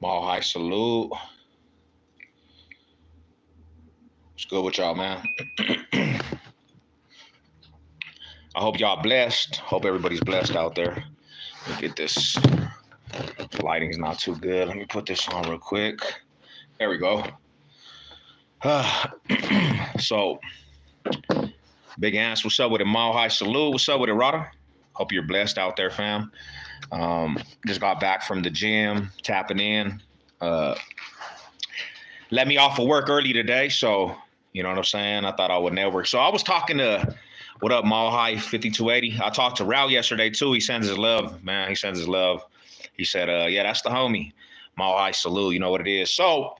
Mall High salute. What's good with y'all, man? I hope y'all blessed. Hope everybody's blessed out there. Let me get this. Lighting's not too good. Let me put this on real quick. There we go. So, Big Ants, what's up with it? Mile High salute. What's up with it, Rada? Hope you're blessed out there, fam. Just got back from the gym, tapping in. Let me off of work early today, so you know what I'm saying? I thought I would network. So I was talking to, what up, Mile High 5280? I talked to Raul yesterday too. He sends his love, man. He sends his love. He said, yeah, that's the homie. Mile High salute. You know what it is. So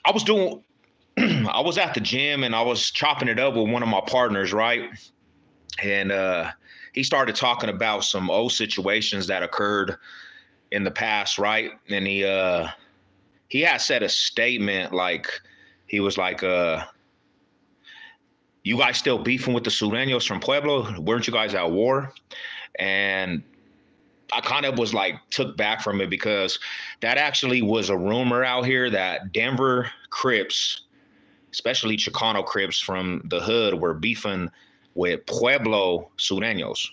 I was at the gym and I was chopping it up with one of my partners, right? And he started talking about some old situations that occurred in the past, right? And he had said a statement like, he was like, you guys still beefing with the Sureños from Pueblo? Weren't you guys at war? And I kind of was like took back from it because that actually was a rumor out here that Denver Crips, especially Chicano Crips from the hood, were beefing with Pueblo Sureños.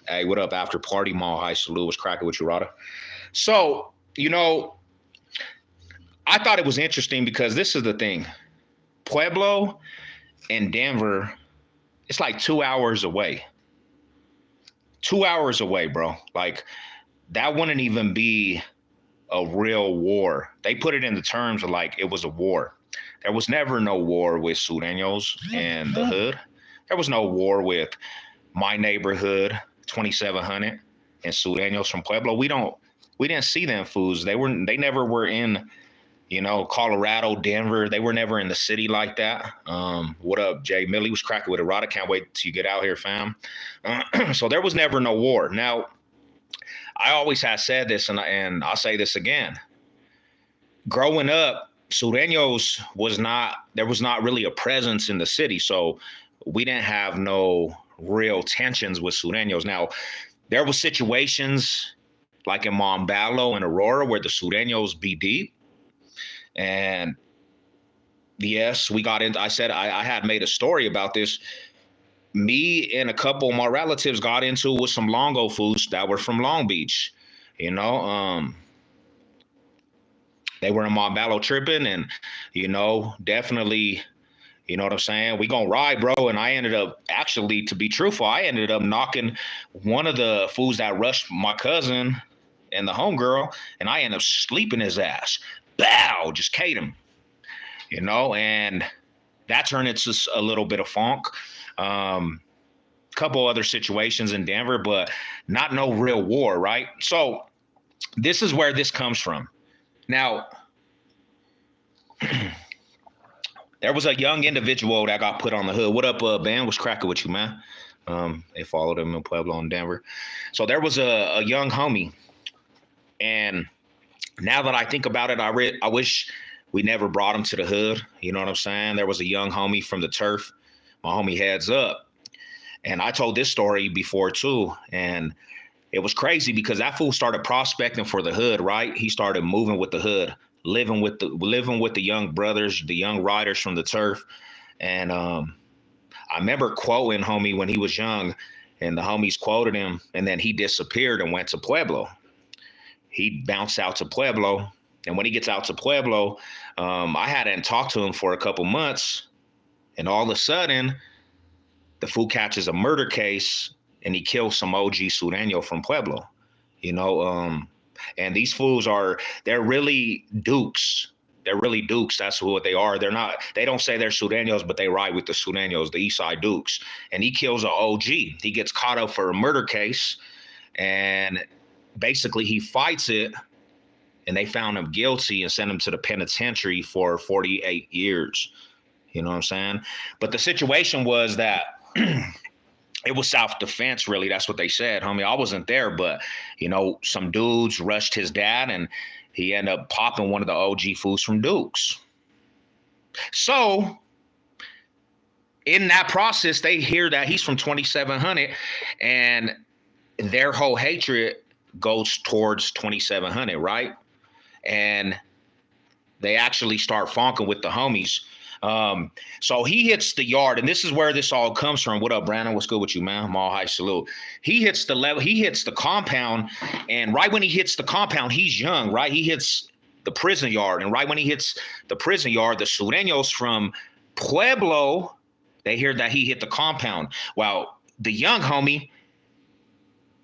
Hey, what up? After party, Mall High salute. Was cracking with you, Rada. So, you know, I thought it was interesting because this is the thing. Pueblo and Denver, it's like 2 hours away. 2 hours away, bro. Like, that wouldn't even be a real war. They put it in the terms of like it was a war. There was never no war with Sureños and the hood. There was no war with my neighborhood, 2700, and Sureños from Pueblo. We didn't see them fools. They never were in, you know, Colorado, Denver. They were never in the city like that. What up, Jay Millie? Was cracking with a rod. I can't wait till you get out here, fam. So there was never no war. Now, I always have said this, and I'll say this again. Growing up, Sureños there was not really a presence in the city. So we didn't have no real tensions with Sureños. Now, there were situations like in Montbello and Aurora where the Sureños be deep. And yes, we got into, I said, I had made a story about this. Me and a couple of my relatives got into with some Longo fools that were from Long Beach. You know, they were in Montbello tripping and, you know, definitely, you know what I'm saying? We gonna ride, bro. And I ended up, actually, to be truthful, I ended up knocking one of the fools that rushed my cousin and the homegirl, and I ended up sleeping his ass. Bow, just K'd him, you know, and that turned into a little bit of funk. Couple other situations in Denver, but not no real war, right? So this is where this comes from. Now, there was a young individual that got put on the hood. What up, Ben? What's cracking with you, man? They followed him in Pueblo and Denver. So there was a young homie, and now that I think about it, I wish we never brought him to the hood. You know what I'm saying? There was a young homie from the turf. My homie Heads Up. And I told this story before too. And it was crazy because that fool started prospecting for the hood, right? He started moving with the hood, living with the young brothers, the young riders from the turf. And I remember quoting homie when he was young, and the homies quoted him, and then he disappeared and went to Pueblo. He bounced out to Pueblo. And when he gets out to Pueblo, I hadn't talked to him for a couple months. And all of a sudden, the fool catches a murder case and he kills some OG Sureño from Pueblo, you know. And these fools they're really dukes. They're really dukes. That's what they are. They don't say they're Sureños, but they ride with the Sureños, the East Side Dukes. And he kills an OG. He gets caught up for a murder case. And basically he fights it. And they found him guilty and sent him to the penitentiary for 48 years. You know what I'm saying? But the situation was that it was self-defense, really. That's what they said, homie. I wasn't there, but, you know, some dudes rushed his dad and he ended up popping one of the OG fools from Duke's. So in that process, they hear that he's from 2700, and their whole hatred goes towards 2700, right? And they actually start funking with the homies. So he hits the yard, and this is where this all comes from. What up, Brandon? What's good with you, man? Mall high salute. He hits the compound, and right when he hits the compound, he's young, right? He hits the prison yard, and right when he hits the prison yard, the sureños from Pueblo, they hear that he hit the compound. Well, the young homie,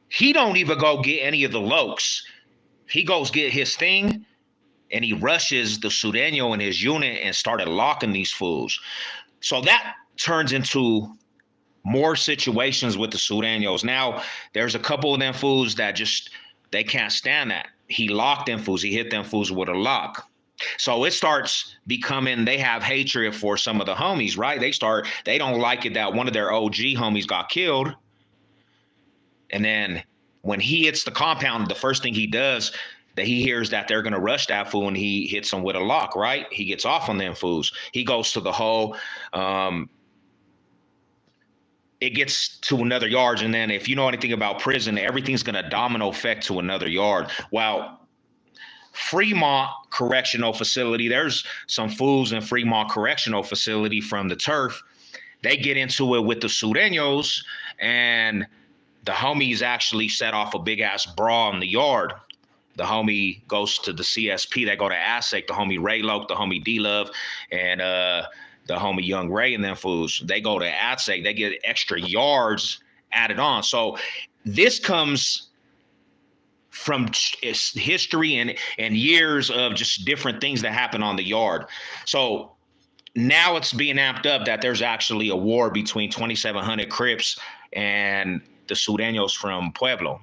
he don't even go get any of the lokes. He goes get his thing, and he rushes the sureño in his unit and started locking these fools. So that turns into more situations with the sureños. Now, there's a couple of them fools that just, they can't stand that. He locked them fools. He hit them fools with a lock. So it starts becoming, they have hatred for some of the homies, right? They don't like it that one of their OG homies got killed. And then when he hits the compound, the first thing he does, that he hears that they're going to rush that fool, and he hits them with a lock, right? He gets off on them fools. He goes to the hole. It gets to another yard. And then if you know anything about prison, everything's going to domino effect to another yard. Well, Fremont Correctional Facility, there's some fools in Fremont Correctional Facility from the turf. They get into it with the sureños, and the homies actually set off a big ass brawl in the yard. The homie goes to the CSP. They go to ASSEC. The homie Ray Loke, the homie D-Love, and the homie Young Ray and them fools. They go to ASSEC. They get extra yards added on. So this comes from history and years of just different things that happen on the yard. So now it's being amped up that there's actually a war between 2700 Crips and the sureños from Pueblo.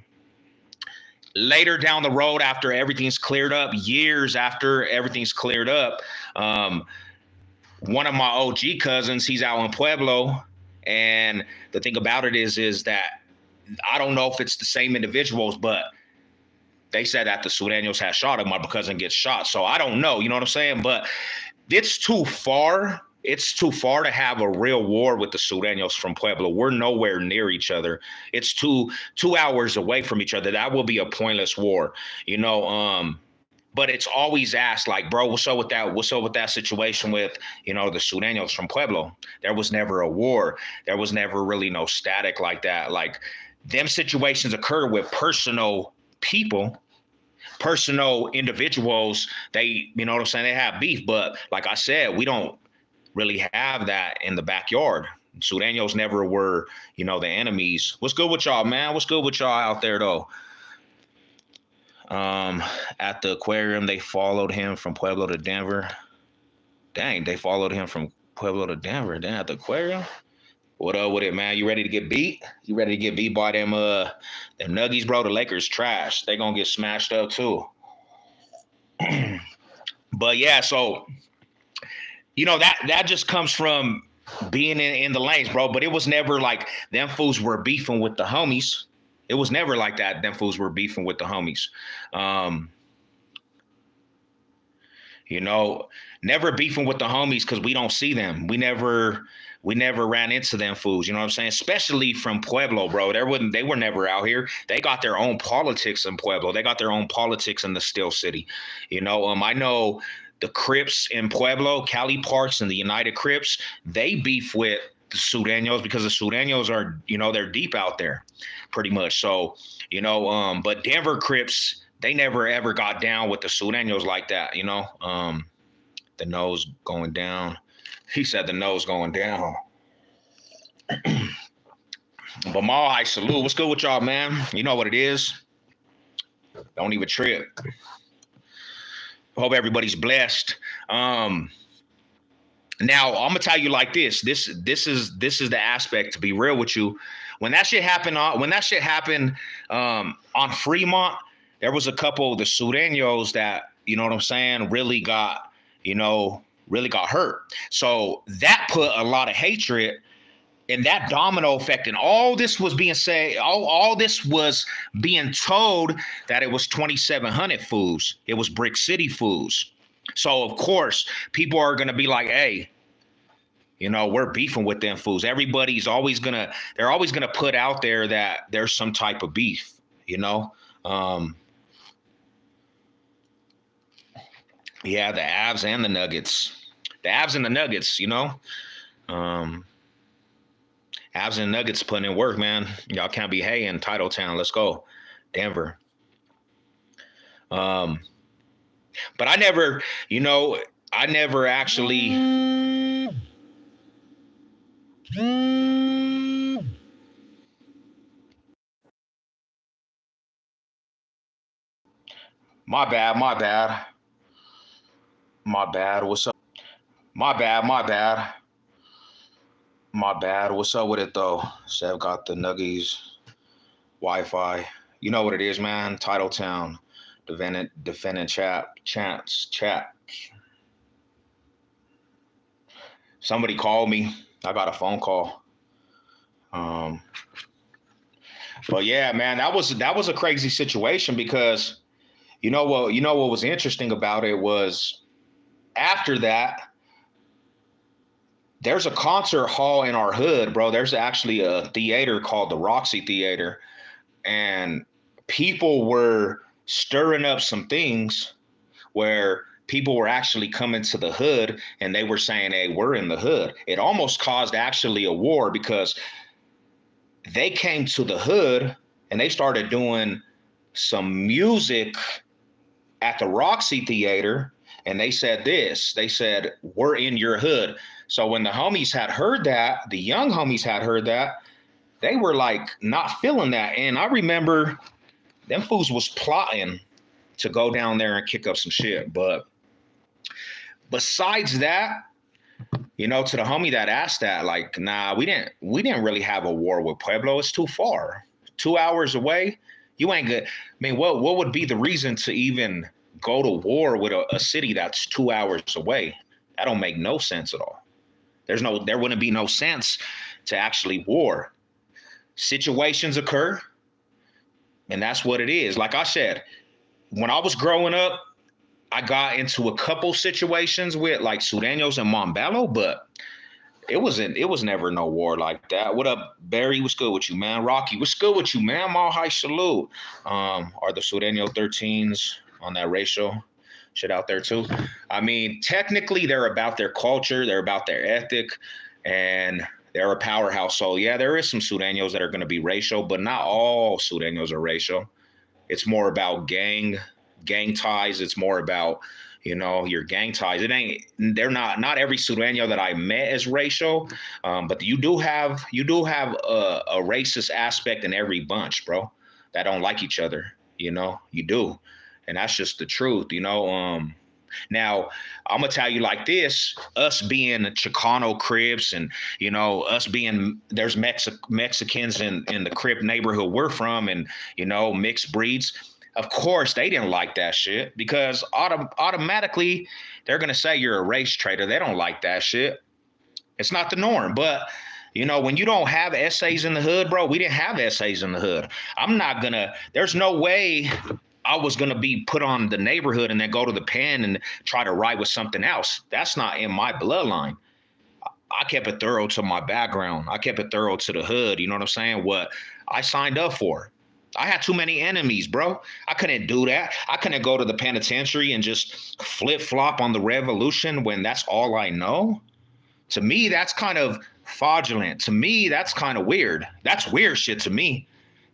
Later down the road, after everything's cleared up, years after everything's cleared up, one of my OG cousins, he's out in Pueblo, and the thing about it is that I don't know if it's the same individuals, but they said that the sureños had shot him. My cousin gets shot, so I don't know. You know what I'm saying? But it's too far. It's too far to have a real war with the sureños from Pueblo. We're nowhere near each other. It's two hours away from each other. That will be a pointless war, you know. But it's always asked, like, bro, what's up with that? What's up with that situation with, you know, the sureños from Pueblo? There was never a war. There was never really no static like that. Like, them situations occur with personal people, personal individuals. They, you know what I'm saying? They have beef, but like I said, we don't really have that in the backyard. Sureños never were, you know, the enemies. What's good with y'all, man? What's good with y'all out there, though? At the aquarium, they followed him from Pueblo to Denver. Dang, they followed him from Pueblo to Denver. Then at the aquarium? What up with it, man? You ready to get beat? You ready to get beat by them Nuggies, bro? The Lakers trash. They gonna get smashed up too. But yeah, so you know, that just comes from being in the lanes, bro. But it was never like them fools were beefing with the homies. It was never like that. Them fools were beefing with the homies. You know, never beefing with the homies because we don't see them. We never ran into them fools. You know what I'm saying? Especially from Pueblo, bro. They were never out here. They got their own politics in Pueblo. They got their own politics in the Steel City. You know, I know the Crips in Pueblo, Cali Parks, and the United Crips, they beef with the sureños because the sureños are, you know, they're deep out there pretty much. So, you know, but Denver Crips, they never ever got down with the sureños like that, you know. The nose going down. He said the nose going down. But Maul, I salute. What's good with y'all, man? You know what it is. Don't even trip. Hope everybody's blessed. Now I'm gonna tell you like this. This is the aspect, to be real with you. When that shit happened on Fremont, there was a couple of the sureños that, you know what I'm saying, really got hurt. So that put a lot of hatred And that domino effect, and all this was being said, all this was being told that it was 2700 foods. It was Brick City foods. So of course, people are gonna be like, hey, we're beefing with them fools. Everybody's always they're always gonna put out there that there's some type of beef, Yeah, the Avs and the Nuggets. The Avs and the Nuggets, Avs and Nuggets putting in work, man. Y'all can't be haying Titletown. Let's go. Denver. But I never actually my bad. What's up? My bad. What's up with it though? Sev got the Nuggies Wi-Fi. You know what it is, man. Titletown. Defendant chat. Somebody called me. I got a phone call. But yeah, man, that was a crazy situation because you know what was interesting about it was after that, there's a concert hall in our hood, bro. There's actually a theater called the Roxy Theater, and people were stirring up some things where people were actually coming to the hood and they were saying, hey, we're in the hood. It almost caused actually a war because they came to the hood and they started doing some music at the Roxy Theater. And they said we're in your hood. So when the homies had heard that, the young homies had heard that, they were like not feeling that. And I remember them fools was plotting to go down there and kick up some shit. But besides that, to the homie that asked that, like, nah, we didn't really have a war with Pueblo. It's too far. 2 hours away. You ain't good. I mean, what would be the reason to even go to war with a city that's 2 hours away? That don't make no sense at all. There wouldn't be no sense to actually war. Situations occur, and that's what it is. Like I said, when I was growing up, I got into a couple situations with like Sureños and Montbello, but it was never no war like that. What up, Barry? What's good with you, man? Rocky, what's good with you, man? Mile high salute. Are the Sureño 13s on that ratio shit out there too? I mean, technically they're about their culture, they're about their ethic, and they're a powerhouse. So yeah, there is some Sureños that are going to be racial, but not all Sureños are racial. It's more about gang ties. It's more about, your gang ties. They're not every Sureño that I met is racial. But you do have a racist aspect in every bunch, bro, that don't like each other. You do. And that's just the truth, Now, I'm going to tell you like this, us being Chicano Crips and, us being, there's Mexicans in the Crip neighborhood we're from and, mixed breeds. Of course, they didn't like that shit because automatically they're going to say you're a race traitor. They don't like that shit. It's not the norm. But, when you don't have essays in the hood, bro, we didn't have essays in the hood. There's no way I was going to be put on the neighborhood and then go to the pen and try to write with something else. That's not in my bloodline. I kept it thorough to my background. I kept it thorough to the hood. You know what I'm saying? What I signed up for. I had too many enemies, bro. I couldn't do that. I couldn't go to the penitentiary and just flip-flop on the revolution when that's all I know. To me, that's kind of fraudulent. To me, that's kind of weird. That's weird shit to me.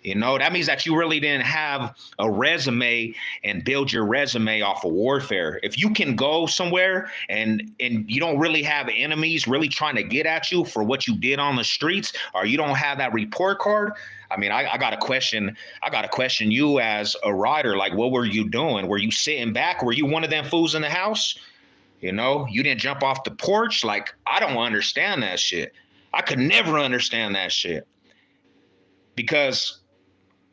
That means that you really didn't have a resume and build your resume off of warfare. If you can go somewhere and you don't really have enemies really trying to get at you for what you did on the streets, or you don't have that report card, I mean, I got to question you as a rider. Like, what were you doing? Were you sitting back? Were you one of them fools in the house? You didn't jump off the porch. Like, I don't understand that shit. I could never understand that shit. Because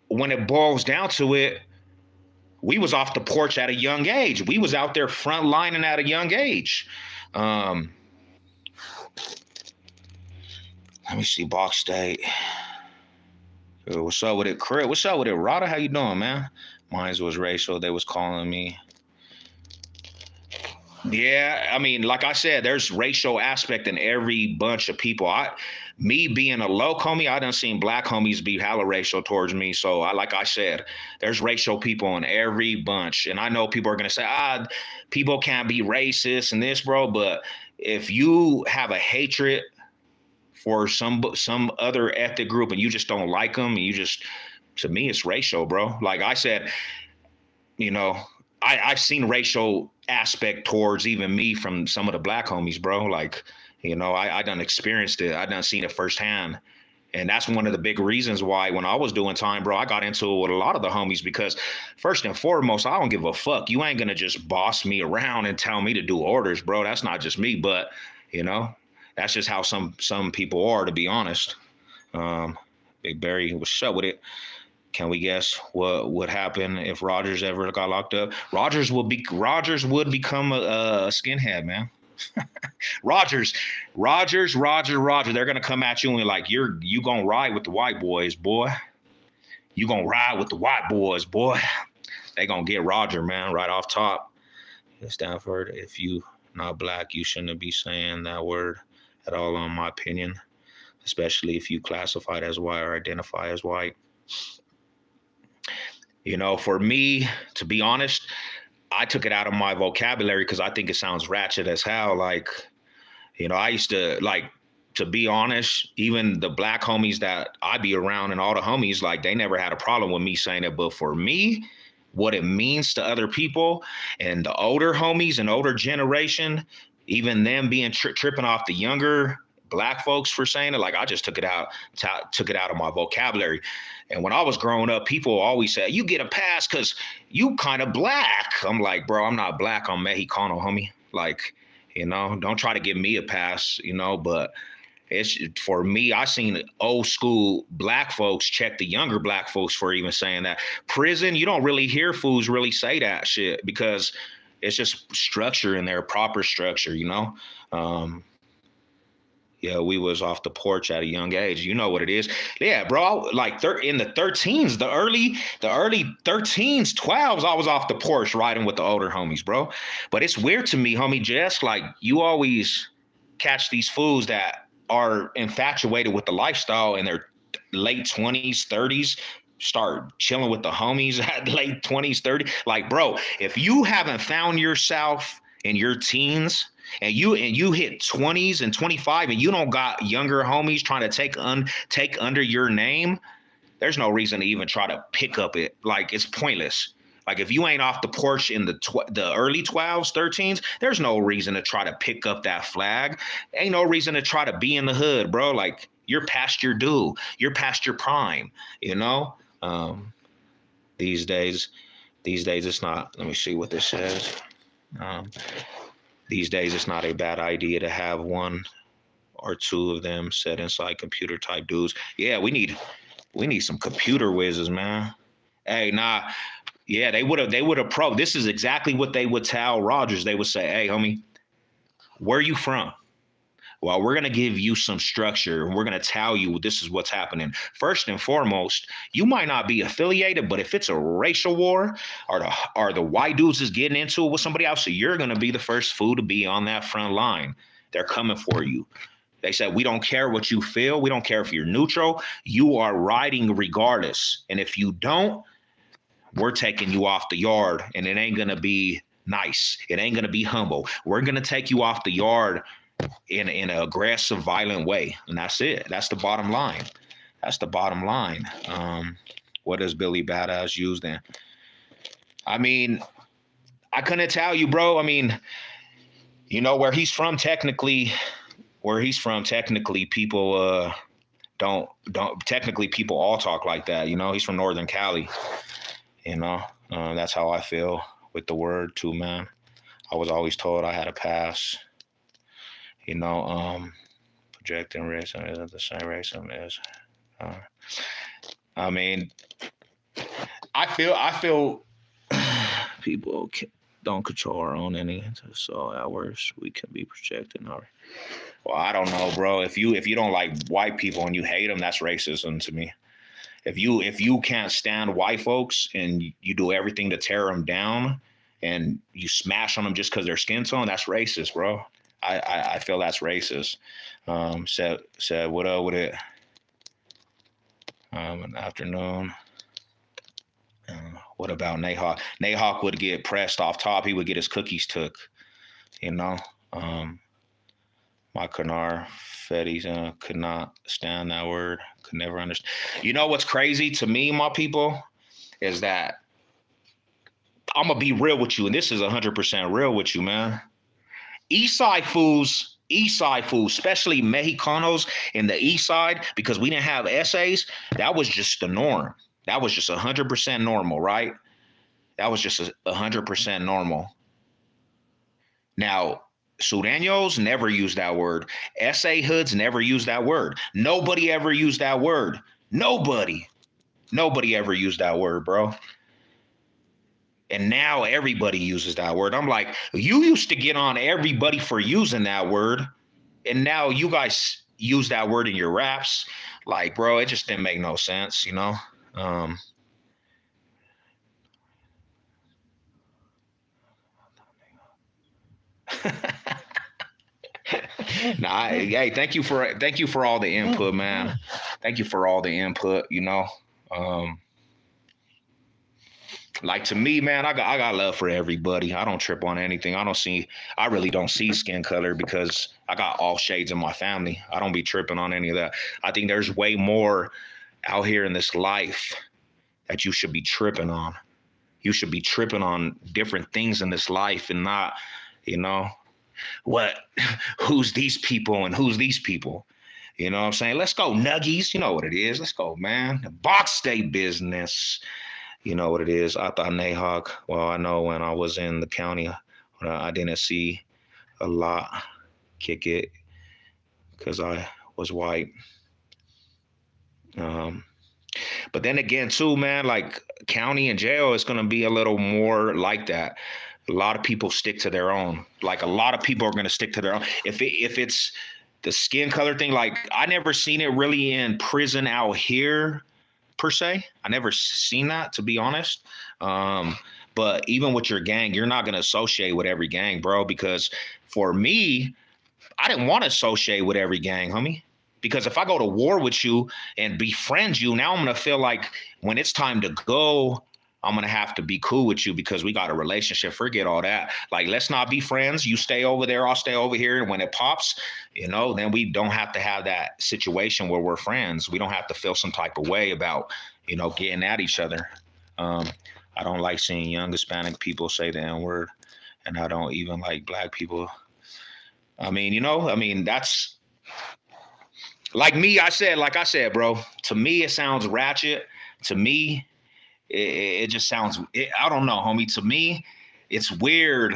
when it boils down to it, we was off the porch at a young age. We was out there front lining at a young age. Let me see, Box State. What's up with it, Crip? What's up with it, Rada? How you doing, man? Mine was racial. They was calling me. Yeah, I mean, like I said, there's racial aspect in every bunch of people. Me being a low homie, I done seen black homies be hella racial towards me. So like I said, there's racial people in every bunch. And I know people are gonna say, people can't be racist and this, bro. But if you have a hatred for some other ethnic group and you just don't like them, and you just, to me, it's racial, bro. Like I said, you know, I've seen racial aspect towards even me from some of the black homies, bro. Like, I done experienced it. I done seen it firsthand. And that's one of the big reasons why when I was doing time, bro, I got into it with a lot of the homies because first and foremost, I don't give a fuck. You ain't gonna just boss me around and tell me to do orders, bro. That's not just me, but that's just how some people are, to be honest. Big Barry, what's up with it? Can we guess what would happen if Rogers ever got locked up? Rogers would become a skinhead, man. Rogers. They're gonna come at you and like you gonna ride with the white boys, boy. You gonna ride with the white boys, boy. They gonna get Roger, man, right off top. Stanford, if you not black, you shouldn't be saying that word at all, in my opinion. Especially if you classified as white or identify as white. For me, to be honest, I took it out of my vocabulary because I think it sounds ratchet as hell. Like, I used to, like, to be honest, even the black homies that I be around and all the homies, like, they never had a problem with me saying it. But for me, what it means to other people and the older homies and older generation, even them being tripping off the younger black folks for saying it, like I just took it out of my vocabulary. And when I was growing up, people always said, you get a pass because you kind of black. I'm like, bro, I'm not black. I'm Mexicano, homie. Like, don't try to give me a pass, but it's for me, I seen old school black folks check the younger black folks for even saying that. Prison, you don't really hear fools really say that shit because it's just structure in there, proper structure, Yeah, we was off the porch at a young age. You know what it is. Yeah, bro. Like in the 13s, the early 13s, 12s, I was off the porch riding with the older homies, bro. But it's weird to me, homie, just like you always catch these fools that are infatuated with the lifestyle in their late 20s, 30s, start chilling with the homies at late 20s, 30s. Like, bro, if you haven't found yourself in your teens, and you hit 20s and 25 and you don't got younger homies trying to take under your name, there's no reason to even try to pick up it. Like, it's pointless. Like, if you ain't off the porch in the early 12s, 13s, there's no reason to try to pick up that flag. Ain't no reason to try to be in the hood, bro. Like, you're past your due. You're past your prime, These days it's not. Let me see what this says. These days, it's not a bad idea to have one or two of them set inside computer type dudes. Yeah, we need some computer whizzes, man. Hey, nah, yeah, they would have this is exactly what they would tell Rogers. They would say, hey, homie, where are you from? Well, we're going to give you some structure and we're going to tell you this is what's happening. First and foremost, you might not be affiliated, but if it's a racial war or the white dudes is getting into it with somebody else, so you're going to be the first fool to be on that front line. They're coming for you. They said, we don't care what you feel. We don't care if you're neutral. You are riding regardless. And if you don't, we're taking you off the yard and it ain't going to be nice. It ain't going to be humble. We're going to take you off the yard in an aggressive, violent way. And that's it. That's the bottom line. What does Billy Badass use then? I mean, I couldn't tell you, bro. I mean, where he's from technically, people don't technically people all talk like that. He's from Northern Cali. That's how I feel with the word too, man. I was always told I had a pass. Projecting racism isn't the same racism as. I mean, I feel people. don't control our own any, so at worst we can be projecting our. Well, I don't know, bro. If you don't like white people and you hate them, that's racism to me. If you can't stand white folks and you do everything to tear them down and you smash on them just because their skin tone, that's racist, bro. I feel that's racist. Said what up with it? An afternoon. What about Nahawk? Nahawk would get pressed off top. He would get his cookies took. You know. My Kanar Fetties could not stand that word. Could never understand. You know what's crazy to me, my people, is that I'm gonna be real with you, and this is 100% real with you, man. East side fools, especially Mexicanos in the east side, because we didn't have essays, that was just the norm. That was just 100% normal, right? That was just 100% normal. Now, Sureños never used that word. SA hoods never used that word. Nobody ever used that word. Nobody ever used that word, bro. And now everybody uses that word. I'm like, you used to get on everybody for using that word, and now you guys use that word in your raps. Like, bro, it just didn't make no sense, you know? Nah, hey, thank you for all the input, man. Thank you for all the input, you know. Like, to me, man, I got love for everybody. I don't trip on anything. I really don't see skin color because I got all shades in my family. I don't be tripping on any of that. I think there's way more out here in this life that you should be tripping on. You should be tripping on different things in this life and not, you know, who's these people and who's these people? You know what I'm saying? Let's go Nuggies. You know what it is. Let's go, man. The box state business. You know what it is. I thought Nahawk. Well, I know when I was in the county, I didn't see a lot kick it because I was white. But then again, too, man, like county and jail is going to be a little more like that. A lot of people stick to their own. Like, a lot of people are going to stick to their own. If it's the skin color thing, like, I never seen it really in prison out here per se. I never seen that, to be honest. But even with your gang, you're not going to associate with every gang, bro, because for me, I didn't want to associate with every gang, homie. Because if I go to war with you and befriend you, now I'm going to feel like when it's time to go, I'm going to have to be cool with you because we got a relationship. Forget all that. Like, let's not be friends. You stay over there, I'll stay over here. And when it pops, you know, then we don't have to have that situation where we're friends. We don't have to feel some type of way about, you know, getting at each other. I don't like seeing young Hispanic people say the N-word, and I don't even like black people. I mean, that's like me. Like I said, bro, to me, it sounds ratchet. To me, it just sounds, I don't know, homie. To me, it's weird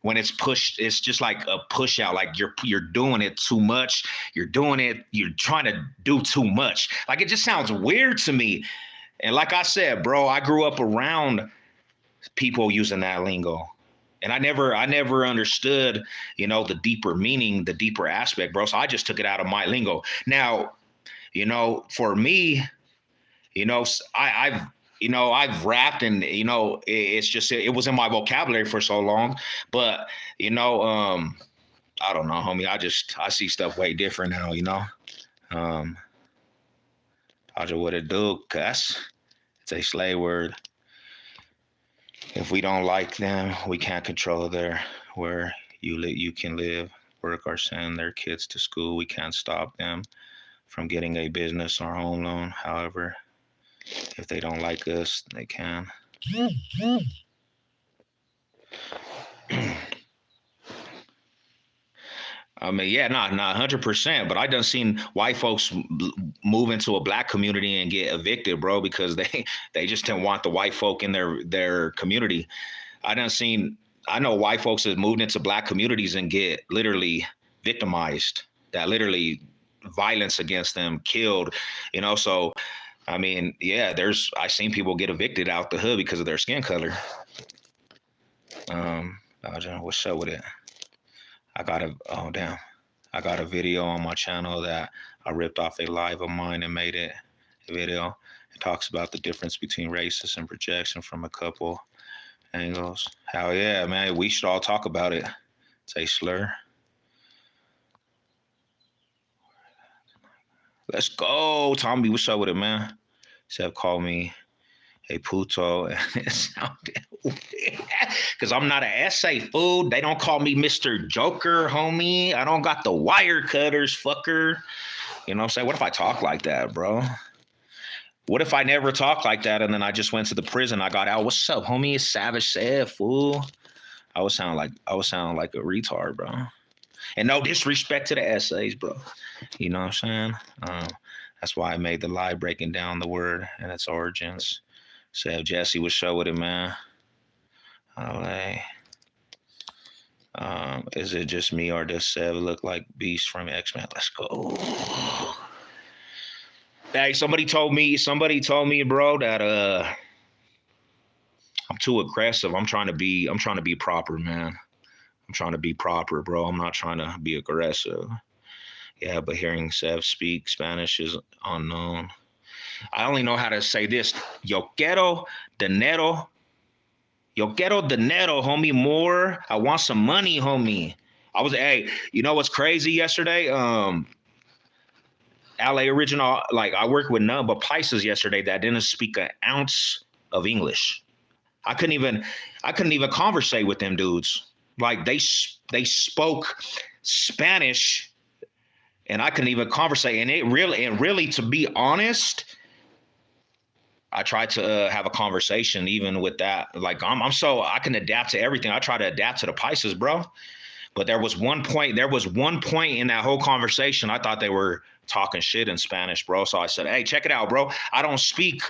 when it's pushed. It's just like a push out. Like you're doing it too much. You're trying to do too much. Like, it just sounds weird to me. And like I said, bro, I grew up around people using that lingo. And I never understood, you know, the deeper meaning, the deeper aspect, bro. So I just took it out of my lingo. Now, you know, for me, you know, I've rapped, and, you know, it's just, it was in my vocabulary for so long. But, you know, I don't know, homie. I see stuff way different now, you know. I just what it do, cuss. It's a slave word. If we don't like them, we can't control where you can live, work, or send their kids to school. We can't stop them from getting a business or home loan. However, if they don't like us, they can. I mean, yeah, not 100%, but I done seen white folks move into a black community and get evicted, bro, because they just didn't want the white folk in their community. I know white folks that moved into black communities and get literally victimized, that literally violence against them, killed, you know. So, I mean, yeah, I seen people get evicted out the hood because of their skin color. What's up with it? Oh damn. I got a video on my channel that I ripped off a live of mine and made it a video. It talks about the difference between racist and projection from a couple angles. Hell yeah, man. We should all talk about it. It's a slur. Let's go. Tommy, what's up with it, man? Seth called me a puto. It sounded weird. Because I'm not an essay fool. They don't call me Mr. Joker, homie. I don't got the wire cutters, fucker. You know what I'm saying? What if I talk like that, bro? What if I never talk like that and then I just went to the prison? I got out. What's up, homie? It's Savage said, fool. I would sound like a retard, bro. And no disrespect to the essays, bro. You know what I'm saying? That's why I made the live breaking down the word and its origins. Said Jesse would show with it, man. Is it just me or does Sev look like Beast from X-Men? Let's go. Hey, somebody told me, bro, that I'm too aggressive. I'm trying to be proper, man. I'm trying to be proper, bro. I'm not trying to be aggressive. Yeah, but hearing Sev speak Spanish is unknown. I only know how to say this. Yo quiero dinero. Yo quiero dinero, homie. More. I want some money, homie. Hey, you know what's crazy yesterday? LA Original, like I worked with none but Pisces yesterday that didn't speak an ounce of English. I couldn't even conversate with them dudes. Like they spoke Spanish and I couldn't even conversate. And really, to be honest, I tried to have a conversation even with that. Like I can adapt to everything. I try to adapt to the Pisces, bro. But there was one point in that whole conversation I thought they were talking shit in Spanish, bro. So I said, hey, check it out, bro. I don't speak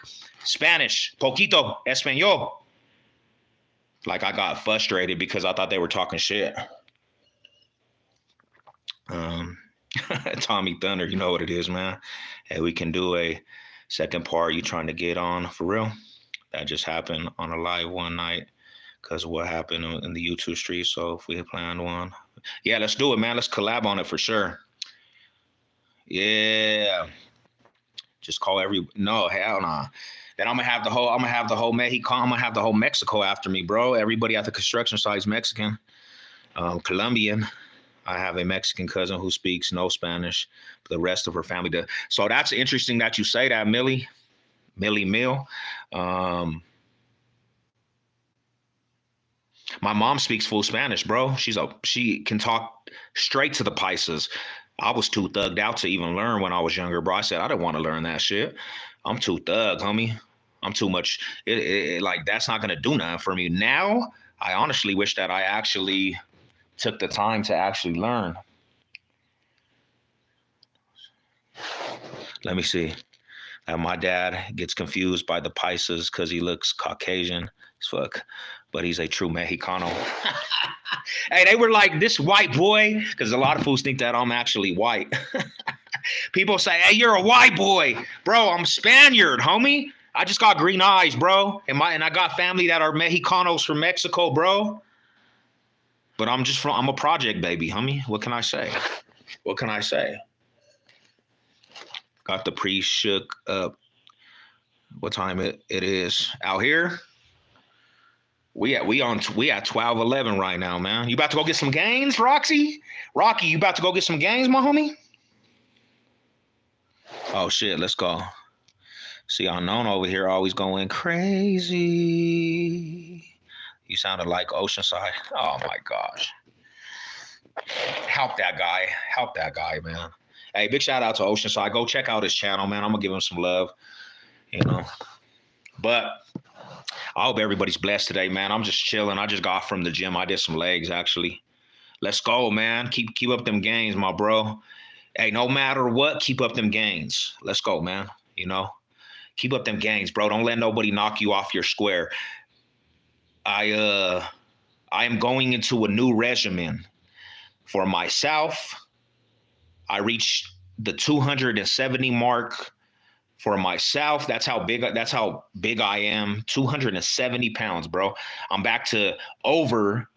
Spanish. Poquito español. Like I got frustrated because I thought they were talking shit. Tommy Thunder, you know what it is, man. Hey, we can do a second part. You trying to get on for real? That just happened on a live one night because of what happened in the YouTube street. So if we had planned one, yeah, let's do it, man. Let's collab on it for sure. Yeah. Just call no, hell nah. Then I'm gonna have the whole Mexico. I'm gonna have the whole Mexico after me, bro. Everybody at the construction site is Mexican, Colombian. I have a Mexican cousin who speaks no Spanish. The rest of her family does. So that's interesting that you say that, Millie Mill. My mom speaks full Spanish, bro. She can talk straight to the Pisces. I was too thugged out to even learn when I was younger, bro. I said I didn't want to learn that shit. I'm too thug, homie. I'm too much. Like that's not gonna do nothing for me. Now, I honestly wish that I actually took the time to actually learn. Let me see. My dad gets confused by the Pisces because he looks Caucasian as fuck, but he's a true Mexicano. Hey, they were like, this white boy, because a lot of fools think that I'm actually white. People say, hey, you're a white boy. Bro, I'm Spaniard, homie. I just got green eyes, bro. And I got family that are Mexicanos from Mexico, bro. But I'm a project baby, homie. What can I say? Got the pre-shook up. What time it is out here? We at 12:11 right now, man. You about to go get some gains, Rocky, you about to go get some gains, my homie? Oh shit, let's go. See, Unknown over here always going crazy. You sounded like Oceanside. Oh my gosh. Help that guy, man. Hey, big shout out to Oceanside. Go check out his channel, man. I'm gonna give him some love, you know. But I hope everybody's blessed today, man. I'm just chilling. I just got from the gym. I did some legs, actually. Let's go, man. Keep up them gains, my bro. Hey, no matter what, keep up them gains. Let's go, man. You know, keep up them gains, bro. Don't let nobody knock you off your square. I am going into a new regimen for myself. I reached the 270 mark For myself, that's how big I am. 270 pounds, bro. I'm back to over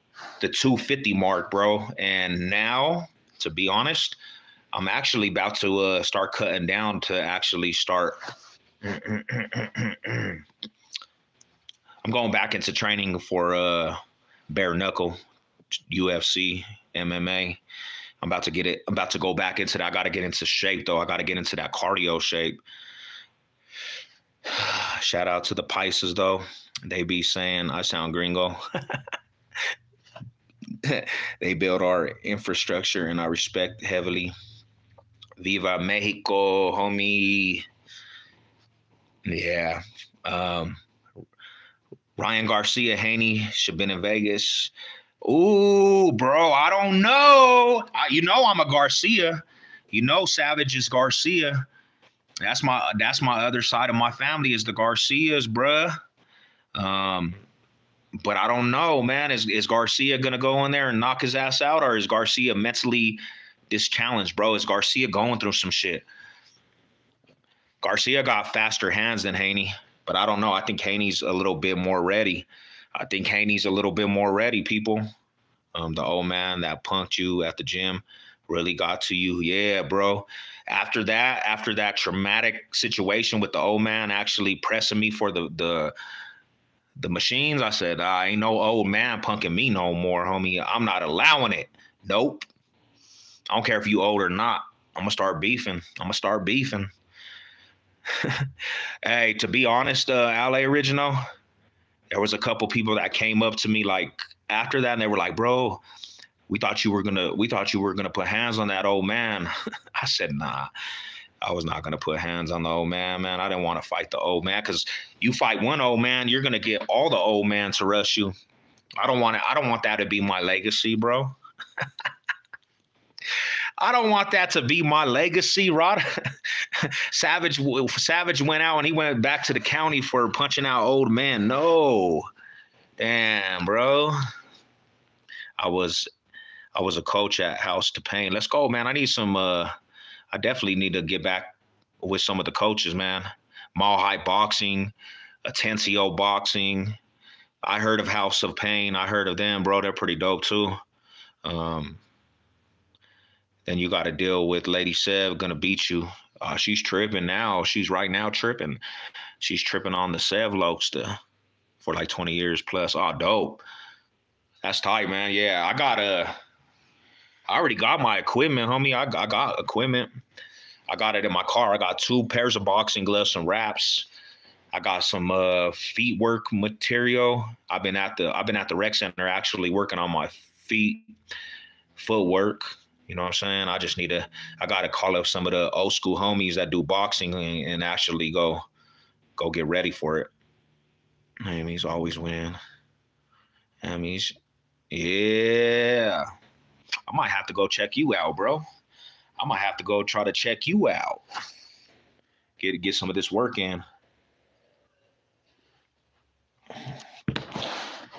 the 250 mark, bro. And now, to be honest, I'm actually about to start cutting down to actually start. I'm going back into training for bare knuckle, UFC, MMA. I'm about to get it. I'm about to go back into that. I got to get into shape, though. I got to get into that cardio shape. Shout out to the Pisces, though. They be saying I sound gringo. They build our infrastructure, and I respect heavily. Viva Mexico, homie. Yeah. Ryan Garcia Haney should have been in Vegas. Ooh, bro, I don't know. You know I'm a Garcia. You know Savage is Garcia. That's my other side of my family is the Garcias, bruh. But I don't know, man. Is Garcia gonna go in there and knock his ass out, or is Garcia mentally dischallenged, bro? Is Garcia going through some shit? Garcia got faster hands than Haney, but I don't know. I think Haney's a little bit more ready. People. The old man that punked you at the gym really got to you. Yeah, bro. After that traumatic situation with the old man actually pressing me for the machines, I said, I ain't no old man punking me no more, homie. I'm not allowing it. Nope. I don't care if you old or not. I'm gonna start beefing. Hey, to be honest, LA Original, there was a couple people that came up to me like after that, and they were like, bro, we thought you were gonna put hands on that old man. I said, nah, I was not gonna put hands on the old man. I didn't want to fight the old man, because you fight one old man, you're gonna get all the old man to rush you. I don't want that to be my legacy, bro. I don't want that to be my legacy, Rod. Savage went out and he went back to the county for punching out old men. No. Damn, bro. I was a coach at House to Pain. Let's go, man. I need some I definitely need to get back with some of the coaches, man. Mile High Boxing, Atencio Boxing. I heard of House of Pain. I heard of them, bro. They're pretty dope too. Then you got to deal with Lady Sev gonna beat you. She's tripping now. She's right now tripping. She's tripping on the Sev Loksta for like 20 years plus. Oh, dope. That's tight, man. Yeah, I already got my equipment, homie. I got equipment. I got it in my car. I got 2 pairs of boxing gloves and wraps. I got some feet work material. I've been at the rec center actually working on my footwork. You know what I'm saying? I got to call up some of the old school homies that do boxing and actually go get ready for it. Enemies always win. Enemies, yeah. I might have to go check you out, bro. I might have to go try to check you out. Get some of this work in.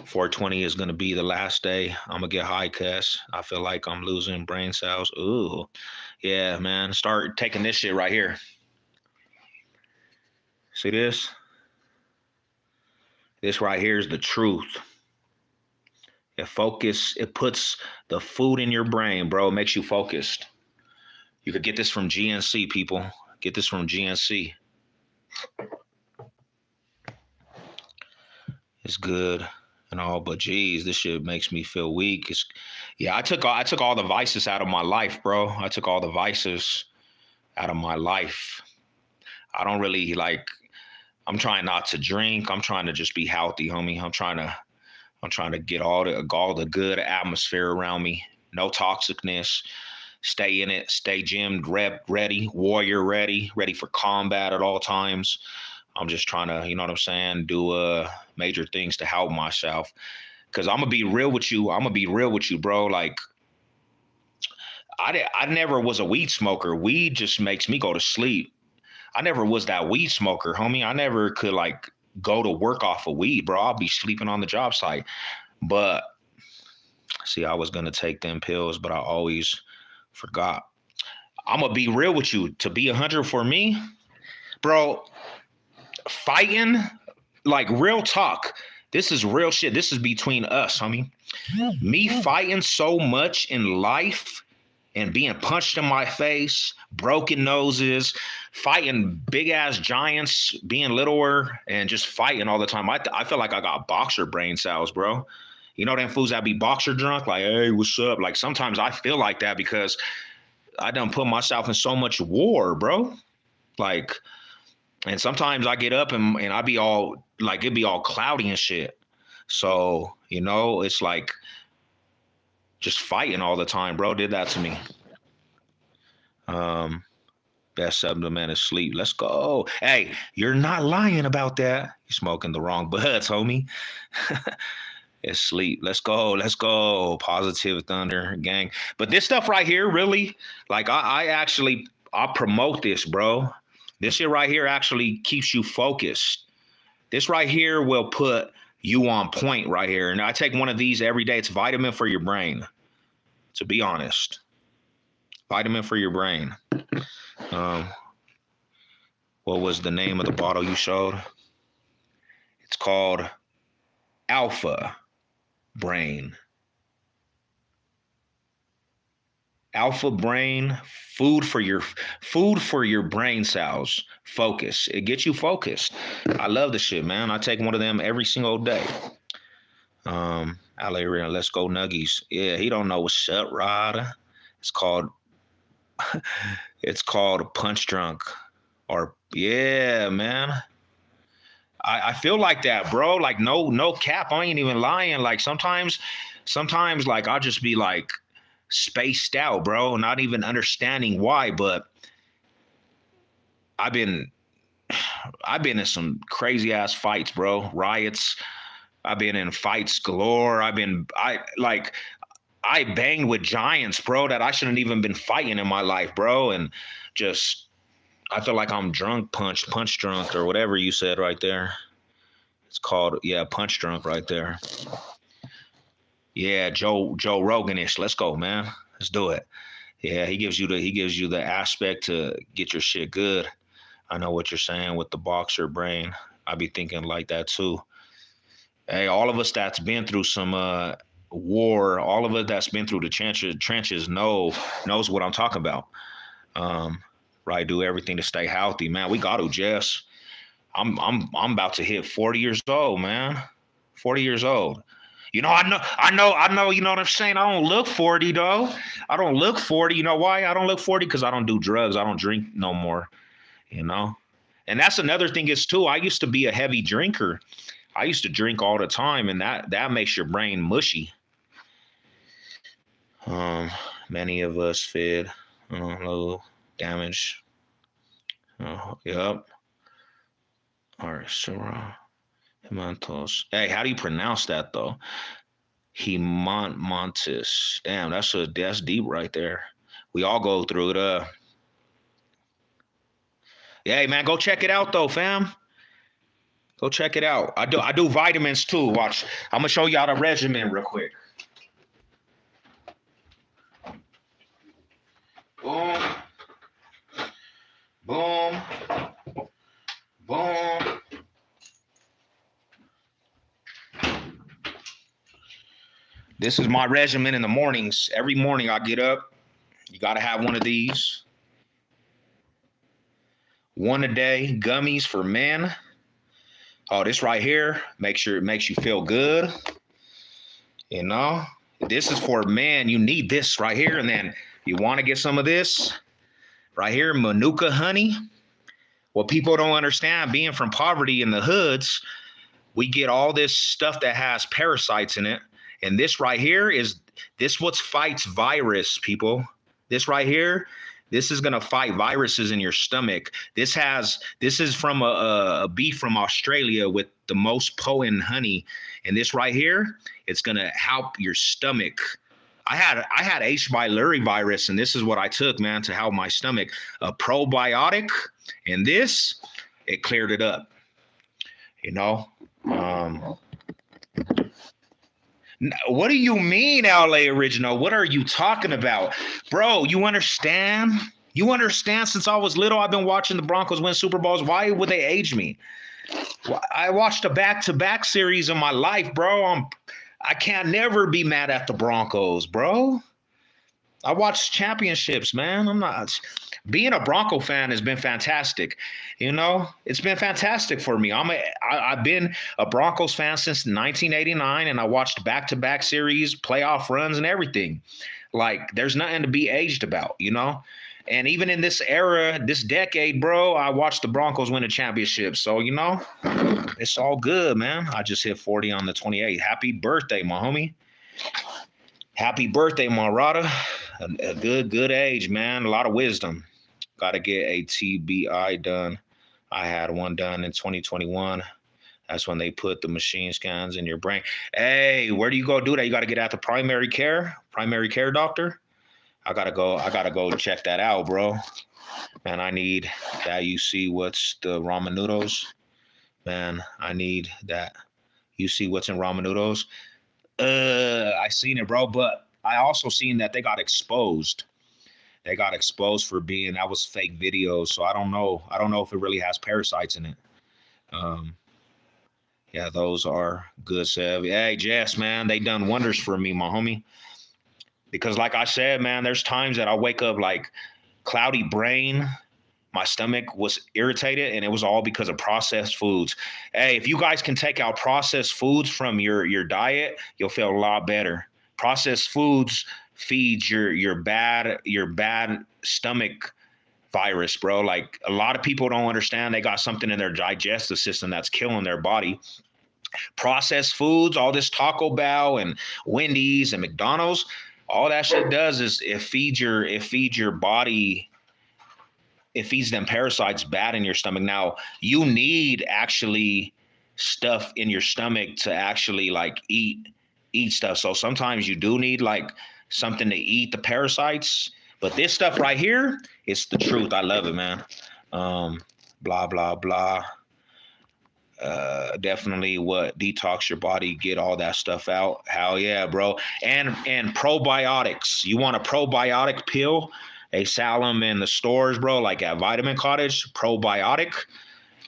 420 is going to be the last day. I'm going to get high, cuz I feel like I'm losing brain cells. Ooh. Yeah, man. Start taking this shit right here. See this? This right here is the truth. It puts the food in your brain, bro. It makes you focused. You could get this from GNC, people. Get this from GNC. It's good and all, but geez, this shit makes me feel weak. I took all the vices out of my life, bro. I took all the vices out of my life. I don't really I'm trying not to drink. I'm trying to just be healthy, homie. I'm trying to get all the good atmosphere around me. No toxicness. Stay in it. Stay gymmed, ready, warrior ready for combat at all times. I'm just trying to, you know what I'm saying, do major things to help myself. Because I'm going to be real with you. Bro. Like, I never was a weed smoker. Weed just makes me go to sleep. I never was that weed smoker, homie. I never could, go to work off of weed, bro. I'll be sleeping on the job site. But, see, I was going to take them pills, but I always forgot. I'm going to be real with you. To be 100 for me, Bro, fighting, like real talk. This is real shit. This is between us, homie. Me fighting so much in life and being punched in my face, broken noses, fighting big ass giants, being littler, and just fighting all the time. I feel like I got boxer brain cells, bro. You know them fools that be boxer drunk, like, hey, what's up? Like sometimes I feel like that because I done put myself in so much war, bro. Like, and sometimes I get up and I be all like it be all cloudy and shit. So, you know, it's like just fighting all the time, bro. Did that to me. Best supplement is sleep. Let's go. Hey, you're not lying about that. You're smoking the wrong buds, homie. It's sleep. Let's go. Let's go. Positive Thunder gang. But this stuff right here, really, like I promote this, bro. This shit right here actually keeps you focused. This right here will put you on point right here. And I take one of these every day. It's vitamin for your brain, to be honest. Vitamin for your brain. What was the name of the bottle you showed? It's called Alpha Brain. Alpha Brain, food for your brain cells. Focus. It gets you focused. I love the shit, man. I take one of them every single day. Let's go Nuggies. Yeah, he don't know what's up, Rod. It's called Punch Drunk. Or yeah, man. I feel like that, bro. Like no cap. I ain't even lying. Like sometimes like I'll just be like spaced out, bro, not even understanding why, but I've been in some crazy ass fights, bro. Riots. I've been in fights galore. I banged with giants, bro, that I shouldn't even been fighting in my life, bro. And just I feel like I'm punch drunk, or whatever you said right there. It's called, yeah, punch drunk right there. Yeah, Joe Roganish. Let's go, man. Let's do it. Yeah, he gives you the aspect to get your shit good. I know what you're saying with the boxer brain. I be thinking like that too. Hey, all of us that's been through some war, all of us that's been through the trenches knows what I'm talking about. Right, do everything to stay healthy, man. We got to, Jess. I'm about to hit 40 years old, man. 40 years old. You know, I know, you know what I'm saying? I don't look 40 though. I don't look 40. You know why I don't look 40? Because I don't do drugs. I don't drink no more, you know? And that's another thing is too, I used to be a heavy drinker. I used to drink all the time, and that makes your brain mushy. Many of us fed low damage. Yep. All right, so Hemantos. Hey, how do you pronounce that though? Hemontis. Damn, that's deep right there. We all go through it. Yeah, hey, man, go check it out though, fam. Go check it out. I do vitamins too. Watch. I'm gonna show y'all the regimen real quick. Boom. Boom. Boom. This is my regimen in the mornings. Every morning I get up. You got to have one of these. One a day, gummies for men. Oh, this right here, make sure it makes you feel good. You know, this is for men. You need this right here. And then you want to get some of this right here, Manuka honey. What people don't understand, being from poverty in the hoods, we get all this stuff that has parasites in it. And this right here what fights virus, people. This right here, this is gonna fight viruses in your stomach. This is from a bee from Australia with the most potent honey. And this right here, it's gonna help your stomach. I had H. pylori virus, and this is what I took, man, to help my stomach. A probiotic, and this, it cleared it up. You know. What do you mean, LA Original? What are you talking about? Bro, you understand? You understand? Since I was little, I've been watching the Broncos win Super Bowls. Why would they age me? I watched a back-to-back series in my life, bro. I can't never be mad at the Broncos, bro. I watched championships, man. I'm not being a Bronco fan has been fantastic. You know, it's been fantastic for me. I've been a Broncos fan since 1989, and I watched back-to-back series, playoff runs, and everything. Like, there's nothing to be aged about, you know. And even in this era, this decade, bro, I watched the Broncos win a championship. So, you know, it's all good, man. I just hit 40 on the 28th. Happy birthday, my homie. Happy birthday, Marada. A good age, man. A lot of wisdom. Got to get a TBI done. I had one done in 2021. That's when they put the machine scans in your brain. Hey, where do you go do that? You got to get out to primary care doctor. I gotta go check that out, bro. Man, I need that. You see what's the ramen noodles? Man, I need that. You see what's in ramen noodles? I seen it, bro, but I also seen that they got exposed. They got exposed for being, that was fake videos. So I don't know. I don't know if it really has parasites in it. Yeah, those are good, Sev. Hey, Jess, man, they done wonders for me, my homie. Because like I said, man, there's times that I wake up like cloudy brain. My stomach was irritated, and it was all because of processed foods. Hey, if you guys can take out processed foods from your diet, you'll feel a lot better. Processed foods feeds your bad stomach virus, bro. Like, a lot of people don't understand they got something in their digestive system that's killing their body. Processed foods, all this Taco Bell and Wendy's and McDonald's, all that shit does is it feeds your body, it feeds them parasites bad in your stomach. Now, you need actually stuff in your stomach to actually like eat stuff. So sometimes you do need like something to eat the parasites. But this stuff right here, it's the truth. I love it, man. Blah, blah, blah. Definitely what detox your body, get all that stuff out. Hell yeah, bro. And probiotics. You want a probiotic pill? They sell them in the stores, bro, like at Vitamin Cottage, probiotic.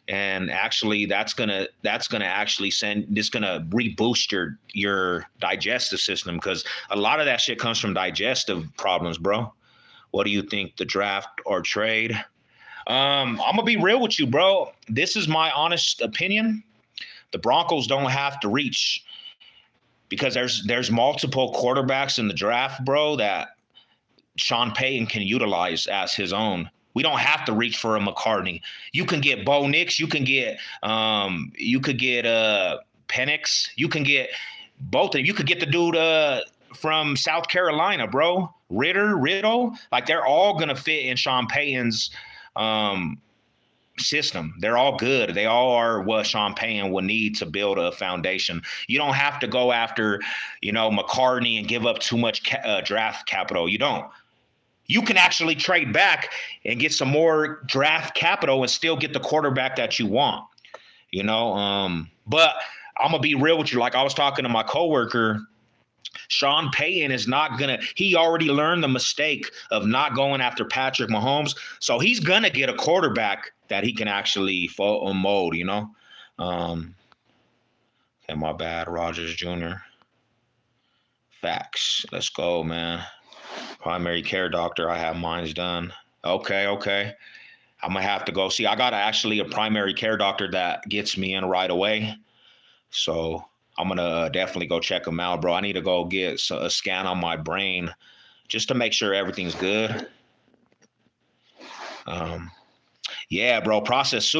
And actually that's gonna actually reboost your digestive system, because a lot of that shit comes from digestive problems, bro. What do you think, the draft or trade? I'm gonna be real with you, bro. This is my honest opinion. The Broncos don't have to reach, because there's multiple quarterbacks in the draft, bro, that Sean Payton can utilize as his own. We don't have to reach for a McCartney. You can get Bo Nix. You can get Penix. You can get both of them. You could get the dude from South Carolina, bro. Riddle. Like, they're all gonna fit in Sean Payton's system. They're all good. They all are what Sean Payton would need to build a foundation. You don't have to go after, McCartney and give up too much draft capital. You don't. You can actually trade back and get some more draft capital and still get the quarterback that you want. But I'm gonna be real with you. Like, I was talking to my coworker, Sean Payton is not going to – he already learned the mistake of not going after Patrick Mahomes. So he's going to get a quarterback that he can actually mold, Okay, my bad, Rogers Jr. Facts. Let's go, man. Primary care doctor, I have mine's done. Okay. I'm going to have to go see. I got actually a primary care doctor that gets me in right away. So – I'm going to definitely go check them out, bro. I need to go get a scan on my brain just to make sure everything's good. Yeah, bro, processed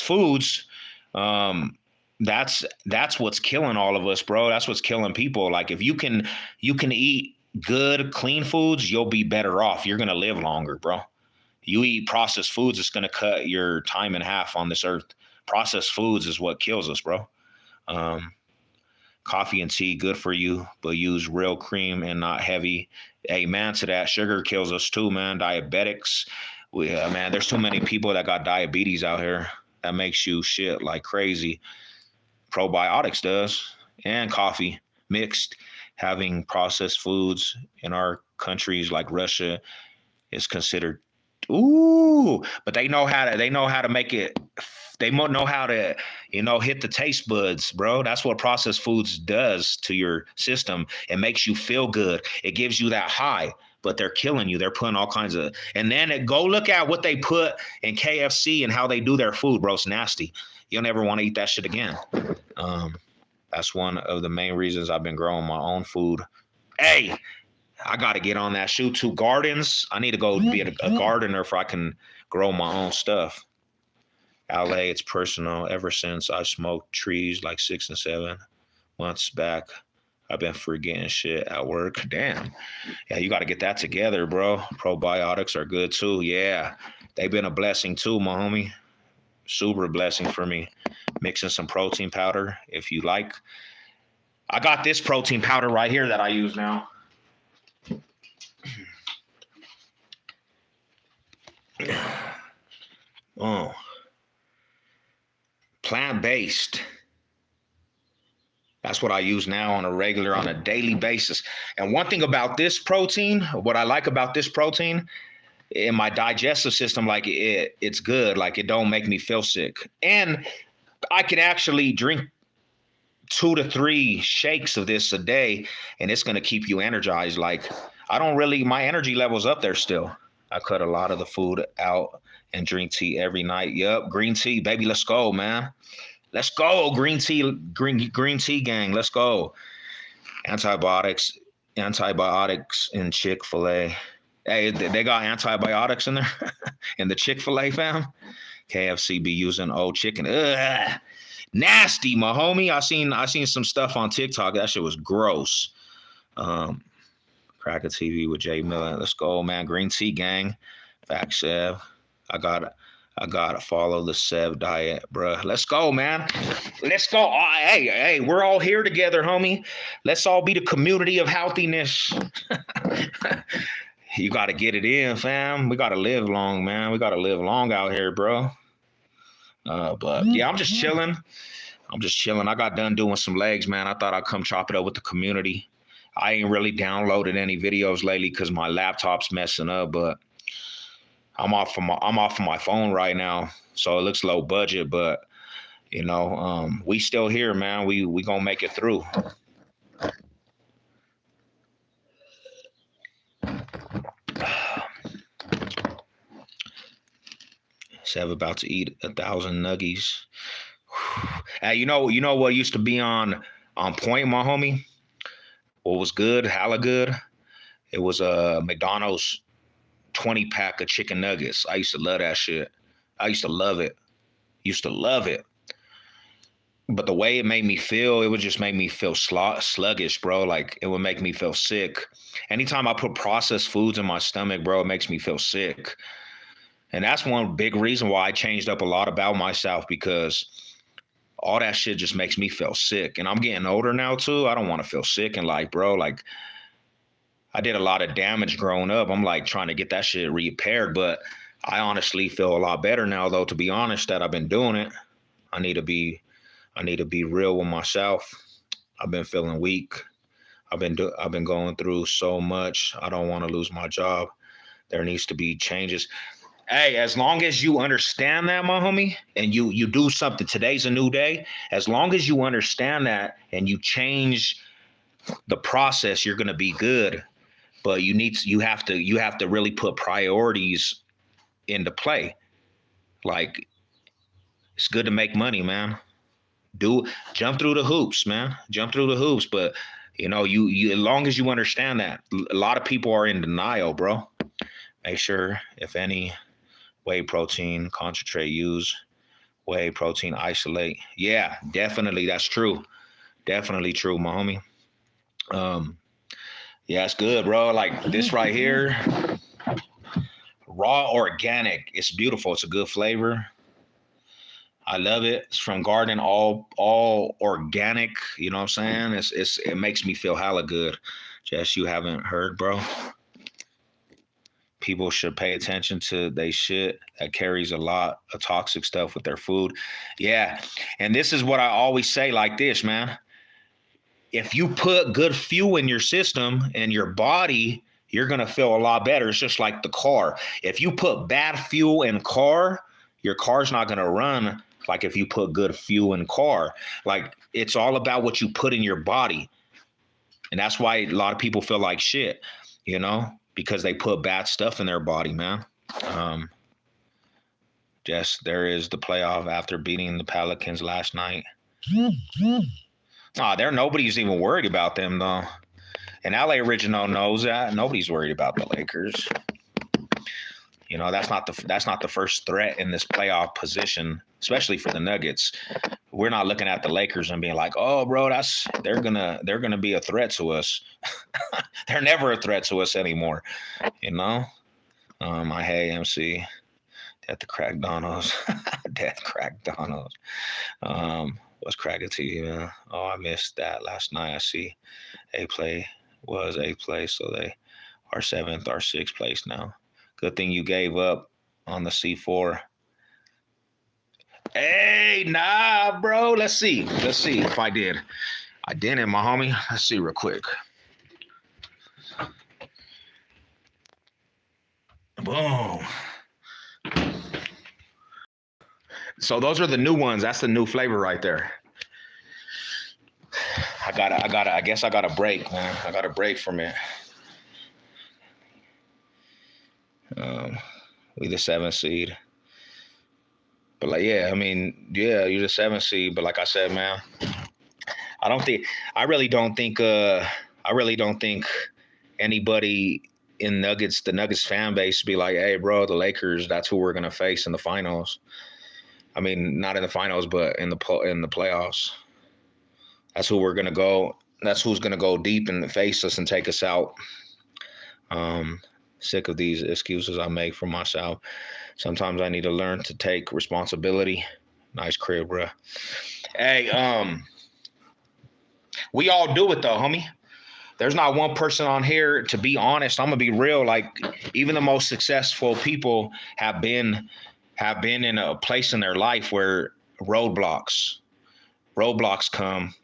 foods, that's what's killing all of us, bro. That's what's killing people. Like, if you can eat good, clean foods, you'll be better off. You're going to live longer, bro. You eat processed foods, it's going to cut your time in half on this earth. Processed foods is what kills us, bro. Coffee and tea, good for you, but use real cream and not heavy. Amen to that. Sugar kills us too, man. Diabetics. Man, there's too many people that got diabetes out here. That makes you shit like crazy. Probiotics does. And coffee mixed. Having processed foods in our countries like Russia is considered Ooh, but they know how to make it. They know how to, hit the taste buds, bro. That's what processed foods does to your system. It makes you feel good. It gives you that high, but they're killing you. They're putting all kinds of, and then go look at what they put in KFC and how they do their food, bro. It's nasty. You'll never want to eat that shit again. That's one of the main reasons I've been growing my own food. Hey, I got to get on that shoot to gardens. I need to go be a gardener if I can grow my own stuff. LA, it's personal. Ever since I smoked trees like 6 and 7 months back, I've been forgetting shit at work. Damn. Yeah, you got to get that together, bro. Probiotics are good too. Yeah, they've been a blessing too, my homie. Super blessing for me. Mixing some protein powder if you like. I got this protein powder right here that I use now. Oh, plant-based. That's what I use now on a daily basis. And one thing about this protein, what I like about this protein, in my digestive system, like it's good. Like it don't make me feel sick. And I can actually drink 2 to 3 shakes of this a day, and it's gonna keep you energized. Like my energy level's up there still. I cut a lot of the food out and drink tea every night. Yep, green tea, baby. Let's go, man. Let's go, green tea gang. Let's go. Antibiotics in Chick-fil-A. Hey, they got antibiotics in there in the Chick-fil-A, fam. KFC be using old chicken. Ugh, nasty, my homie. I seen some stuff on TikTok. That shit was gross. Cracker TV with Jay Miller. Let's go, man. Green tea gang. Fact Sev. I gotta follow the Sev diet, bruh. Let's go, man. Let's go. Oh, hey, we're all here together, homie. Let's all be the community of healthiness. You got to get it in, fam. We got to live long, man. We got to live long out here, bro. But yeah, I'm just chilling. I got done doing some legs, man. I thought I'd come chop it up with the community. I ain't really downloaded any videos lately because my laptop's messing up, but I'm off of my phone right now, so it looks low budget, but we still here, man. We gonna make it through. Sev about to eat 1,000 nuggies. Hey, you know what used to be on point, my homie? What was good, hella good? It was a McDonald's 20-pack of chicken nuggets. I used to love that shit. I used to love it. But the way it made me feel, it would just make me feel sluggish, bro. Like it would make me feel sick. Anytime I put processed foods in my stomach, bro, it makes me feel sick. And that's one big reason why I changed up a lot about myself, because all that shit just makes me feel sick. And I'm getting older now too. I don't want to feel sick. And like, bro, like I did a lot of damage growing up. I'm like trying to get that shit repaired. But I honestly feel a lot better now, though, to be honest, that I've been doing it. I need to be real with myself. I've been feeling weak. I've been going through so much. I don't want to lose my job. There needs to be changes. Hey, as long as you understand that, my homie, and you do something, today's a new day. As long as you understand that and you change the process, you're gonna be good. But you have to really put priorities into play. Like, it's good to make money, man. Jump through the hoops, man. Jump through the hoops. But you as long as you understand that, a lot of people are in denial, bro. Make sure, if any, whey protein concentrate use, whey protein isolate. Yeah, definitely, that's true. Definitely true, my homie. Yeah, it's good, bro. Like this right here, raw organic. It's beautiful. It's a good flavor. I love it. It's from garden, all organic. You know what I'm saying? It makes me feel hella good. Just you haven't heard, bro. People should pay attention to they shit that carries a lot of toxic stuff with their food. Yeah. And this is what I always say like this, man. If you put good fuel in your system and your body, you're going to feel a lot better. It's just like the car. If you put bad fuel in car, your car's not going to run like if you put good fuel in car. Like, it's all about what you put in your body. And that's why a lot of people feel like shit, you know, because they put bad stuff in their body, man. Just there is the playoff after beating the Pelicans last night. Nobody's even worried about them though. And LA Original knows that. Nobody's worried about the Lakers. You know, that's not the first threat in this playoff position, especially for the Nuggets. We're not looking at the Lakers and being like, "Oh, bro, they're gonna be a threat to us." They're never a threat to us anymore. You know. I hate MC. Death to Crack Donos. Death Crack Donos. What's cracking to you? Man? Oh, I missed that last night. I see A play was eighth place, so they are seventh or sixth place now. Good thing you gave up on the C4. Hey, nah, bro. Let's see if I did. I didn't, my homie. Let's see real quick. Boom. So those are the new ones. That's the new flavor right there. I guess I got a break, man. I got a break from it. We the 7th seed. But like, yeah, I mean, yeah, you're the 7th seed. But like I said, man, I really don't think anybody in the Nuggets fan base be like, hey, bro, the Lakers, that's who we're gonna face in the finals. I mean, not in the finals, but in the playoffs. That's who we're gonna go. That's who's gonna go deep and face us and take us out. Sick of these excuses I make for myself. Sometimes I need to learn to take responsibility. Nice crib, bro. Hey, we all do it though, homie. There's not one person on here, to be honest, I'm gonna be real. Like, even the most successful people have been in a place in their life where roadblocks come,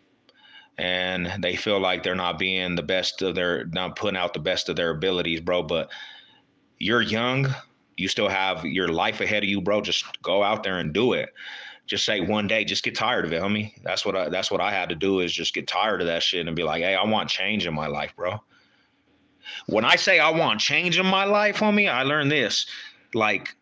and they feel like they're not being not putting out the best of their abilities, bro. But you're young, you still have your life ahead of you, bro. Just go out there and do it. Just say one day, just get tired of it, homie. That's what I had to do, is just get tired of that shit and be like, hey, I want change in my life, bro. When I say I want change in my life, homie, I learned this. Like,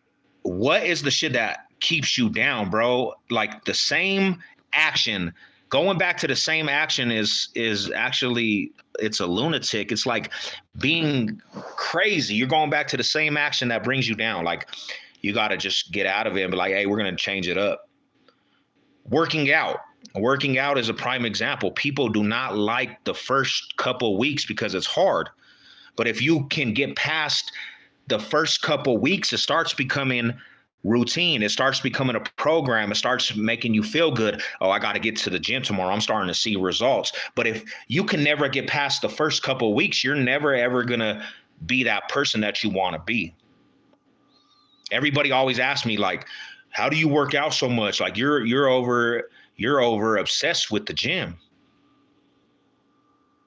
what is the shit that keeps you down, bro? Like, the same action, going back to the same action is actually, it's a lunatic. It's like being crazy. You're going back to the same action that brings you down. Like, you got to just get out of it and be like, hey, we're going to change it up. Working out is a prime example. People do not like the first couple weeks because it's hard. But if you can get past the first couple weeks, it starts becoming routine. It starts becoming a program. It starts making you feel good. Oh, I got to get to the gym tomorrow. I'm starting to see results. But if you can never get past the first couple of weeks, you're never, ever going to be that person that you want to be. Everybody always asks me, like, how do you work out so much? Like, you're over obsessed with the gym.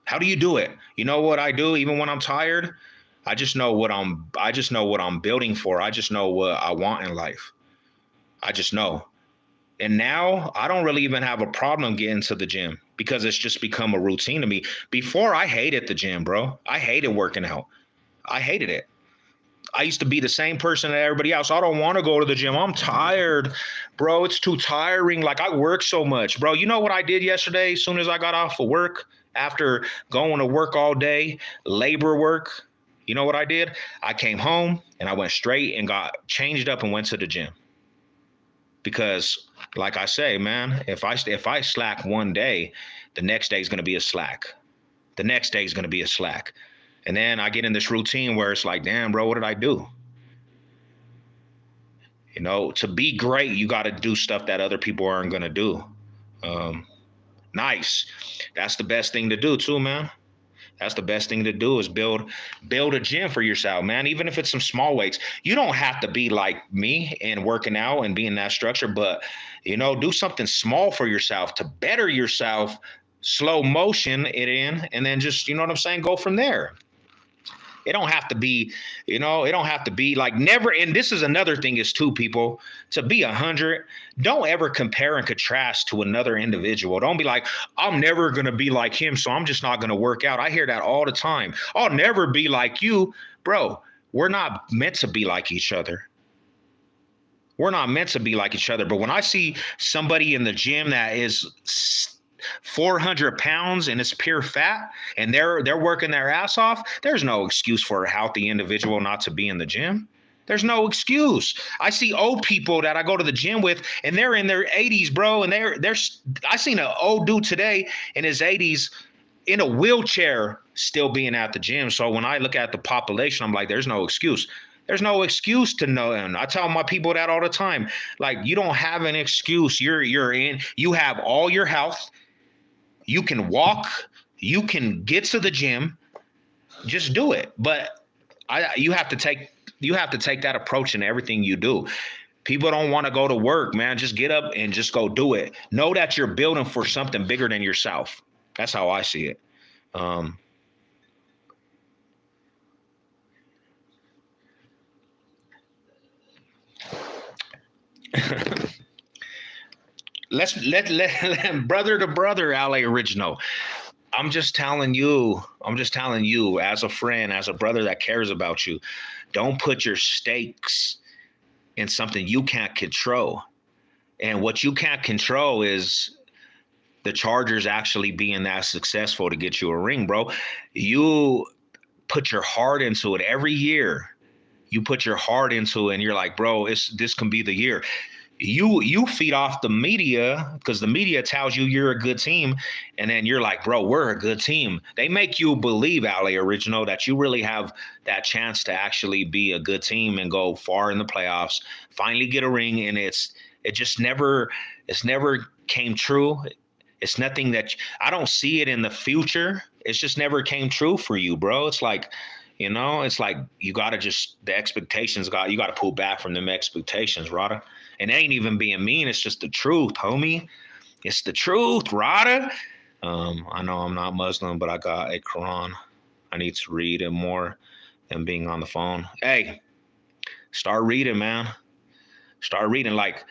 How do you do it? You know what I do? Even when I'm tired, I just know what I'm building for. I just know what I want in life. I just know. And now I don't really even have a problem getting to the gym because it's just become a routine to me. Before, I hated the gym, bro. I hated working out. I hated it. I used to be the same person that everybody else. I don't want to go to the gym. I'm tired, bro. It's too tiring. Like, I work so much, bro. You know what I did yesterday? As soon as I got off of work, after going to work all day, labor work, you know what I did? I came home and I went straight and got changed up and went to the gym. Because, like I say, man, if I slack one day, the next day is going to be a slack. The next day is going to be a slack. And then I get in this routine where it's like, damn, bro, what did I do? You know, to be great, you got to do stuff that other people aren't going to do. Nice. That's the best thing to do too, man. That's the best thing to do, is build a gym for yourself, man. Even if it's some small weights, you don't have to be like me and working out and being that structure, but, you know, do something small for yourself to better yourself, slow motion it in, and then just, you know what I'm saying, go from there. It don't have to be, it don't have to be like never. And this is another thing is too, people, to be 100, don't ever compare and contrast to another individual. Don't be like, I'm never going to be like him, so I'm just not going to work out. I hear that all the time. I'll never be like you. Bro, we're not meant to be like each other. We're not meant to be like each other. But when I see somebody in the gym that is 400 pounds and it's pure fat and they're working their ass off, there's no excuse for a healthy individual not to be in the gym. There's no excuse. I see old people that I go to the gym with and they're in their 80s, bro. And I seen an old dude today in his 80s in a wheelchair still being at the gym. So when I look at the population, I'm like, there's no excuse. There's no excuse to know. And I tell my people that all the time. Like, you don't have an excuse. You have all your health. You can walk. You can get to the gym. Just do it. But you have to take that approach in everything you do. People don't want to go to work, man. Just get up and just go do it. Know that you're building for something bigger than yourself. That's how I see it. Let brother to brother, LA Original. I'm just telling you as a friend, as a brother that cares about you, don't put your stakes in something you can't control. And what you can't control is the Chargers actually being that successful to get you a ring, bro. You put your heart into it every year. You put your heart into it and you're like, bro, this can be the year. You feed off the media because the media tells you you're a good team. And then you're like, bro, we're a good team. They make you believe, LA Original, that you really have that chance to actually be a good team and go far in the playoffs, finally get a ring. And it's never came true. It's nothing that I don't see it in the future. It's just never came true for you, bro. It's like, it's like you got to the expectations, you got to pull back from them expectations, Rada. And it ain't even being mean. It's just the truth, homie. It's the truth, Rada. I know I'm not Muslim, but I got a Quran. I need to read it more than being on the phone. Hey, start reading, man. Start reading. Like,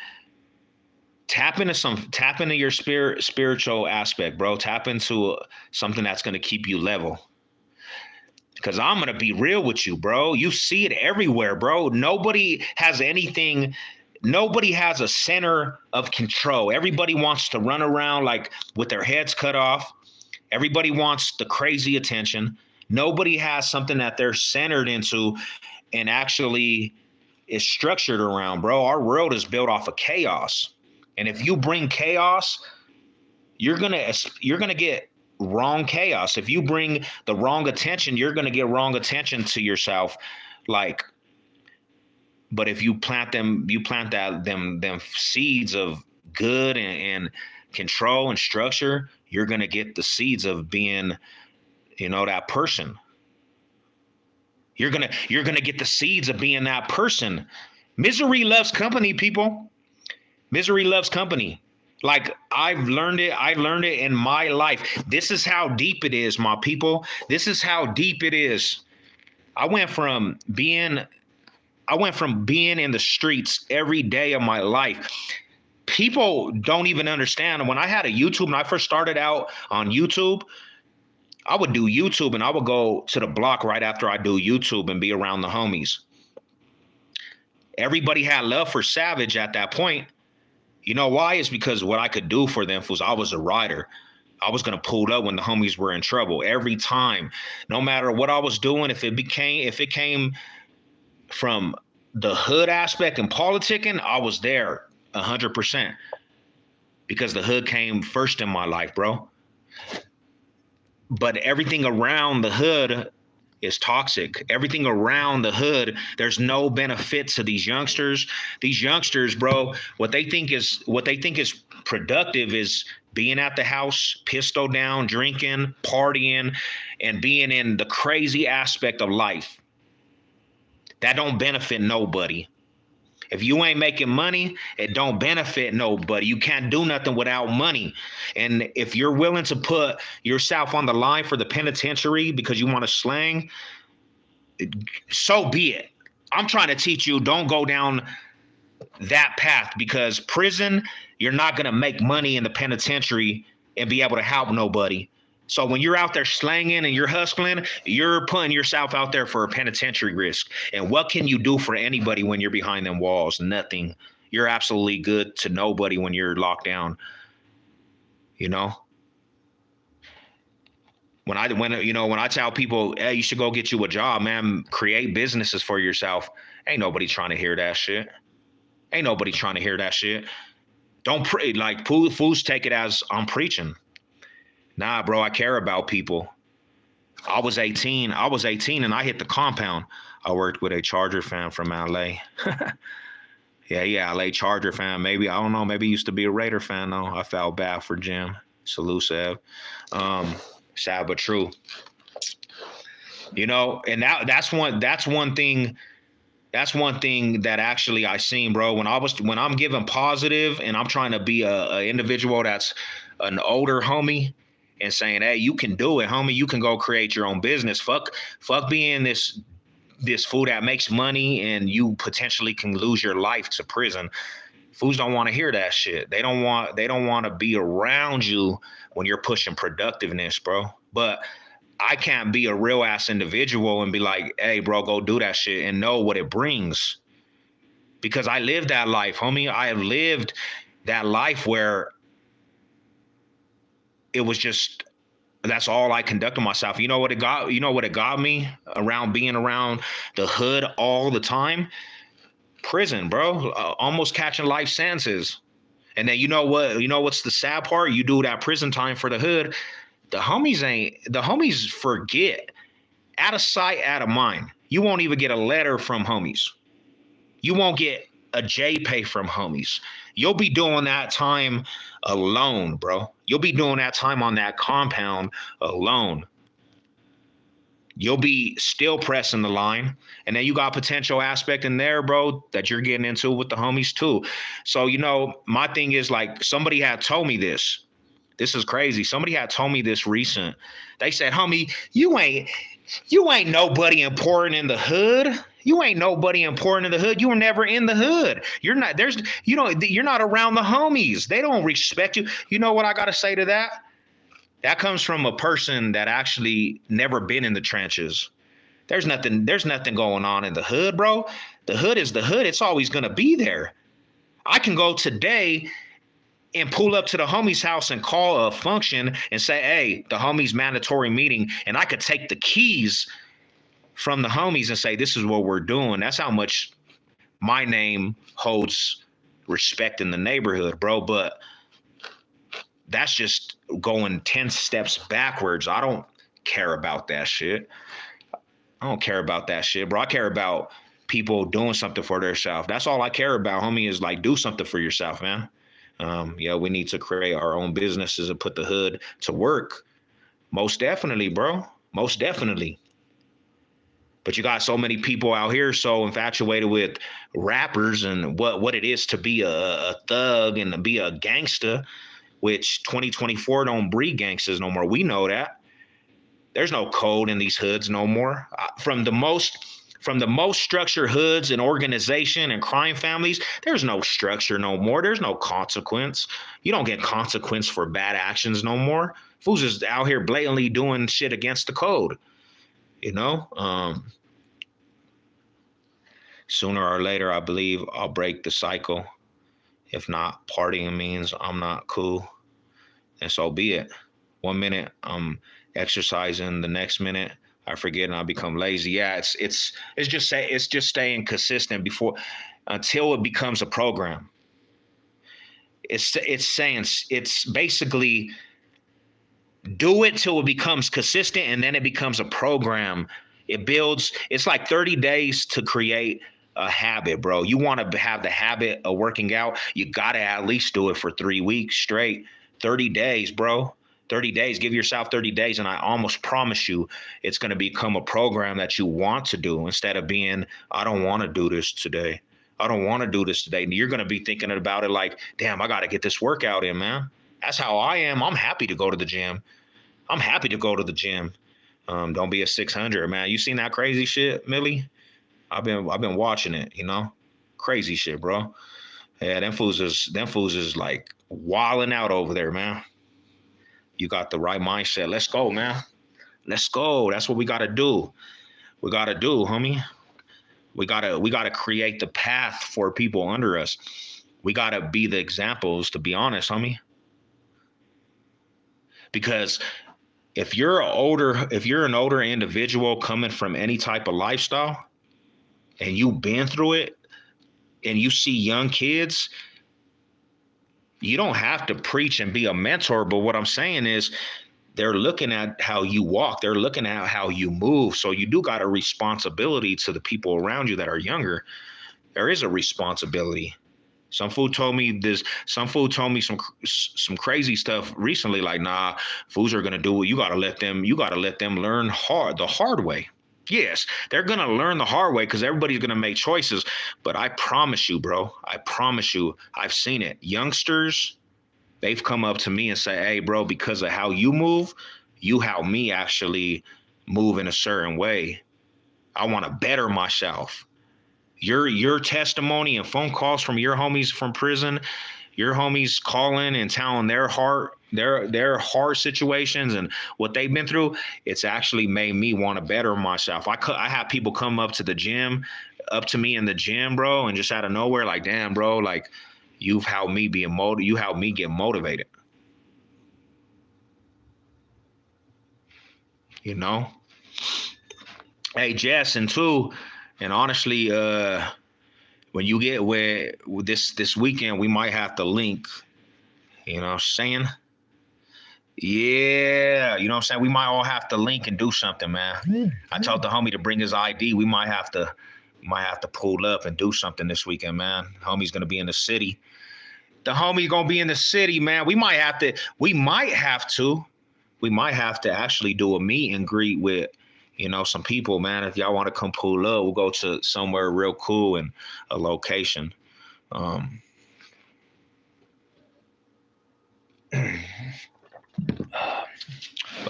tap into your spiritual aspect, bro. Tap into something that's going to keep you level. Because I'm going to be real with you, bro. You see it everywhere, bro. Nobody has a center of control. Everybody wants to run around like with their heads cut off. Everybody wants the crazy attention. Nobody has something that they're centered into and actually is structured around, bro. Our world is built off of chaos. And if you bring chaos, you're going to get wrong chaos. If you bring the wrong attention, you're going to get wrong attention to yourself. But if you plant them seeds of good and control and structure, you're going to get the seeds of being, that person. You're going to get the seeds of being that person. Misery loves company, people. Misery loves company. Like, I learned it in my life. This is how deep it is, my people. This is how deep it is. I went from being in the streets every day of my life. People don't even understand. When I had a YouTube, when I first started out on YouTube, I would do YouTube and I would go to the block right after I do YouTube and be around the homies. Everybody had love for Savage at that point. You know why? It's because what I could do for them was I was a rider. I was going to pull up when the homies were in trouble every time, no matter what I was doing. If it came from the hood aspect and politicking, I was there 100% because the hood came first in my life, bro. But everything around the hood is toxic. Everything around the hood, there's no benefit to these youngsters. These youngsters, bro, what they think is productive is being at the house, pistol down, drinking, partying, and being in the crazy aspect of life. That don't benefit nobody. If you ain't making money, it don't benefit nobody. You can't do nothing without money. And if you're willing to put yourself on the line for the penitentiary because you want to slang, so be it. I'm trying to teach you, don't go down that path, because prison, you're not going to make money in the penitentiary and be able to help nobody. So when you're out there slanging and you're hustling, you're putting yourself out there for a penitentiary risk. And what can you do for anybody when you're behind them walls? Nothing. You're absolutely good to nobody when you're locked down. You know? When I tell people, hey, you should go get you a job, man, create businesses for yourself. Ain't nobody trying to hear that shit. Ain't nobody trying to hear that shit. Don't like fools take it as I'm preaching. Nah, bro, I care about people. I was 18 and I hit the compound. I worked with a Charger fan from LA. Yeah, LA Charger fan. Maybe, I don't know, maybe he used to be a Raider fan though. I felt bad for Jim. Salute, Sev. Sad but true. You know, and that's one thing that actually I seen, bro. When I'm giving positive and I'm trying to be a individual that's an older homie and saying, hey, you can do it, homie. You can go create your own business. Fuck being this fool that makes money and you potentially can lose your life to prison. Fools don't want to hear that shit. They don't want to be around you when you're pushing productiveness, bro. But I can't be a real ass individual and be like, hey, bro, go do that shit and know what it brings. Because I lived that life, homie. I have lived that life where it was just, that's all I conducted myself. You know what it got me around being around the hood all the time? Prison, bro. Almost catching life sentences. And then you know what's the sad part? You do that prison time for the hood. The homies forget. Out of sight, out of mind. You won't even get a letter from homies. You won't get a JPay from homies. You'll be doing that time alone, bro. You'll be doing that time on that compound alone. You'll be still pressing the line. And then you got potential aspect in there, bro, that you're getting into with the homies too. So, my thing is, like, somebody had told me this. This is crazy. Somebody had told me this recent. They said, homie, you ain't nobody important in the hood. You ain't nobody important in the hood. You were never in the hood. You're not around the homies. They don't respect you. You know what I got to say to that? That comes from a person that actually never been in the trenches. There's nothing going on in the hood, bro. The hood is the hood. It's always going to be there. I can go today and pull up to the homie's house and call a function and say, hey, the homie's mandatory meeting. And I could take the keys from the homies and say, this is what we're doing. That's how much my name holds respect in the neighborhood, bro. But that's just going 10 steps backwards. I don't care about that shit. I don't care about that shit, bro. I care about people doing something for themselves. That's all I care about, homie, is like, do something for yourself, man. We need to create our own businesses and put the hood to work. Most definitely, bro. Most definitely. But you got so many people out here so infatuated with rappers and what it is to be a thug and to be a gangster, which 2024 don't breed gangsters no more. We know that. There's no code in these hoods no more. From the most structured hoods and organization and crime families, there's no structure no more. There's no consequence. You don't get consequence for bad actions no more. Fools is out here blatantly doing shit against the code. Sooner or later, I believe I'll break the cycle. If not, partying means I'm not cool. And so be it. 1 minute I'm exercising, the next minute I forget and I become lazy. Yeah, it's just staying consistent until it becomes a program. It's basically do it till it becomes consistent and then it becomes a program. It's like 30 days to create a habit, bro. You want to have the habit of working out, you got to at least do it for 3 weeks straight. 30 days, bro. 30 days. Give yourself 30 days, and I almost promise you it's going to become a program that you want to do instead of being, I don't want to do this today. I don't want to do this today. And you're going to be thinking about it like, damn, I got to get this workout in, man. That's how I am. I'm happy to go to the gym. Don't be a 600, man. You seen that crazy shit, Millie? I've been watching it, crazy shit, bro. Yeah, them fools is like wilding out over there, man. You got the right mindset. Let's go, man. Let's go. That's what we gotta do. We gotta do, homie. We gotta create the path for people under us. We gotta be the examples, to be honest, homie. Because if you're an older individual coming from any type of lifestyle and you've been through it and you see young kids, you don't have to preach and be a mentor. But what I'm saying is they're looking at how you walk. They're looking at how you move. So you do got a responsibility to the people around you that are younger. There is a responsibility. Some fool told me some crazy stuff recently. Like, nah, fools are gonna do it. You gotta let them learn the hard way. Yes, they're gonna learn the hard way because everybody's gonna make choices. But I promise you, bro, I've seen it. Youngsters, they've come up to me and say, hey, bro, because of how you move, you help me actually move in a certain way. I want to better myself. Your testimony and phone calls from your homies from prison, your homies calling and telling their hard situations and what they've been through, it's actually made me want to better myself. I have people come up to me in the gym, bro, and just out of nowhere, like, damn, bro, like, you helped me get motivated. Hey, Jess, and too, and honestly, when you get where this weekend, we might have to link. You know what I'm saying? Yeah, you know what I'm saying? We might all have to link and do something, man. I told the homie to bring his ID. We might have to pull up and do something this weekend, man. Homie's gonna be in the city. The homie's gonna be in the city, man. We might have to actually do a meet and greet with, some people, man. If y'all want to come pull up, we'll go to somewhere real cool and a location. But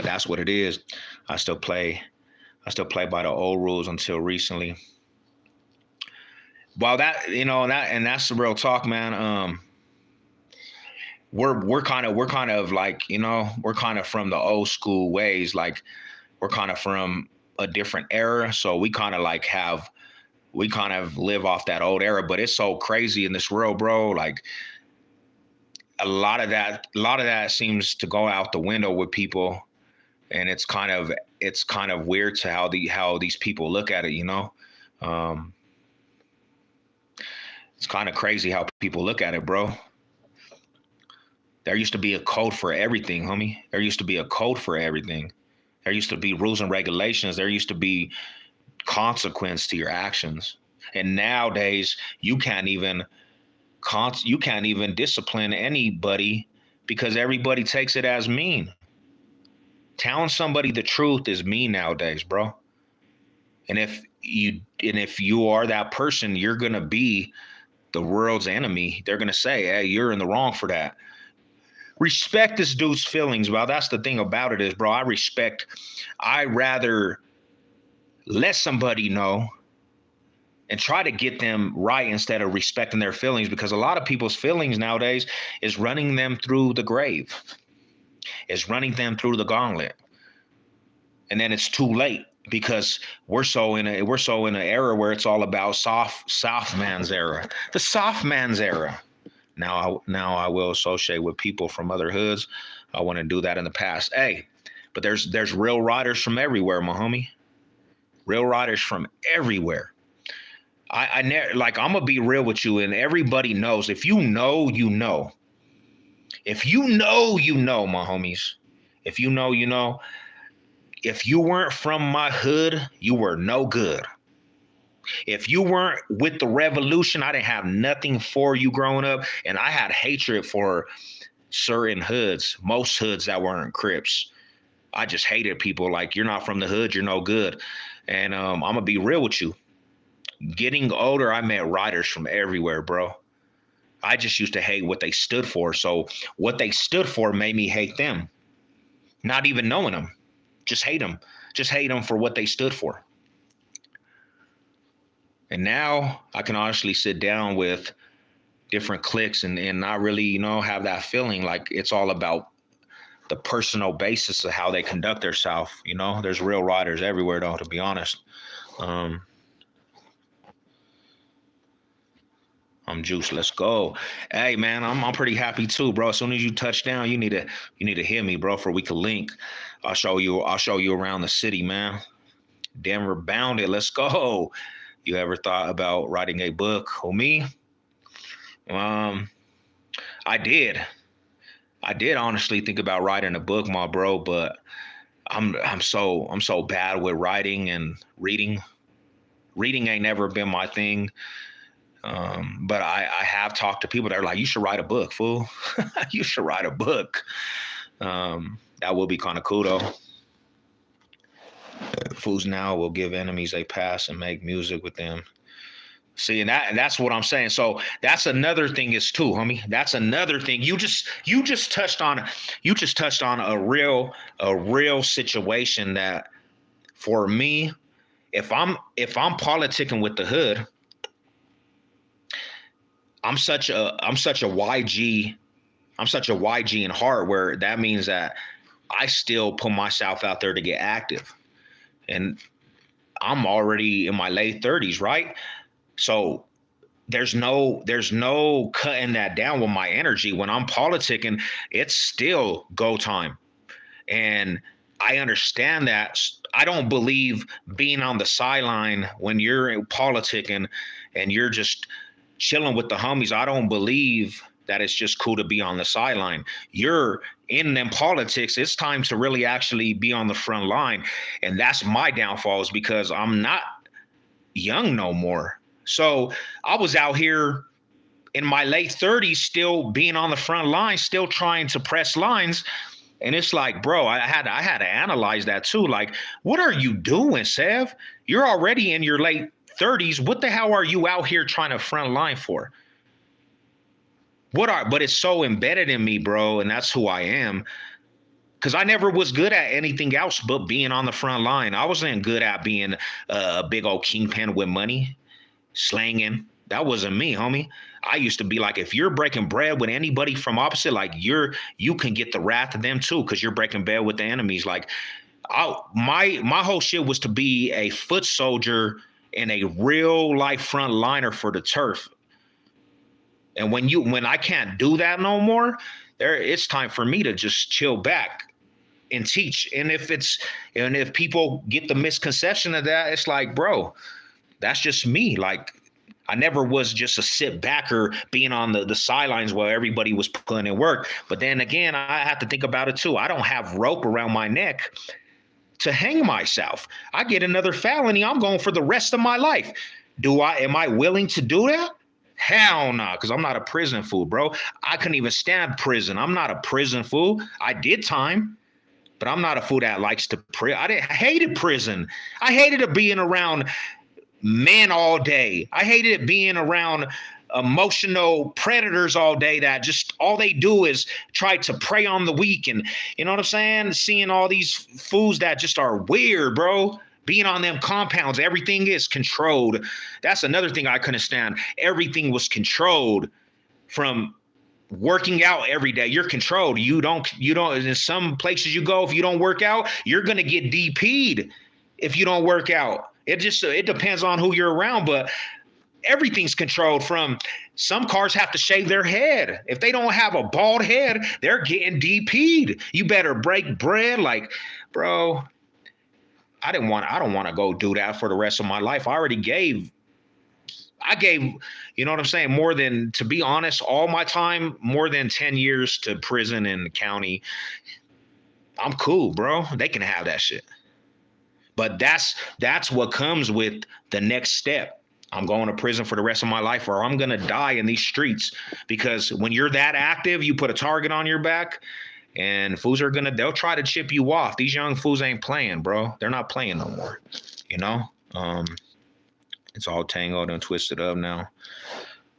that's what it is. I still play by the old rules until recently. Well, that's the real talk, man. We're kind of like, we're kind of from the old school ways. Like, we're kind of from a different era. So we kind of live off that old era, but it's so crazy in this world, bro. Like, a lot of that seems to go out the window with people. And it's kind of weird to how these people look at it, it's kind of crazy how people look at it, bro. There used to be a code for everything, homie. There used to be a code for everything. There used to be rules and regulations. There used to be consequence to your actions. And nowadays, you can't even discipline anybody because everybody takes it as mean. Telling somebody the truth is mean nowadays, bro. And if you are that person, you're gonna be the world's enemy. They're gonna say, hey, you're in the wrong for that. Respect this dude's feelings, bro. That's the thing about it is, bro, I rather let somebody know and try to get them right instead of respecting their feelings, because a lot of people's feelings nowadays is running them through the grave. It's running them through the gauntlet. And then it's too late because we're so in an era where it's all about soft man's era. The soft man's era. Now I will associate with people from other hoods. I want to do that in the past. Hey, but there's real riders from everywhere, my homie. Real riders from everywhere. I'm gonna be real with you, and everybody knows. If you know, you know. If you know, you know, my homies. If you know, you know. If you weren't from my hood, you were no good. If you weren't with the revolution, I didn't have nothing for you growing up. And I had hatred for certain hoods, most hoods that weren't Crips. I just hated people like, you're not from the hood, you're no good. And I'm going to be real with you. Getting older, I met riders from everywhere, bro. I just used to hate what they stood for. So what they stood for made me hate them, not even knowing them. Just hate them. Just hate them for what they stood for. And now I can honestly sit down with different cliques and not really, have that feeling like it's all about the personal basis of how they conduct themselves. There's real riders everywhere, though, to be honest. I'm juiced. Let's go. Hey man, I'm pretty happy too, bro. As soon as you touch down, you need to hit me, bro, for we can link. I'll show you around the city, man. Denver bounded. Let's go. You ever thought about writing a book? Oh, me? I did honestly think about writing a book, my bro, but I'm so bad with writing and reading. Reading ain't never been my thing. But I have talked to people that are like, you should write a book, fool. You should write a book. That will be kind of cool, though. Fools now will give enemies a pass and make music with them. See, and that's what I'm saying. So that's another thing is too, homie. That's another thing. You just touched on a real situation that for me, if I'm politicking with the hood, I'm such a YG. I'm such a YG in heart, where that means that I still put myself out there to get active. And I'm already in my late 30s, right? So there's no cutting that down with my energy. When I'm politicking, it's still go time. And I understand that. I don't believe being on the sideline when you're politicking and you're just chilling with the homies. I don't believe that it's just cool to be on the sideline. You're in them politics. It's time to really actually be on the front line. And that's my downfall, is because I'm not young no more. So I was out here in my late 30s, still being on the front line, still trying to press lines. And it's like, bro, I had to analyze that too. Like, what are you doing, Sev? You're already in your late 30s. What the hell are you out here trying to front line for? But it's so embedded in me, bro, and that's who I am. Because I never was good at anything else but being on the front line. I wasn't good at being a big old kingpin with money, slanging. That wasn't me, homie. I used to be like, if you're breaking bread with anybody from opposite, like you can get the wrath of them too, because you're breaking bread with the enemies. Like, my whole shit was to be a foot soldier and a real life front liner for the turf. And when I can't do that no more, it's time for me to just chill back and teach. And if people get the misconception of that, it's like, bro, that's just me. Like, I never was just a sit backer being on the sidelines while everybody was putting in work. But then again, I have to think about it too. I don't have rope around my neck to hang myself. I get another felony, I'm going for the rest of my life. Am I willing to do that? Hell no, because I'm not a prison fool, bro. I couldn't even stand prison. I'm not a prison fool. I did time, but I'm not a fool that likes to I hated prison. I hated it being around men all day. I hated it being around emotional predators all day that just all they do is try to prey on the weak. And you know what I'm saying? Seeing all these fools that just are weird, bro. Being on them compounds, everything is controlled. That's another thing I couldn't stand. Everything was controlled. From working out every day, you're controlled. You don't, in some places you go, if you don't work out, you're going to get DP'd if you don't work out. It depends on who you're around, but everything's controlled. From some cars have to shave their head. If they don't have a bald head, they're getting DP'd. You better break bread. Like, bro, I don't want to go do that for the rest of my life. I gave, you know what I'm saying? More than, to be honest, all my time, more than 10 years to prison in the county. I'm cool, bro. They can have that shit. But that's what comes with the next step. I'm going to prison for the rest of my life, or I'm going to die in these streets. Because when you're that active, you put a target on your back, and fools they'll try to chip you off. These young fools ain't playing, bro. They're not playing no more, you know? It's all tangled and twisted up now.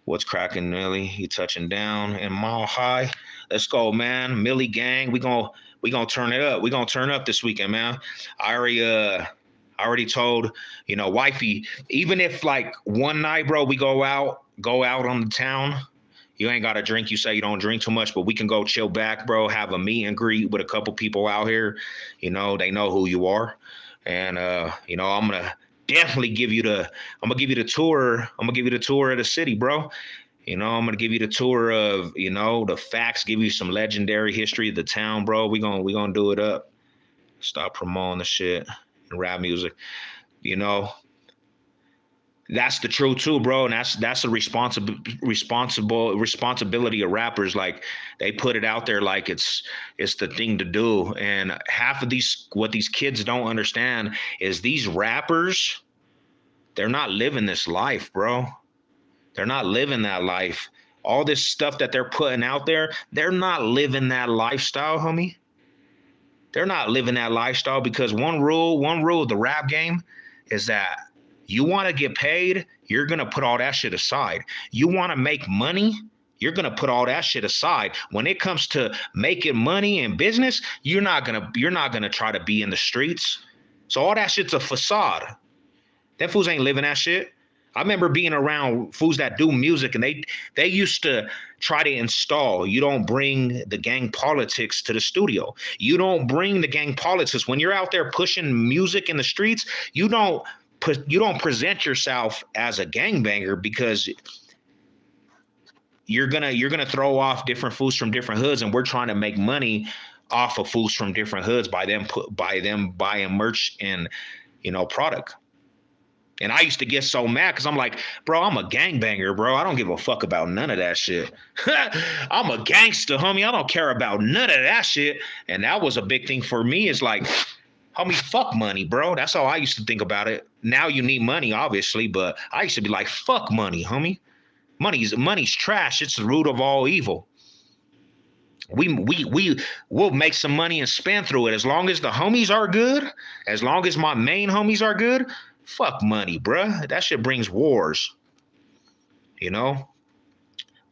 What's cracking, Millie? You touching down in Mile High? Let's go, man. Millie gang. We gonna We gonna turn it up. We gonna turn up this weekend, man. I already told, wifey, even if like one night, bro, we go out on the town. You ain't got to drink. You say you don't drink too much, but we can go chill back, bro. Have a meet and greet with a couple people out here. They know who you are. And, I'm going to definitely give you the tour. I'm going to give you the tour of the city, bro. I'm going to give you the tour of, the facts, give you some legendary history of the town, bro. We gonna do it up. Stop promoting the shit and rap music. That's the truth too, bro. And that's a responsibility of rappers. Like, they put it out there like it's the thing to do. And half of what these kids don't understand is these rappers, they're not living this life, bro. They're not living that life. All this stuff that they're putting out there, they're not living that lifestyle, homie. They're not living that lifestyle, because one rule of the rap game is that you want to get paid, you're going to put all that shit aside. You want to make money, you're going to put all that shit aside. When it comes to making money in business, you're not going to try to be in the streets. So all that shit's a facade. Them fools ain't living that shit. I remember being around fools that do music, and they used to try to install, you don't bring the gang politics to the studio. You don't bring the gang politics. When you're out there pushing music in the streets, you don't present yourself as a gangbanger, because you're gonna throw off different fools from different hoods, and we're trying to make money off of fools from different hoods by them buying merch and product. And I used to get so mad, because I'm like, bro, I'm a gangbanger, bro. I don't give a fuck about none of that shit. I'm a gangster, homie. I don't care about none of that shit. And that was a big thing for me. Is like, homie, fuck money, bro. That's how I used to think about it. Now you need money, obviously, but I used to be like, fuck money, homie. Money's trash. It's the root of all evil. We'll make some money and spend through it. As long as the homies are good, as long as my main homies are good, fuck money, bruh. That shit brings wars.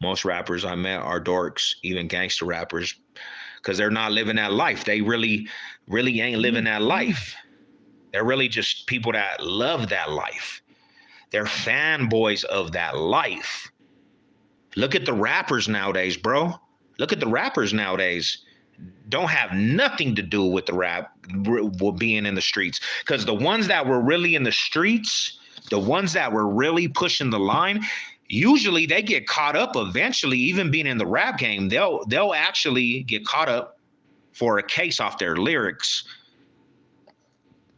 Most rappers I met are dorks, even gangster rappers, because they're not living that life. They really ain't living that life. They're really just people that love that life. They're fanboys of that life. Look at the rappers nowadays, bro. Look at the rappers nowadays. Don't have nothing to do with the rap, with being in the streets. Because the ones that were really in the streets, the ones that were really pushing the line, usually they get caught up eventually. Even being in the rap game, they'll actually get caught up for a case off their lyrics.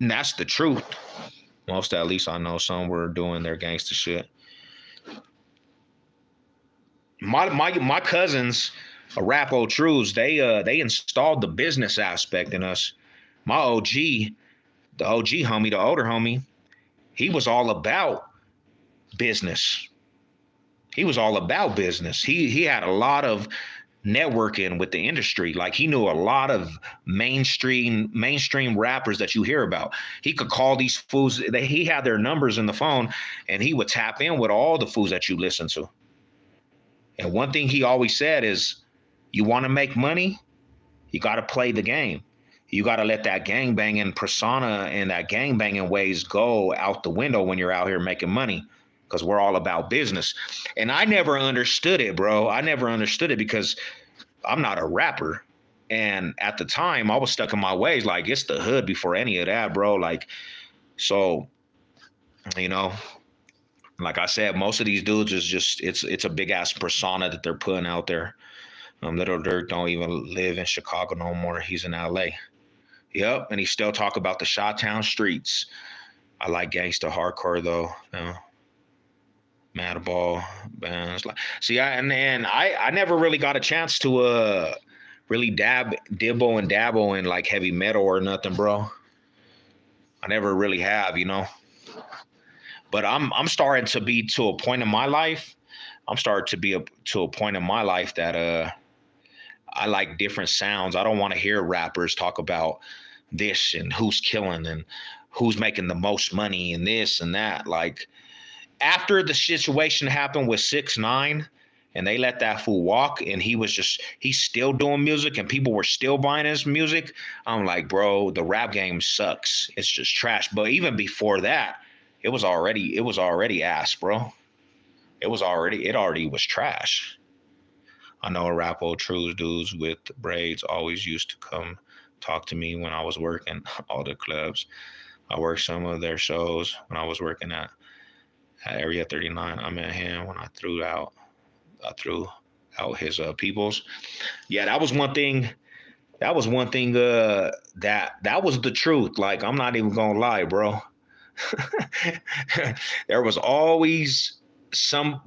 And that's the truth. Most, at least I know, some were doing their gangster shit. My cousins, rap old truths, they installed the business aspect in us. My OG, the OG homie, the older homie, he was all about business. He was all about business. He had a lot of networking with the industry. Like, he knew a lot of mainstream rappers that you hear about. He could call these fools. He had their numbers in the phone, and he would tap in with all the fools that you listen to. And one thing he always said is, you want to make money, you got to play the game. You got to let that gangbanging persona and that gangbanging ways go out the window when you're out here making money, because we're all about business. And I never understood it, bro. I never understood it, because I'm not a rapper. And at the time, I was stuck in my ways. Like, it's the hood before any of that, bro. Like, so, like I said, most of these dudes is just, it's a big ass persona that they're putting out there. Little Dirk don't even live in Chicago no more. He's in LA. Yep, and he still talk about the Chi-Town streets. I like gangsta hardcore though. Madball bands. See, I never really got a chance to really dibble and dabble in like heavy metal or nothing, bro. I never really have, But I'm starting to be to a point in my life. To a point in my life that I like different sounds. I don't want to hear rappers talk about this and who's killing and who's making the most money and this and that. Like, after the situation happened with 6ix9ine and they let that fool walk, and he's still doing music and people were still buying his music. I'm like, bro, the rap game sucks. It's just trash. But even before that, it was already ass, bro. It already was trash. I know a rap old trues dudes with braids always used to come talk to me when I was working all the clubs. I worked some of their shows when I was working at Area 39. I met him when I threw out his peoples. Yeah, that was one thing. That was one thing. That was the truth. Like, I'm not even gonna lie, bro. There was always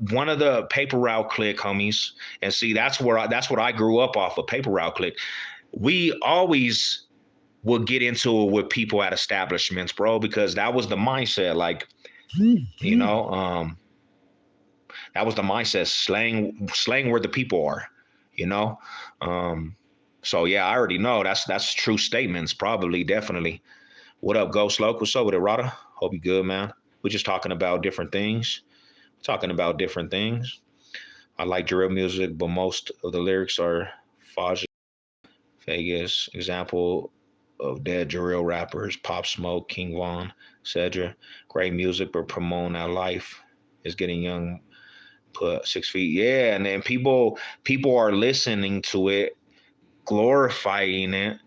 one of the paper route clique homies, and see, that's what I grew up off of, paper route clique. We always would get into it with people at establishments, bro, because that was the mindset. Like, you know, that was the mindset. Slang where the people are, you know. So yeah, I already know that's true statements, probably, definitely. What up, Ghost Loke? What's up with it, Rada? Hope you good, man. We're just talking about different things. I like drill music, but most of the lyrics are Faj Vegas. Example of dead drill rappers: Pop Smoke, King Von, Cedra. Great music, but promoting that life is getting young. Put 6 feet, yeah, and then people are listening to it, glorifying it,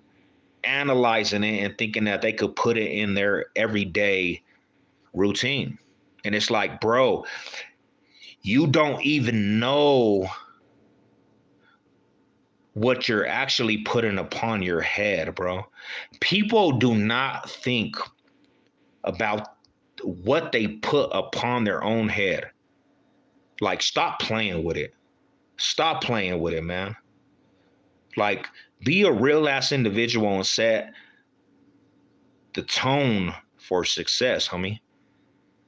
analyzing it, and thinking that they could put it in their everyday routine. And it's like, bro, you don't even know what you're actually putting upon your head, bro. People do not think about what they put upon their own head. Like, stop playing with it. Stop playing with it, man. Like, be a real ass individual and set the tone for success, homie.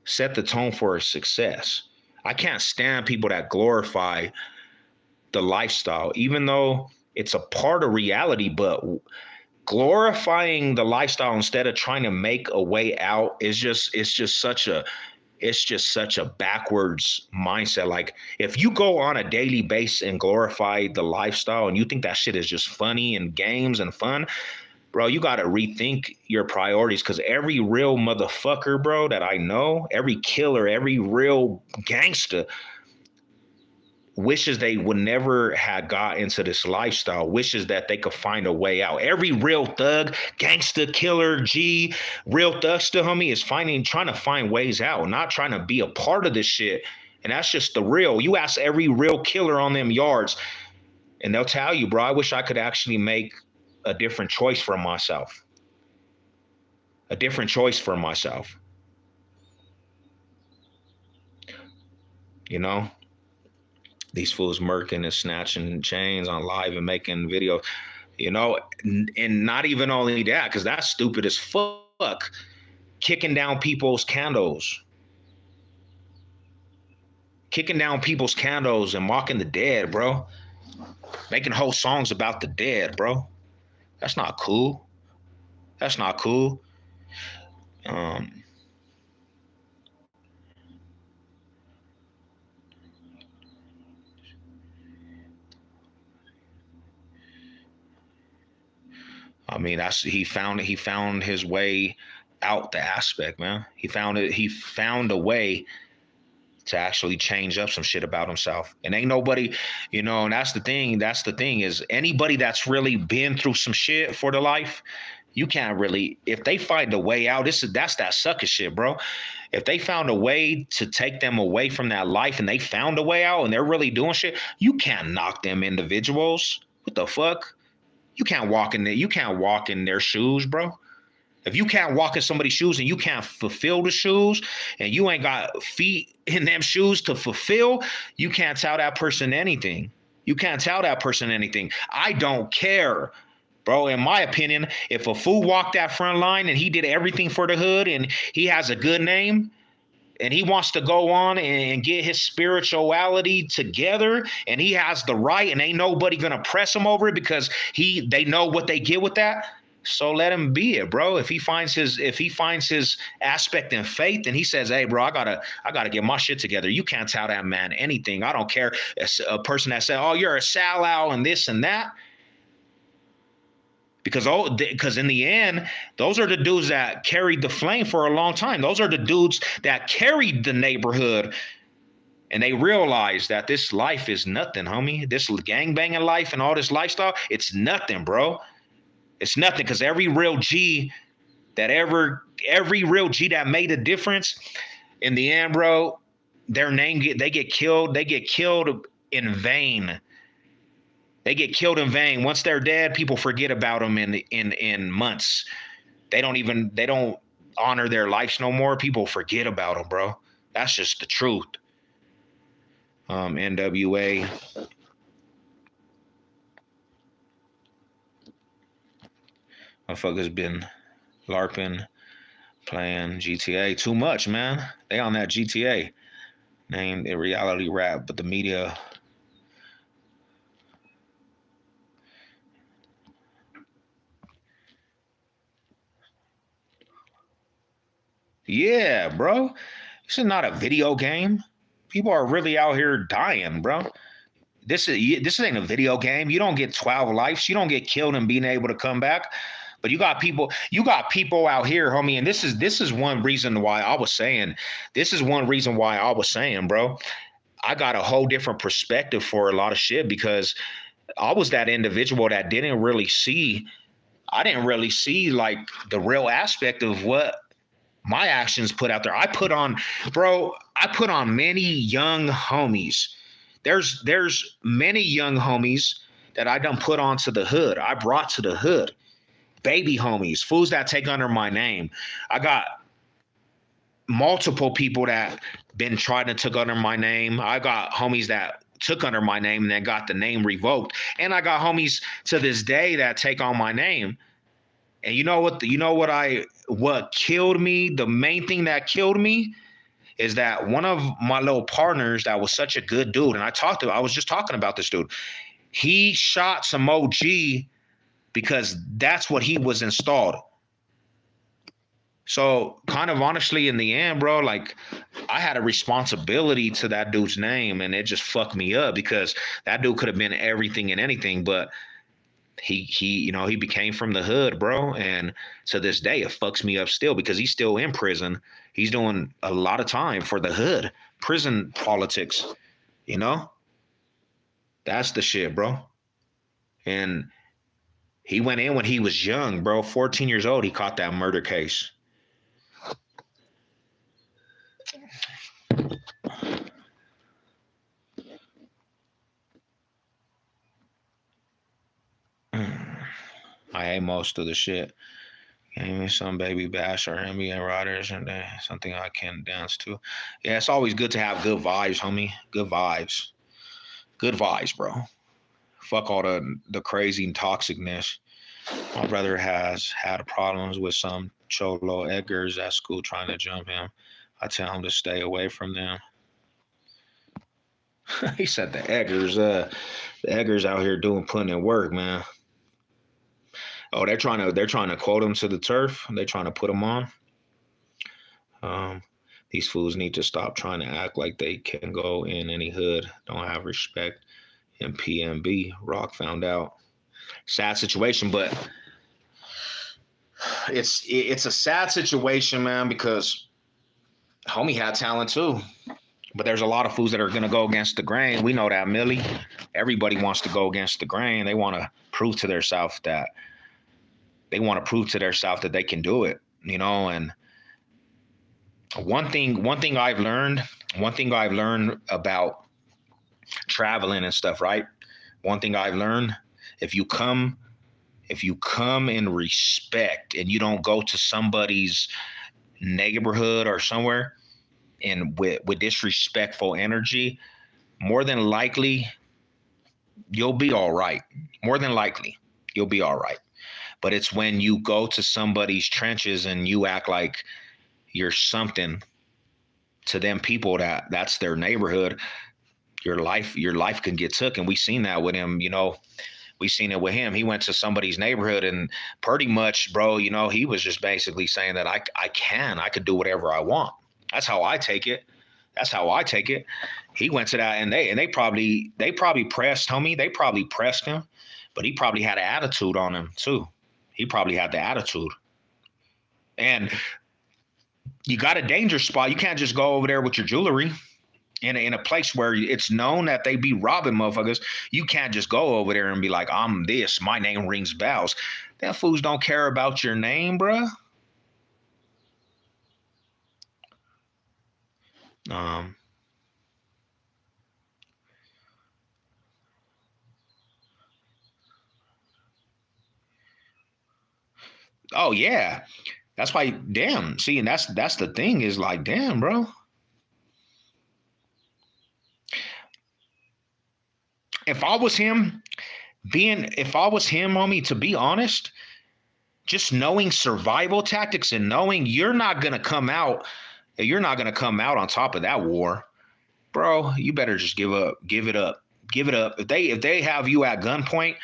Set the tone for success. I can't stand people that glorify the lifestyle, even though it's a part of reality, but glorifying the lifestyle instead of trying to make a way out is just such a backwards mindset. Like, if you go on a daily basis and glorify the lifestyle and you think that shit is just funny and games and fun, bro, you got to rethink your priorities, because every real motherfucker, bro, that I know, every killer, every real gangster wishes they would never have got into this lifestyle, wishes that they could find a way out. Every real thug, gangster, killer, G, real thugster, homie, is trying to find ways out, not trying to be a part of this shit. And that's just the real. You ask every real killer on them yards, and they'll tell you, bro, I wish I could actually make a different choice for myself. A different choice for myself. You know? These fools murking and snatching chains on live and making videos, you know, and not even only that, because that's stupid as fuck. Kicking down people's candles and mocking the dead, bro. Making whole songs about the dead, bro. That's not cool. I mean, he found his way out the aspect, man. He found a way to actually change up some shit about himself. And ain't nobody, you know, and that's the thing is, anybody that's really been through some shit for the life, you can't really, if they find a way out, that's that sucker shit, bro. If they found a way to take them away from that life and they found a way out and they're really doing shit, you can't knock them individuals. What the fuck? You can't walk in their shoes, bro. If you can't walk in somebody's shoes and you can't fulfill the shoes, and you ain't got feet in them shoes to fulfill, you can't tell that person anything. I don't care, bro. In my opinion, if a fool walked that front line and he did everything for the hood and he has a good name, and he wants to go on and get his spirituality together, and he has the right, and ain't nobody gonna press him over it, because they know what they get with that. So let him be it, bro. If he finds his aspect in faith and he says, hey, bro, I gotta get my shit together. You can't tell that man anything. I don't care. It's a person that said, oh, you're a sellout and this and that. Because in the end, those are the dudes that carried the flame for a long time. Those are the dudes that carried the neighborhood. And they realized that this life is nothing, homie. This gangbanging life and all this lifestyle, it's nothing, bro. It's nothing, because every real G that made a difference, in the end, bro, they get killed. They get killed in vain. They get killed in vain. Once they're dead, people forget about them in months. They don't honor their lives no more. People forget about them, bro. That's just the truth. NWA. Motherfuckers been LARPing, playing GTA too much, man. They on that GTA. Named a reality rap, but the media. Yeah, bro. This is not a video game. People are really out here dying, bro. This ain't a video game. You don't get 12 lives. You don't get killed and being able to come back. But you got people out here, homie, and this is one reason why I was saying, bro, I got a whole different perspective for a lot of shit, because I was that individual that didn't really see like the real aspect of what my actions put out there. I put on many young homies. There's many young homies that I done put onto the hood. I brought to the hood. Baby homies, fools that take under my name. I got multiple people that been trying to take under my name. I got homies that took under my name and then got the name revoked. And I got homies to this day that take on my name. And you know what killed me? The main thing that killed me is that one of my little partners that was such a good dude, and I was just talking about this dude. He shot some OG because that's what he was installed. So kind of honestly, in the end, bro, like I had a responsibility to that dude's name, and it just fucked me up, because that dude could have been everything and anything, but he became from the hood, bro. And to this day, it fucks me up still, because he's still in prison. He's doing a lot of time for the hood, prison politics, that's the shit, bro. And he went in when he was young, bro, 14 years old. He caught that murder case. I hate most of the shit. Give me some Baby Bash or NBA Riders, and something I can dance to. Yeah, it's always good to have good vibes, homie. Good vibes. Good vibes, bro. Fuck all the crazy and toxicness. My brother has had problems with some Cholo Edgars at school trying to jump him. I tell him to stay away from them. He said the Eggers out here putting in work, man. Oh, they're trying to quote him to the turf. They're trying to put him on. These fools need to stop trying to act like they can go in any hood. Don't have respect. And PMB Rock found out. Sad situation, but it's a sad situation, man, because homie had talent too. But there's a lot of fools that are gonna go against the grain. We know that, Millie. Everybody wants to go against the grain. They want to prove to themselves that they can do it, and one thing I've learned about traveling and stuff, right? One thing I've learned, if you come in respect and you don't go to somebody's neighborhood or somewhere and with disrespectful energy, more than likely you'll be all right. More than likely you'll be all right. But it's when you go to somebody's trenches and you act like you're something to them people that's their neighborhood, your life can get took. And we seen that with him, We seen it with him. He went to somebody's neighborhood and pretty much, bro, you know, he was just basically saying that I could do whatever I want. That's how I take it. That's how I take it. He went to that and they probably pressed, homie. They probably pressed him, but he probably had an attitude on him too. He probably had the attitude. And you got a danger spot. You can't just go over there with your jewelry in a place where it's known that they be robbing motherfuckers. You can't just go over there and be like, I'm this, my name rings bells. Them fools don't care about your name, bruh. Oh yeah. That's why, damn. See, and that's the thing is like, damn, bro. If I was him, homie, to be honest, just knowing survival tactics and knowing you're not gonna come out on top of that war, bro, you better just give up. Give it up. Give it up. If they have you at gunpoint,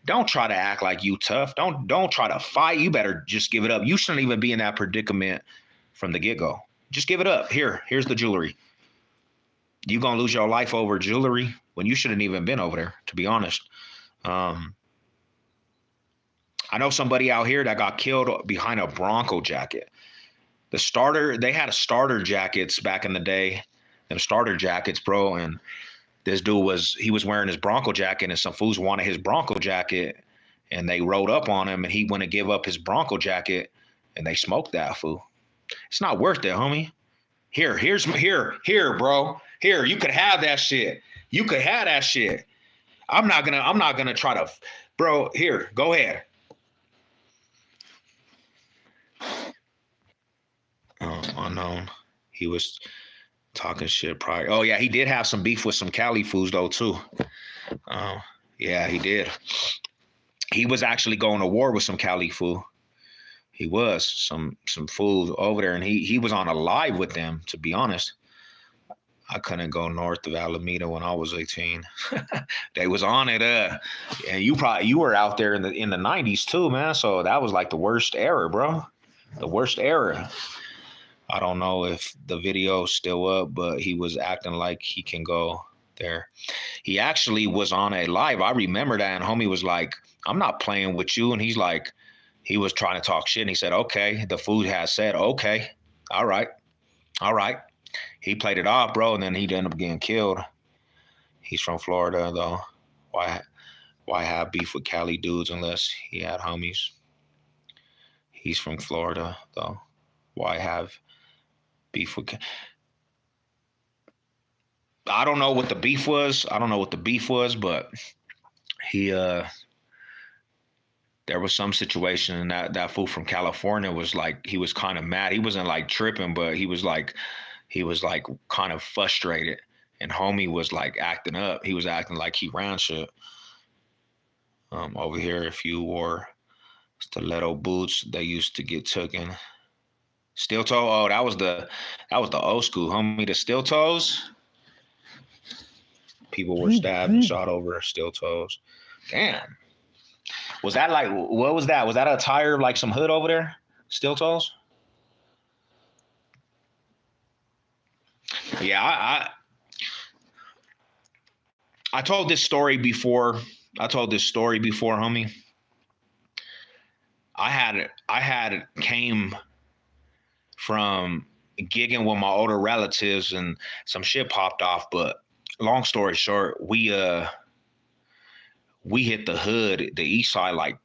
don't try to act like you tough. Don't try to fight. You better just give it up. You shouldn't even be in that predicament from the get-go. Just give it up. Here's the jewelry. You gonna lose your life over jewelry when you shouldn't even been over there, to be honest. I know somebody out here that got killed behind a Bronco jacket. They had a starter jackets back in the day, them starter jackets, bro. And this dude was wearing his Bronco jacket, and some fools wanted his Bronco jacket, and they rode up on him, and he went to give up his Bronco jacket, and they smoked that fool. It's not worth it, homie. Here, bro. Here, you could have that shit. You could have that shit. I'm not gonna try to, bro. Here, go ahead. Unknown. He was talking shit prior. Oh yeah, he did have some beef with some Cali fools though too. Yeah, he did. He was actually going to war with some Cali fool. He was some fools over there, and he was on a live with them. To be honest, I couldn't go north of Alameda when I was 18. They was on it. And you were out there in the 90s too, man. So that was like the worst era, bro. The worst era. I don't know if the video's still up, but he was acting like he can go there. He actually was on a live. I remember that, and homie was like, I'm not playing with you. And he's like, he was trying to talk shit. And he said, okay. The fool has said, okay. All right. He played it off, bro, and then he ended up getting killed. He's from Florida, though. Why have beef with Cali dudes unless he had homies? He's from Florida, though. Why have beef with? I don't know what the beef was. But he there was some situation, and that fool from California was like, he was kind of mad. He wasn't like tripping, but he was like kind of frustrated. And homie was like acting up. He was acting like he ran shit. Over here, if you wore stiletto boots, they used to get taken. Steel toe. Oh, that was the old school, homie. The steel toes. People were stabbed and shot over steel toes. Damn. Was that like, what was that? Was that a tire of like some hood over there? Steel toes? Yeah, I told this story before. Homie. I had came from gigging with my older relatives, and some shit popped off. But long story short, we hit the hood, the east side, like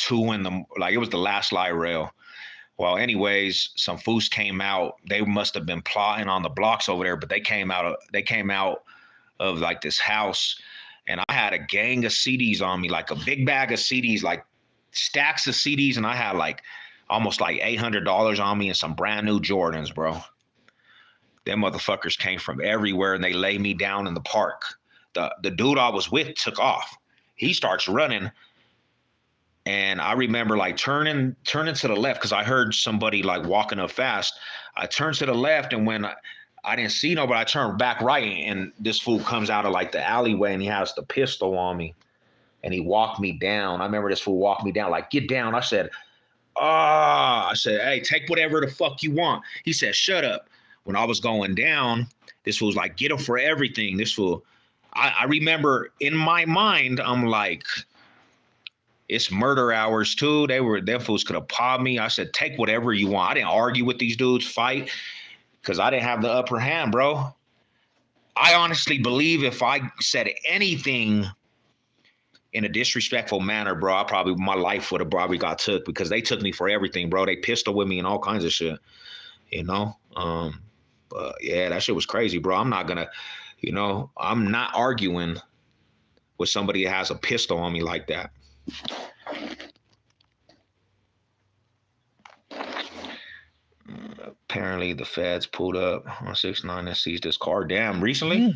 it was the last light rail. Well, anyways, some fools came out. They must have been plotting on the blocks over there, but they came out of like this house, and I had a gang of CDs on me, like a big bag of CDs, like stacks of CDs, and I had like almost like $800 on me and some brand new Jordans, bro. Them motherfuckers came from everywhere, and they laid me down in the park. The dude I was with took off. He starts running. And I remember like turning to the left because I heard somebody like walking up fast. I turned to the left, and when I didn't see nobody, I turned back right, and this fool comes out of like the alleyway, and he has the pistol on me. and he walked me down. I remember this fool walked me down, like, get down. I said, I said, hey, take whatever the fuck you want. He said, shut up. When I was going down, this fool was like, get him for everything. This fool, I remember in my mind, I'm like, it's murder hours too. Them fools could have popped me. I said, take whatever you want. I didn't argue with these dudes, fight, because I didn't have the upper hand, bro. I honestly believe if I said anything in a disrespectful manner, bro, my life would have probably got took, because they took me for everything, bro. They pistol with me and all kinds of shit, you know? But yeah, that shit was crazy, bro. I'm not gonna, I'm not arguing with somebody that has a pistol on me like that. Apparently the feds pulled up on 6ix9ine and seized this car. Damn, recently?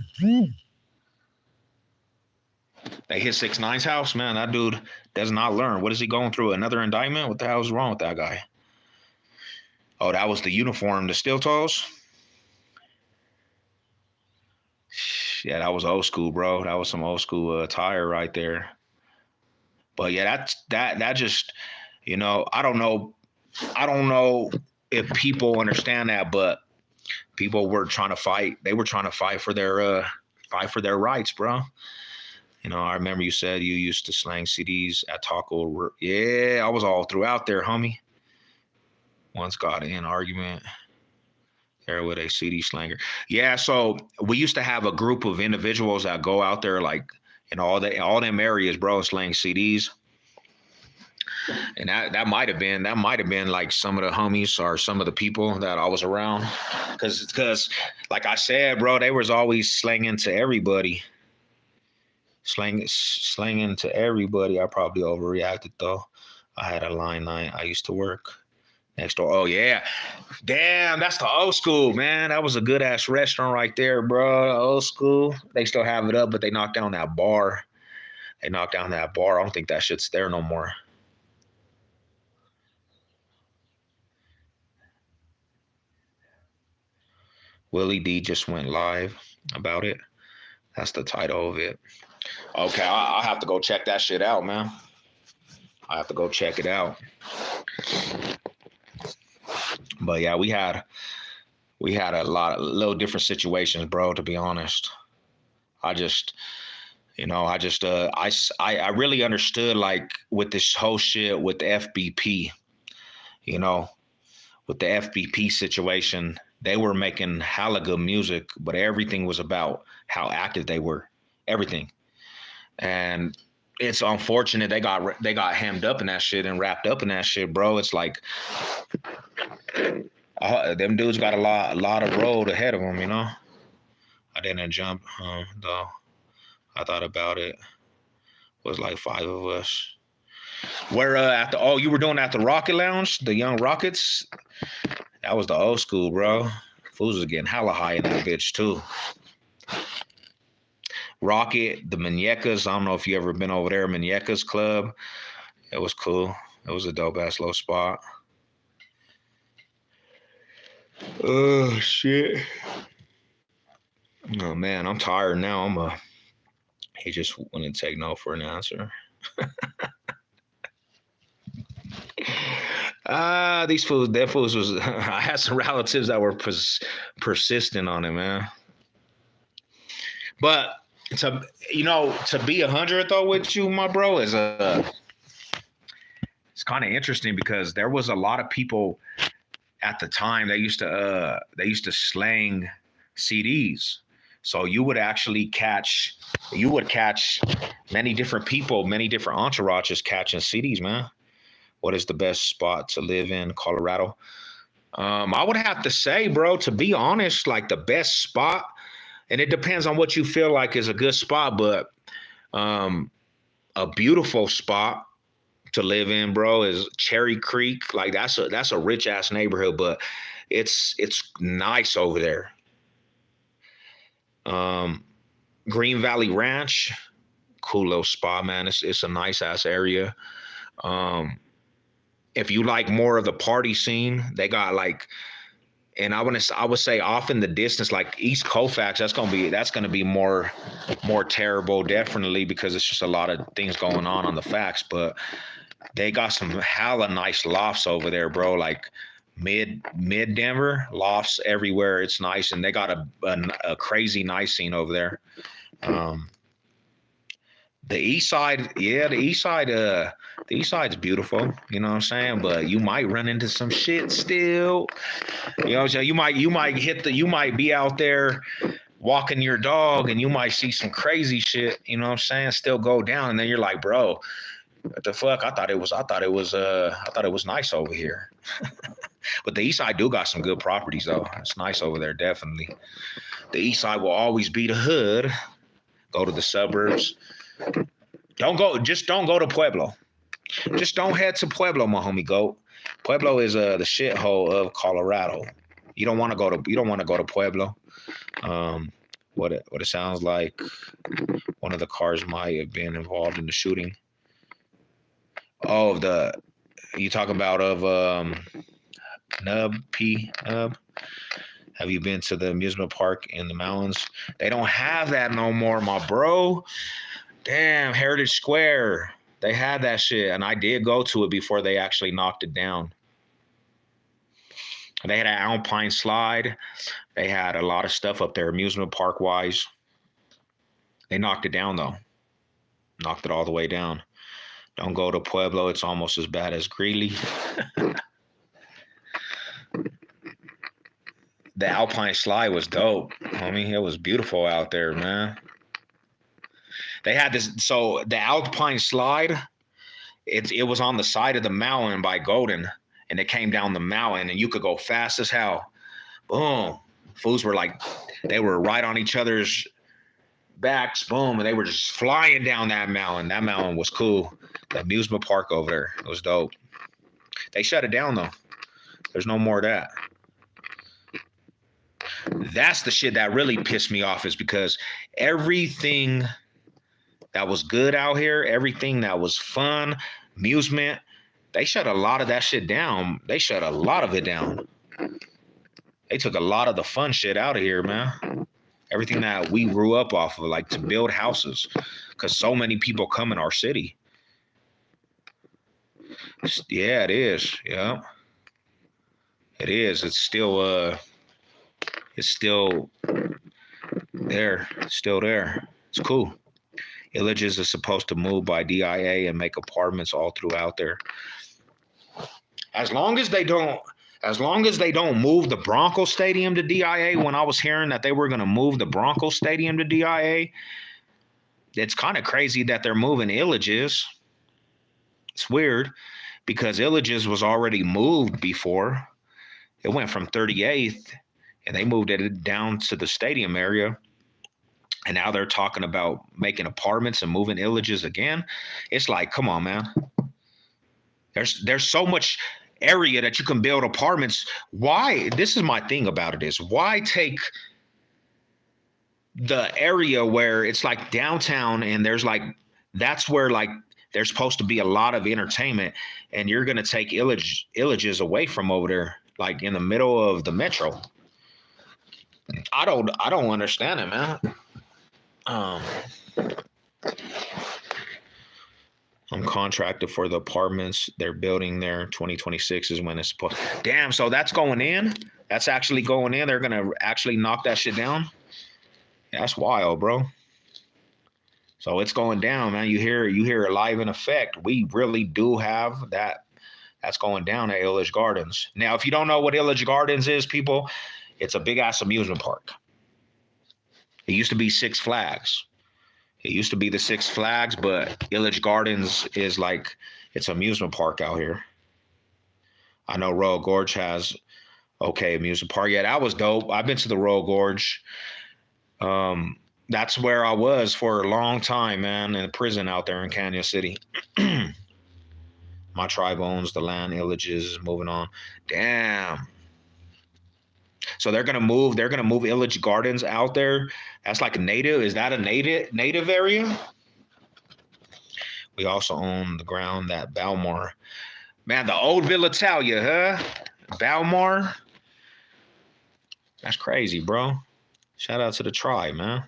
They hit 6ix9ine's house, man. That dude does not learn. What is he going through? Another indictment? What the hell is wrong with that guy? Oh, that was the uniform, the steel toes? Yeah, that was old school, bro. That was some old school attire right there. But yeah, that just, I don't know if people understand that, but people were trying to fight. They were trying to fight for their rights, bro. I remember you said you used to slang CDs at Taco. Yeah, I was all throughout there, homie. Once got in an argument there with a CD slanger. Yeah, so we used to have a group of individuals that go out there, like, in all them areas, bro, slang CDs. And that might have been like some of the homies or some of the people that I was around. Because like I said, bro, they was always slanging to everybody. Slanging to everybody. I probably overreacted though. I had a line 9. I used to work next door. Oh yeah. Damn, that's the old school, man. That was a good ass restaurant right there, bro. Old school. They still have it up, but they knocked down that bar. I don't think that shit's there no more. Willie D just went live about it. That's the title of it. Okay, I'll have to go check that shit out, man. I have to go check it out. But yeah, we had a lot of little different situations, bro, to be honest. I really understood, like, with this whole shit with the FBP, with the FBP situation, they were making hella good music, but everything was about how active they were, everything. And it's unfortunate they got hemmed up in that shit and wrapped up in that shit, bro. It's like them dudes got a lot of road ahead of them, I didn't jump though. I thought about it. It was like 5 of us. Where you were doing at the Rocket Lounge, the Young Rockets? That was the old school, bro. Fools was getting hella high in that bitch too. Rocket, the Muñecas. I don't know if you ever been over there, Muñecas Club. It was cool. It was a dope ass little spot. Oh shit. Oh man, I'm tired now. He just wouldn't take no for an answer. These fools, that fools was. I had some relatives that were persistent on it, man. But to be 100 though with you, my bro, it's kind of interesting, because there was a lot of people at the time they used to slang CDs. So you would catch many different people, many different entourages catching CDs, man. What is the best spot to live in, Colorado? I would have to say, bro, to be honest, like the best spot, and it depends on what you feel like is a good spot, but a beautiful spot to live in, bro, is Cherry Creek. Like that's a rich ass neighborhood, but it's nice over there. Green Valley Ranch, cool little spot, man. It's a nice ass area. If you like more of the party scene, they got like And I would say off in the distance, like East Colfax, that's gonna be more terrible, definitely, because it's just a lot of things going on the facts. But they got some hella nice lofts over there, bro. Like mid Denver lofts everywhere. It's nice, and they got a crazy nice scene over there. The east side, yeah, the east side's beautiful. You know what I'm saying? But you might run into some shit still. You know what I'm saying? You might be out there walking your dog and you might see some crazy shit, you know what I'm saying, still go down, and then you're like, bro, what the fuck? I thought it was nice over here. But the east side do got some good properties though. It's nice over there, definitely. The east side will always be the hood. Go to the suburbs. Don't go to Pueblo. Just don't head to Pueblo, my homie goat. Pueblo is the shithole of Colorado. You don't want to go to Pueblo. What it sounds like, one of the cars might have been involved in the shooting. Oh, you talk about Nub. Have you been to the amusement park in the mountains? They don't have that no more, my bro. Damn, Heritage Square. They had that shit, and I did go to it before they actually knocked it down. They had an Alpine slide. They had a lot of stuff up there, amusement park wise. They knocked it down though. Knocked it all the way down. Don't go to Pueblo. It's almost as bad as Greeley. The Alpine slide was dope. I mean, it was beautiful out there, man. They had this. So the Alpine slide, it was on the side of the mountain by Golden, and it came down the mountain, and you could go fast as hell. Boom. Fools were like, they were right on each other's backs, boom, and they were just flying down that mountain. That mountain was cool. The amusement park over there, it was dope. They shut it down though. There's no more of that. That's the shit that really pissed me off, is because everything that was good out here, everything that was fun, amusement, they shut a lot of that shit down. They shut a lot of it down. They took a lot of the fun shit out of here, man. Everything that we grew up off of, like to build houses, because so many people come in our city. Yeah, it is. Yeah, it is. It's still there. It's still there. It's cool. Villages is supposed to move by DIA and make apartments all throughout there. As long as they don't move the Bronco Stadium to DIA, when I was hearing that they were going to move the Bronco Stadium to DIA, it's kind of crazy that they're moving Illages. It's weird because Illages was already moved before. It went from 38th and they moved it down to the stadium area. And now they're talking about making apartments and moving Illages again. It's like, come on, man. There's so much area that you can build apartments. Why? This is my thing about it, is why take the area where it's like downtown and there's like, that's where like there's supposed to be a lot of entertainment, and you're going to take Illages away from over there, like in the middle of the metro. I don't understand it, man. I'm contracted for the apartments they're building there. 2026 is when it's supposed. Damn, so that's going in? That's actually going in? They're gonna actually knock that shit down? Yeah, that's wild, bro. So it's going down, man. You hear it live in effect. We really do have that. That's going down at Illich Gardens. Now, if you don't know what Illich Gardens is, people, it's a big ass amusement park. It used to be Six Flags. It used to be the Six Flags, but Illich Gardens is like, it's an amusement park out here. I know Royal Gorge has okay amusement park. Yeah, that was dope. I've been to the Royal Gorge. That's where I was for a long time, man, in a prison out there in Canyon City. My tribe owns the land. Illages is moving on. Damn. So they're gonna move Illich Gardens out there. That's like a native. Is that a native area? We also own the ground that Balmore. Man, the old Villa Italia, huh? Balmore. That's crazy, bro. Shout out to the tribe, man.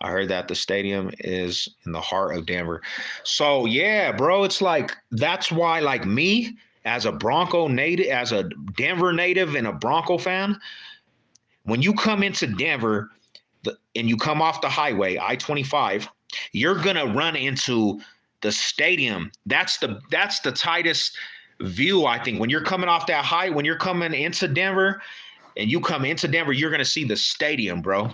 I heard that the stadium is in the heart of Denver. So yeah, bro, it's like that's why, like me, as a Bronco native, as a Denver native and a Bronco fan, when you come into Denver and you come off the highway, I-25, you're gonna run into the stadium. That's the tightest view, I think. When you're coming off that high, when you're coming into Denver and you come into Denver, you're gonna see the stadium, bro.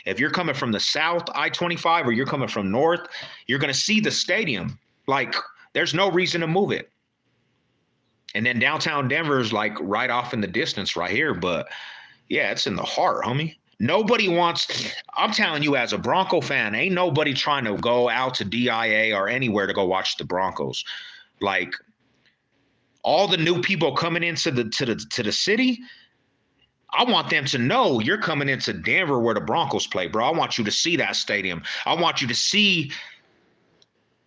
If you're coming from the south, I-25, or you're coming from north, you're going to see the stadium. Like, there's no reason to move it. And then downtown Denver is like right off in the distance right here. But yeah, it's in the heart, homie. Nobody wants, I'm telling you, as a Bronco fan, ain't nobody trying to go out to DIA or anywhere to go watch the Broncos. Like, all the new people coming into the city, I want them to know you're coming into Denver where the Broncos play, bro. I want you to see that stadium. I want you to see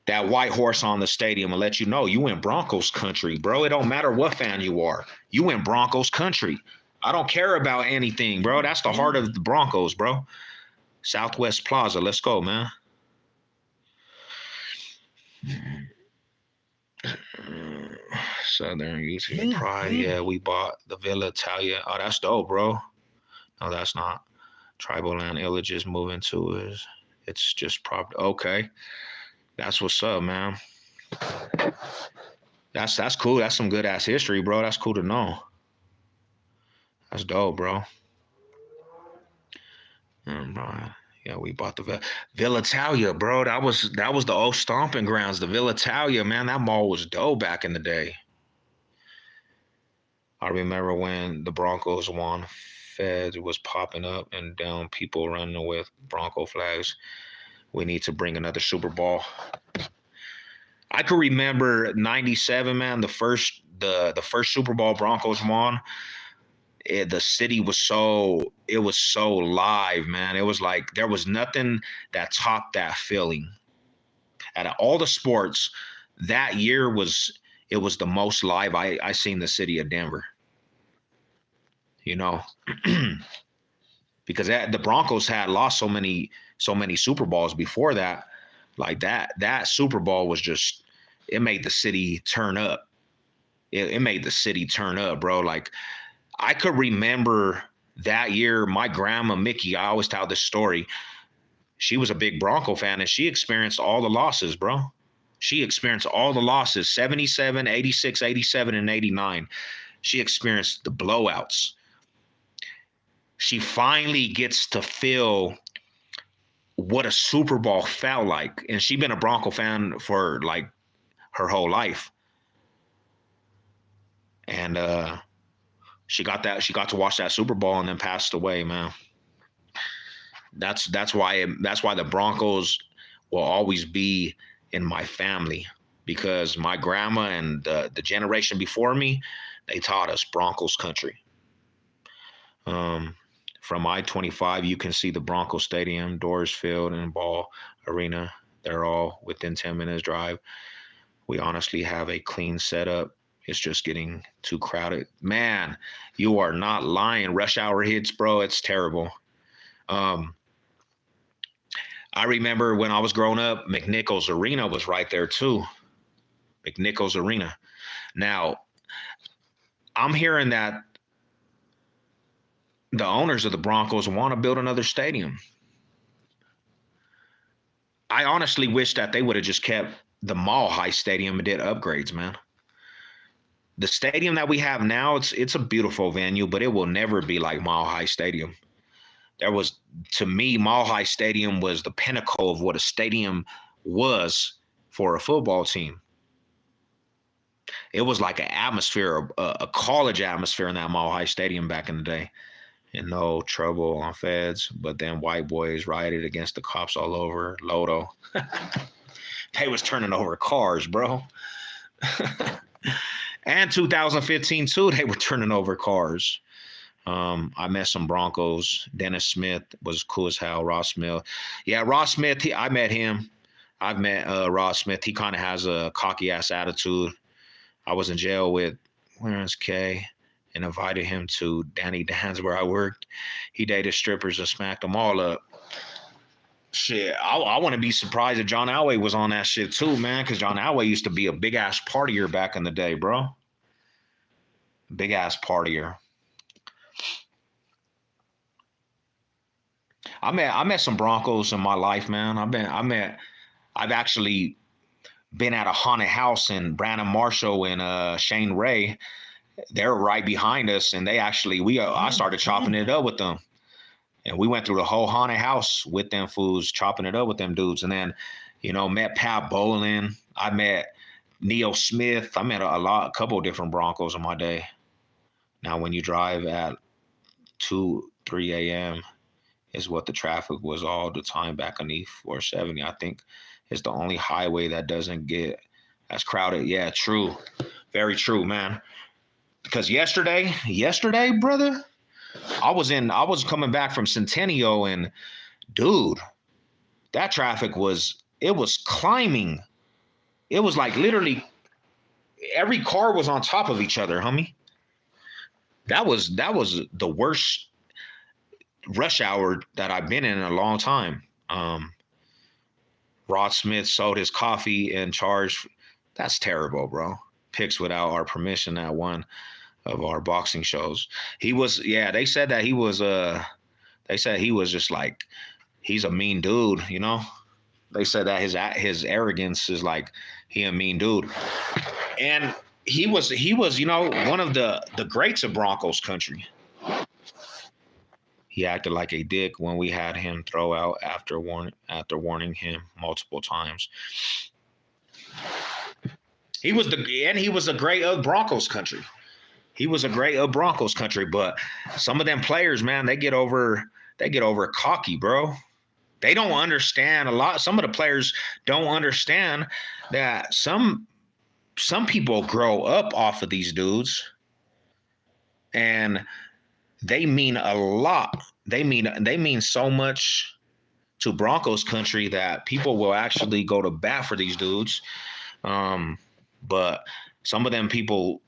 that white horse on the stadium and let you know you in Broncos country, bro. It don't matter what fan you are. You in Broncos country. I don't care about anything, bro. That's the heart of the Broncos, bro. Southwest Plaza. Let's go, man. Southern Eastern Pride. Yeah, we bought the Villa Italia. Oh, that's dope, bro. No, that's not. Tribal land illages moving to is it's just prop. Okay, that's what's up, man. That's cool. That's some good ass history, bro. That's cool to know. That's dope, bro. Bro. Yeah, we bought the Villa Italia, bro. That was the old stomping grounds. The Villa Italia, man. That mall was dope back in the day. I remember when the Broncos won, Feds was popping up and down, people running with Bronco flags. We need to bring another Super Bowl. I could remember '97, man. The first Super Bowl Broncos won. The city was so live, man. It was like there was nothing that topped that feeling. Out of all the sports, that year was the most live I seen the city of Denver. You know, because the Broncos had lost so many Super Bowls before that. Like that Super Bowl was just, it made the city turn up. It made the city turn up, bro. Like, I could remember that year, my grandma, Mickey, I always tell this story. She was a big Bronco fan, and she experienced all the losses, bro. She experienced all the losses, 77, 86, 87, and 89. She experienced the blowouts. She finally gets to feel what a Super Bowl felt like. And she's been a Bronco fan for like her whole life. And she got to watch that Super Bowl and then passed away, man. That's why the Broncos will always be in my family, because my grandma and the generation before me, they taught us Broncos country. From I-25, you can see the Bronco Stadium, Doors Field, and Ball Arena. They're all within 10 minutes drive. We honestly have a clean setup. It's just getting too crowded. Man, you are not lying. Rush hour hits, bro. It's terrible. I remember when I was growing up, McNichols Arena was right there too. McNichols Arena. Now, I'm hearing that the owners of the Broncos want to build another stadium. I honestly wish that they would have just kept the Mile High Stadium and did upgrades, man. The stadium that we have now, it's a beautiful venue, but it will never be like Mile High Stadium. To me, Mile High Stadium was the pinnacle of what a stadium was for a football team. It was like an atmosphere, a college atmosphere in that Mile High Stadium back in the day. And no trouble on Feds, but then white boys rioted against the cops all over Lodo. They was turning over cars, bro. And 2015 too, they were turning over cars. I met some Broncos. Dennis Smith was cool as hell. Ross Smith. Yeah, Ross Smith, I met him. I've met Ross Smith. He kind of has a cocky ass attitude. I was in jail with, where is K? and invited him to Danny Dan's where I worked. He dated strippers and smacked them all up. Shit, I want to be surprised if John Elway was on that shit too, man, because John Elway used to be a big ass partier back in the day, bro. Big ass partier. I met some Broncos in my life, man. I've actually been at a haunted house in Brandon Marshall and Shane Ray. They're right behind us, and I started chopping it up with them. And we went through the whole haunted house with them fools, chopping it up with them dudes. And then, met Pat Bolin. I met Neil Smith. I met a couple of different Broncos in my day. Now, when you drive at 2, 3 a.m., is what the traffic was all the time back on E470. I think it's the only highway that doesn't get as crowded. Yeah, true. Very true, man. Because yesterday, brother, I was coming back from Centennial, and dude, that traffic was climbing. It was like literally every car was on top of each other, homie. That was the worst rush hour that I've been in a long time. Rod Smith sold his coffee and charged. That's terrible, bro. Picks without our permission at one of our boxing shows. They said that he was just like, he's a mean dude, They said that his arrogance is like he a mean dude. And he was one of the greats of Broncos country. He acted like a dick when we had him throw out after warning him multiple times. He was a great of Broncos country. He was a great of Broncos country, but some of them players, man, they get over cocky, bro. They don't understand some of the players don't understand that some people grow up off of these dudes, and they mean a lot. They mean so much to Broncos country that people will actually go to bat for these dudes. But some of them people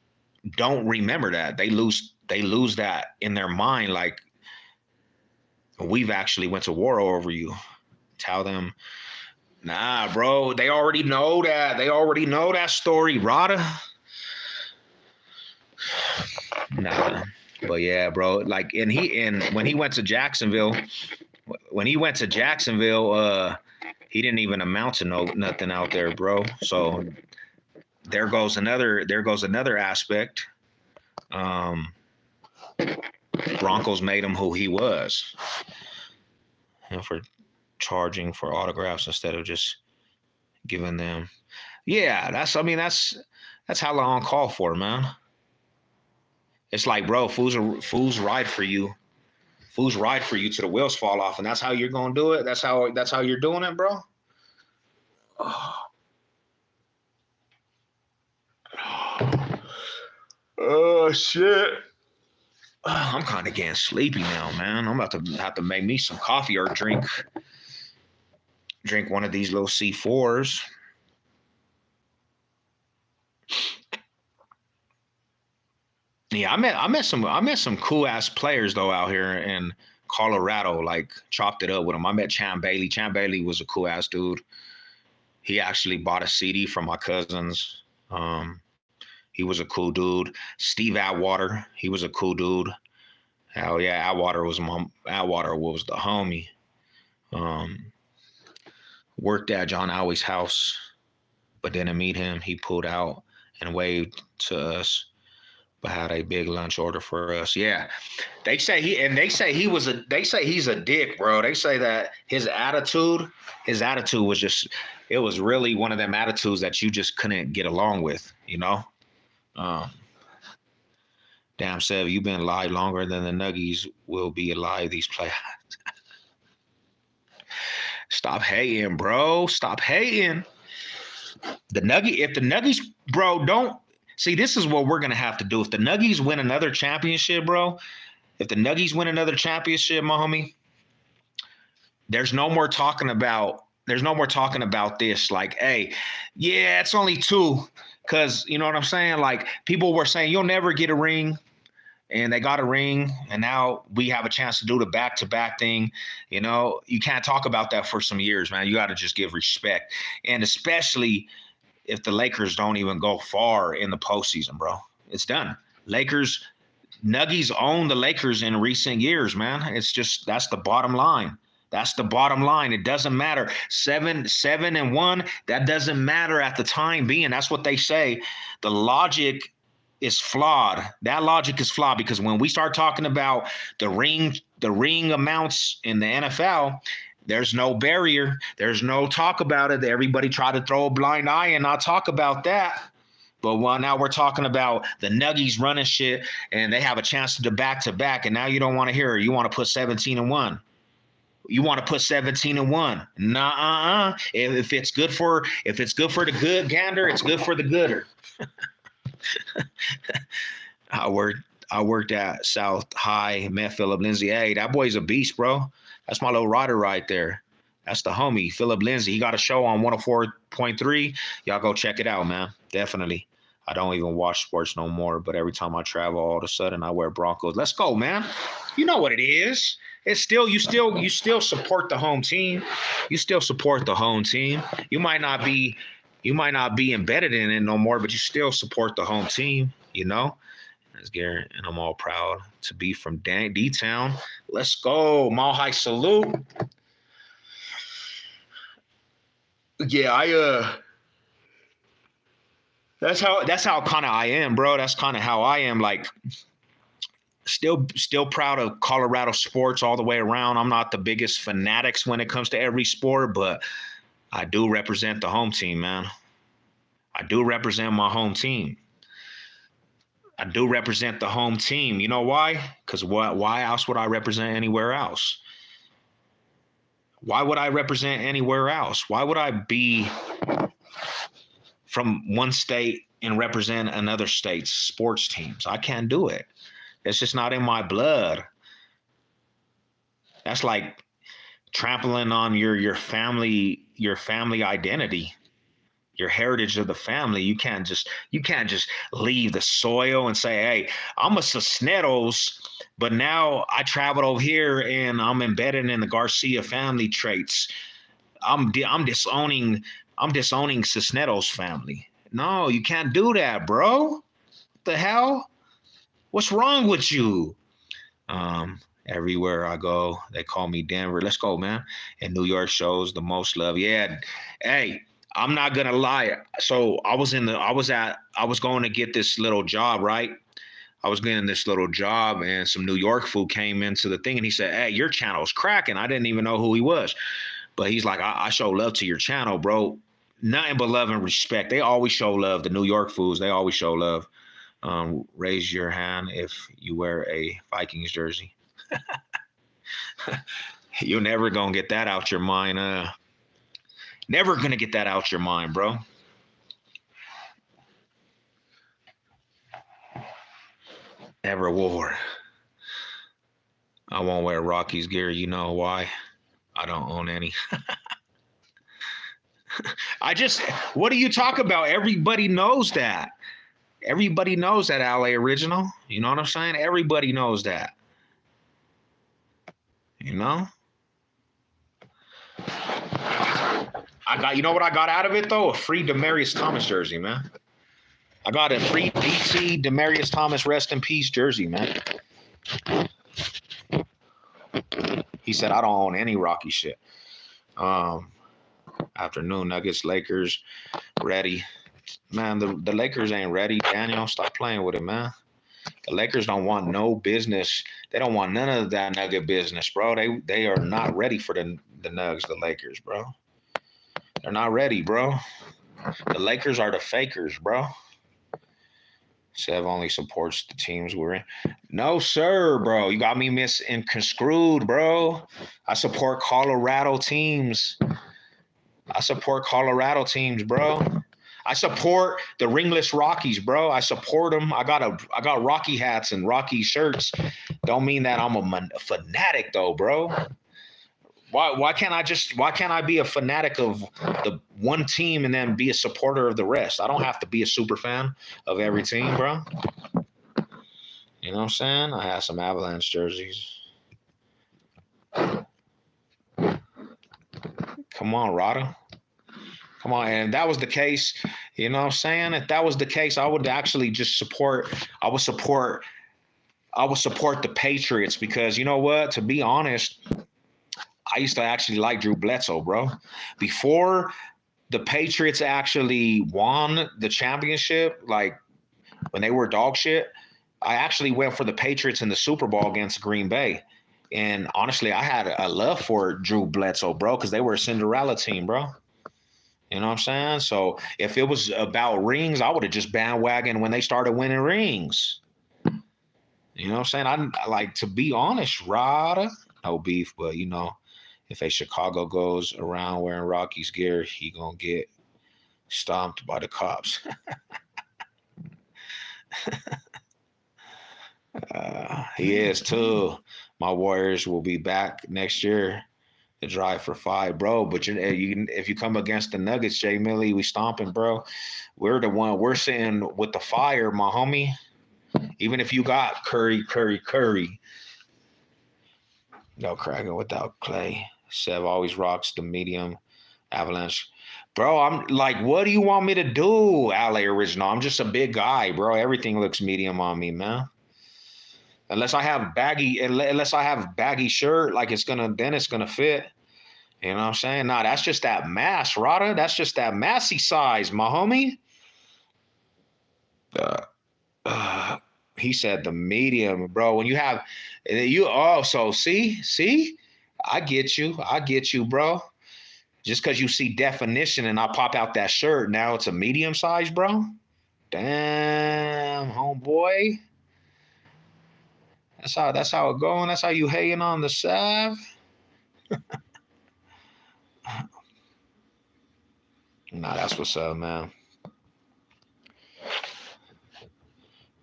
don't remember that. They lose that in their mind. Like, we've actually went to war over you. Tell them, nah, bro. They already know that. They already know that story, Rada. Nah. But yeah, bro, like, when he went to Jacksonville, he didn't even amount to nothing out there, bro. So there goes another aspect. Broncos made him who he was, and for charging for autographs instead of just giving them. Yeah, that's hella on call for, man. It's like, bro, fools ride for you. Fools ride for you till the wheels fall off, and that's how you're gonna do it. That's how you're doing it, bro. Oh shit. I'm kind of getting sleepy now, man. I'm about to have to make me some coffee or drink one of these little C4s. Yeah, I met some cool ass players though out here in Colorado. Like, chopped it up with them. I met Champ Bailey. Champ Bailey was a cool ass dude. He actually bought a CD from my cousins. He was a cool dude. Steve Atwater, he was a cool dude. Hell yeah, Atwater was the homie. Worked at John Elway's house, but didn't meet him. He pulled out and waved to us, but had a big lunch order for us. Yeah. They say he's a dick, bro. They say that his attitude was just, it was really one of them attitudes that you just couldn't get along with, Damn, Sev, you've been alive longer than the Nuggies will be alive these playoffs. Stop hating, bro. Stop hating. If the Nuggies, bro, don't see, this is what we're gonna have to do. If the Nuggies win another championship, bro, my homie, there's no more talking about this. Like, hey, yeah, it's only 2. Cause you know what I'm saying? Like, people were saying you'll never get a ring. and they got a ring, and now we have a chance to do the back-to-back thing. You know, you can't talk about that for some years, man. You got to just give respect, and especially if the Lakers don't even go far in the postseason, bro. It's done. Nuggies own the Lakers in recent years, man. It's just, that's the bottom line. That's the bottom line. It doesn't matter. 7-1, that doesn't matter at the time being. That's what they say. The logic is flawed. That logic is flawed because when we start talking about the ring amounts in the NFL, there's no barrier. There's no talk about it. Everybody try to throw a blind eye and not talk about that. But now we're talking about the Nuggies running shit, and they have a chance to do back-to-back, and now you don't want to hear it. You want to put 17-1. You want to put 17-1. Nah, if it's good for the good gander, it's good for the gooder. I worked at South High, met Philip Lindsay. Hey, that boy's a beast, bro. That's my little rider right there. That's the homie, Philip Lindsay. He got a show on 104.3. Y'all go check it out, man. Definitely. I don't even watch sports no more, but every time I travel, all of a sudden I wear Broncos. Let's go, man. You know what it is. It's still, you still support the home team. You still support the home team. You might not be embedded in it no more, but you still support the home team, you know? That's Garrett, and I'm all proud to be from D-Town. Let's go. Mile High salute. Yeah, that's how kind of I am, bro. That's kind of how I am. Like, still proud of Colorado sports all the way around. I'm not the biggest fanatics when it comes to every sport, but I do represent the home team, man. I do represent my home team. I do represent the home team. You know why? Because why else would I represent anywhere else? Why would I represent anywhere else? Why would I be from one state and represent another state's sports teams? I can't do it. It's just not in my blood. That's like trampling on your family identity, your heritage of the family. You can't just leave the soil and say, hey, I'm a Cisneros, but now I traveled over here and I'm embedded in the Garcia family traits. I'm disowning Cisneros family. No, you can't do that, bro. What the hell? What's wrong with you? Everywhere I go, they call me Denver. Let's go, man. And New York shows the most love. Yeah. Hey, I'm not gonna lie. So I was going to get this little job, right? I was getting this little job, and some New York fool came into the thing, and he said, hey, your channel's cracking. I didn't even know who he was. But he's like, I show love to your channel, bro. Nothing but love and respect. They always show love. The New York fools, they always show love. Raise your hand if you wear a Vikings jersey. You're never going to get that out your mind. Never going to get that out your mind, bro. Never wore. I won't wear Rockies gear. You know why? I don't own any. What do you talk about? Everybody knows that. Everybody knows that, LA Original. You know what I'm saying? Everybody knows that. You know? You know what I got out of it, though? A free Demaryius Thomas jersey, man. I got a free DT Demaryius Thomas rest in peace jersey, man. He said, I don't own any Rocky shit. Afternoon, Nuggets, Lakers, ready. Man, the Lakers ain't ready. Daniel, stop playing with it, man. The Lakers don't want no business. They don't want none of that Nugget business, bro. They are not ready for the Nugs, the Lakers, bro. They're not ready, bro. The Lakers are the fakers, bro. Sev only supports the teams we're in. No, sir, bro. You got me misconstrued, bro. I support Colorado teams. Bro. I support the ringless Rockies, bro. I support them. I got Rocky hats and Rocky shirts. Don't mean that I'm a fanatic, though, bro. Why can't I be a fanatic of the one team and then be a supporter of the rest? I don't have to be a super fan of every team, bro. You know what I'm saying? I had some Avalanche jerseys. Come on, Rada. Come on. And if that was the case, you know what I'm saying? If that was the case, I would actually just support, I would support the Patriots because you know what? To be honest, I used to actually like Drew Bledsoe, bro. Before the Patriots actually won the championship, like when they were dog shit, I actually went for the Patriots in the Super Bowl against Green Bay. And honestly, I had a love for Drew Bledsoe, bro, because they were a Cinderella team, bro. You know what I'm saying? So if it was about rings, I would have just bandwagoned when they started winning rings. You know what I'm saying? I like, to be honest, Rada, no beef, but you know, if a Chicago goes around wearing Rockies gear, he gonna get stomped by the cops. He is too. My Warriors will be back next year to drive for 5, bro. But if you come against the Nuggets, Jay Millie, we stomping, bro. We're sitting with the fire, my homie. Even if you got Curry. No cracking without Clay. Sev always rocks the medium Avalanche. Bro, I'm like, what do you want me to do, LA Original? I'm just a big guy, bro. Everything looks medium on me, man. Unless I have baggy shirt, like it's gonna fit. You know what I'm saying? Nah, that's just that mass, Rada. That's just that massy size, my homie. Uh, uh, he said the medium, bro. When you have so see, I get you, bro. Just because you see definition and I pop out that shirt, now it's a medium size, bro. Damn, homeboy. That's how it going. That's how you hating on the Sav. Nah, that's what's up, man.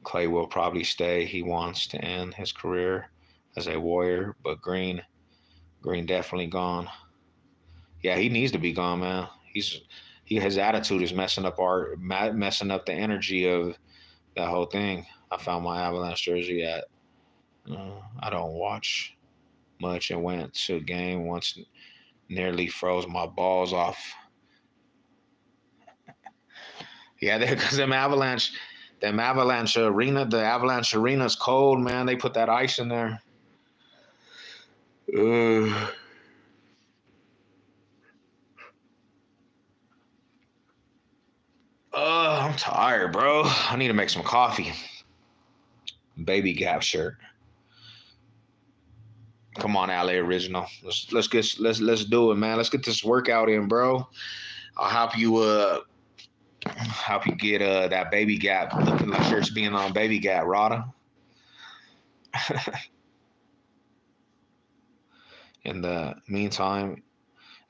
Clay will probably stay. He wants to end his career as a Warrior, but Green definitely gone. Yeah, he needs to be gone, man. His attitude is messing up the energy of that whole thing. I found my Avalanche jersey at I don't watch much and went to a game once, nearly froze my balls off. Yeah, because them Avalanche arena, the Avalanche arena's cold, man. They put that ice in there. I'm tired, bro. I need to make some coffee. Baby Gap shirt. Come on, LA Original. Let's do it, man. Let's get this workout in, bro. I'll help you get that Baby Gap looking like shirts being on Baby Gap, Rada. In the meantime,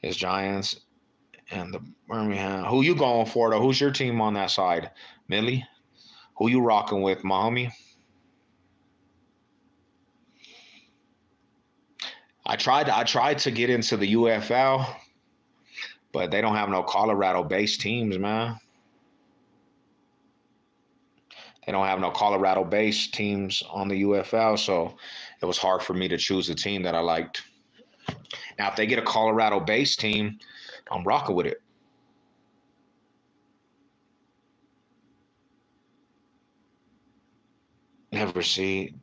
it's Giants and the Birmingham. Who you going for though? Who's your team on that side, Millie? Who you rocking with, my homie? I tried to get into the UFL, but they don't have no Colorado-based teams, man. They don't have no Colorado-based teams on the UFL, so it was hard for me to choose a team that I liked. Now, if they get a Colorado-based team, I'm rocking with it. Never see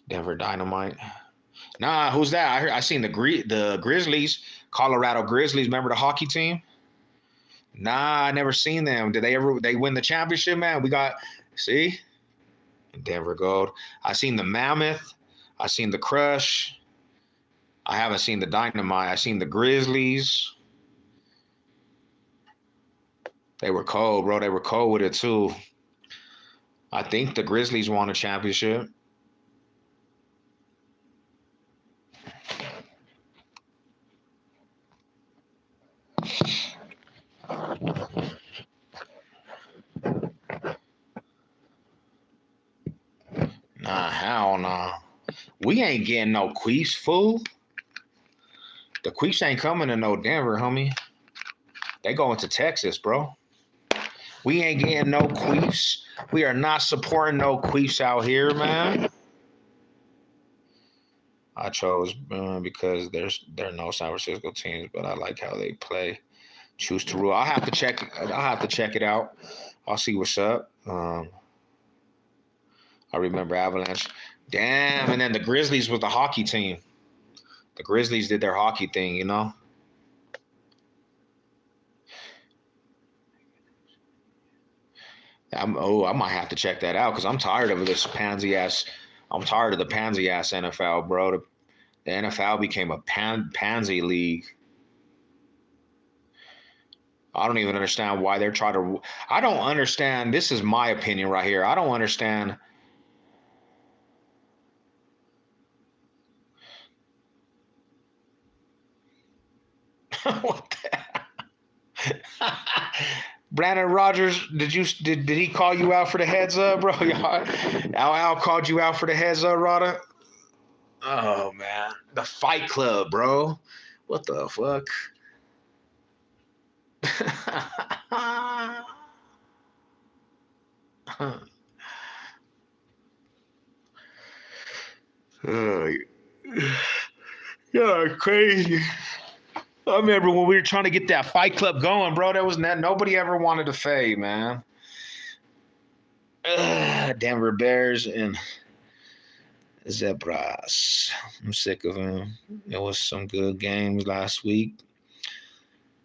Denver Dynamite. Nah, who's that? I seen the Grizzlies, Colorado Grizzlies. Remember the hockey team? Nah, I never seen them. Did they win the championship, man? We got see Denver Gold. I seen the Mammoth. I seen the Crush. I haven't seen the Dynamite. I seen the Grizzlies. They were cold, bro. They were cold with it too. I think the Grizzlies won a championship. Nah, hell nah. We ain't getting no Queefs, fool. The Queefs ain't coming to no Denver, homie. They going to Texas, bro. We ain't getting no queefs. We are not supporting no queefs out here, man. I chose because there are no San Francisco teams, but I like how they play. Choose to rule. I'll have to check it out. I'll see what's up. I remember Avalanche. Damn, and then the Grizzlies was the hockey team. The Grizzlies did their hockey thing, you know. I might have to check that out because I'm tired of this pansy ass. I'm tired of the pansy ass NFL, bro. The NFL became a pansy league. I don't even understand why they're trying to. I don't understand. This is my opinion right here. I don't understand. What the? Brandon Rogers, did he call you out for the heads up, bro? Al called you out for the heads up, Rada. Oh man, the Fight Club, bro. What the fuck? Yeah, crazy. I remember when we were trying to get that Fight Club going, bro. There was nobody ever wanted to fade, man. Denver Bears and Zebras. I'm sick of him. It was some good games last week.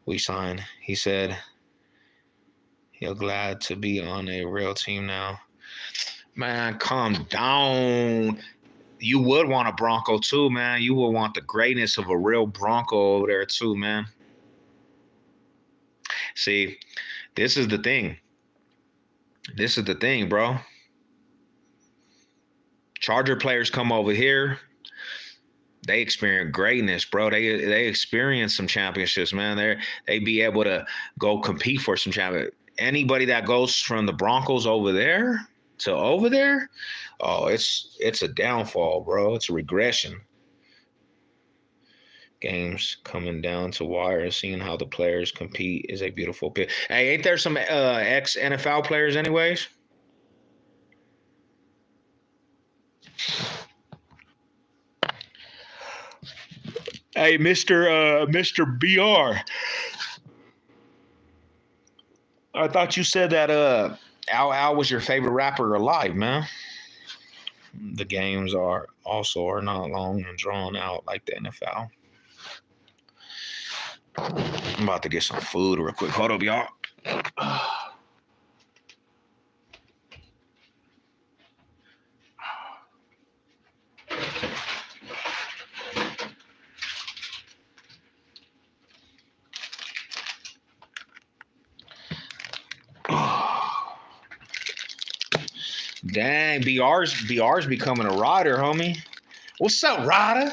We signed. He said he'll glad to be on a real team now. Man, calm down. You would want a Bronco too, man. You would want the greatness of a real Bronco over there too, man. See, this is the thing. This is the thing, bro. Charger players come over here. They experience greatness, bro. They experience some championships, man. They be able to go compete for some champions. Anybody that goes from the Broncos over there to over there, oh, it's a downfall, bro. It's a regression. Games coming down to wire and seeing how the players compete is a beautiful pit. Hey, ain't there some ex NFL players, anyways? Hey, Mr. BR. I thought you said that Al was your favorite rapper alive, man. The games are not long and drawn out like the NFL. I'm about to get some food real quick. Hold up, y'all. Dang, BR's becoming a rider, homie. What's up, rider?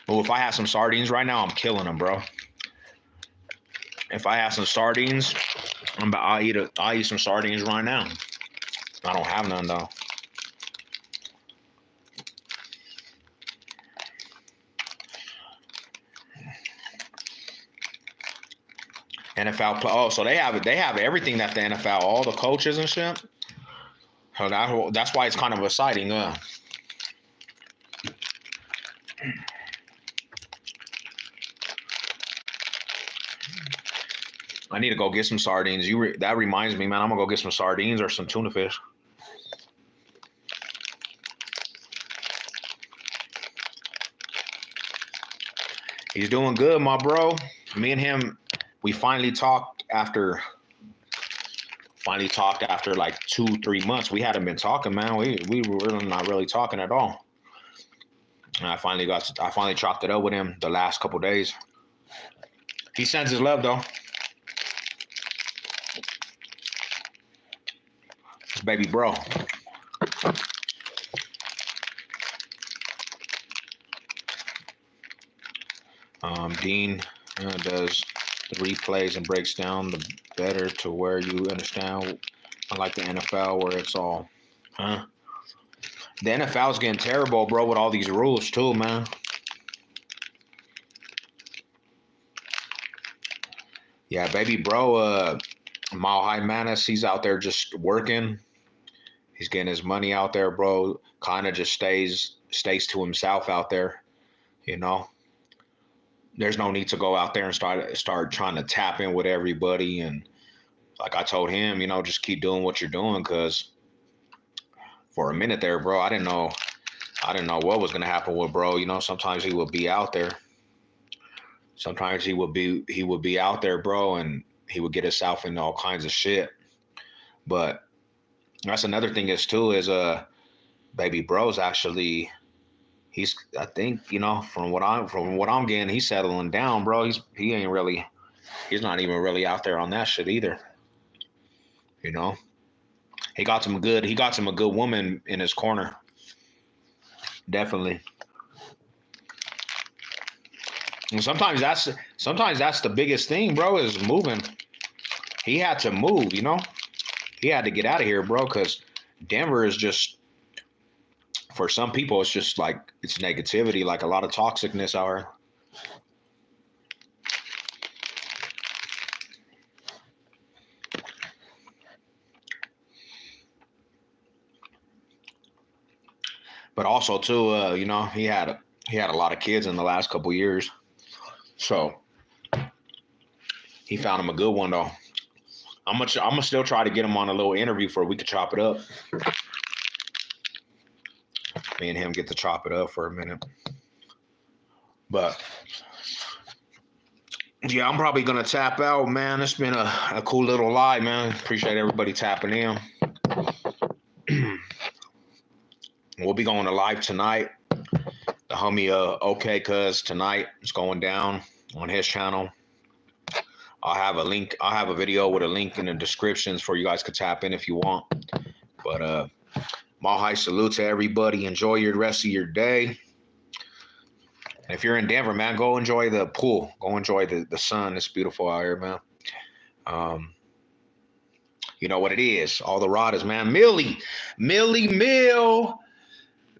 Oh, if I have some sardines right now, I'm killing them, bro. If I have some sardines, I'll eat some sardines right now. I don't have none though. NFL. Oh, so they have everything that the NFL, all the coaches and shit. So that's why it's kind of exciting. I need to go get some sardines. That reminds me, man. I'm gonna go get some sardines or some tuna fish. He's doing good, my bro. Me and him, we finally talked after like 2-3 months. We hadn't been talking, man. We were not really talking at all. And I finally chopped it up with him the last couple days. He sends his love though. His baby bro. Dean does the replays and breaks down the better to where you understand, unlike the NFL where it's all, huh? The NFL's getting terrible, bro, with all these rules too, man. Yeah, baby bro, Mile High Manus, he's out there just working. He's getting his money out there, bro. Kind of just stays to himself out there, you know. There's no need to go out there and start trying to tap in with everybody. And like I told him, you know, just keep doing what you're doing, because for a minute there, bro, I didn't know what was gonna happen with bro. You know, sometimes he would be out there. Sometimes he would be out there, bro, and he would get himself into all kinds of shit. But that's another thing is baby bro's actually, I think, you know, from what I'm getting, he's settling down, bro. He's not even really out there on that shit either. You know, he got some a good woman in his corner. Definitely. And sometimes that's the biggest thing, bro, is moving. He had to move, you know. He had to get out of here, bro, because Denver is just, for some people, it's just like, it's negativity, like a lot of toxicness out here. But also too, you know, he had a lot of kids in the last couple years, so he found him a good one though. I'm gonna still try to get him on a little interview for we could chop it up. Me and him get to chop it up for a minute. But yeah, I'm probably gonna tap out, man. It's been a cool little live, man. Appreciate everybody tapping in. We'll be going to live tonight. The homie okay, cuz tonight it's going down on his channel. I'll have a video with a link in the descriptions for you guys to tap in if you want. But Mile High salute to everybody. Enjoy your rest of your day. And if you're in Denver, man, go enjoy the pool. Go enjoy the sun. It's beautiful out here, man. You know what it is. All the riders, man. Millie Mill.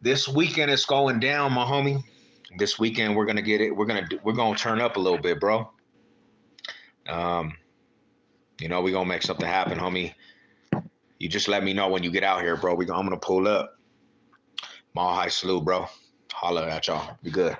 This weekend it's going down, my homie. This weekend we're gonna get it. We're gonna turn up a little bit, bro. You know, we're gonna make something happen, homie. You just let me know when you get out here, bro. I'm gonna pull up. Mile High salute, bro. Holla at y'all. Be good.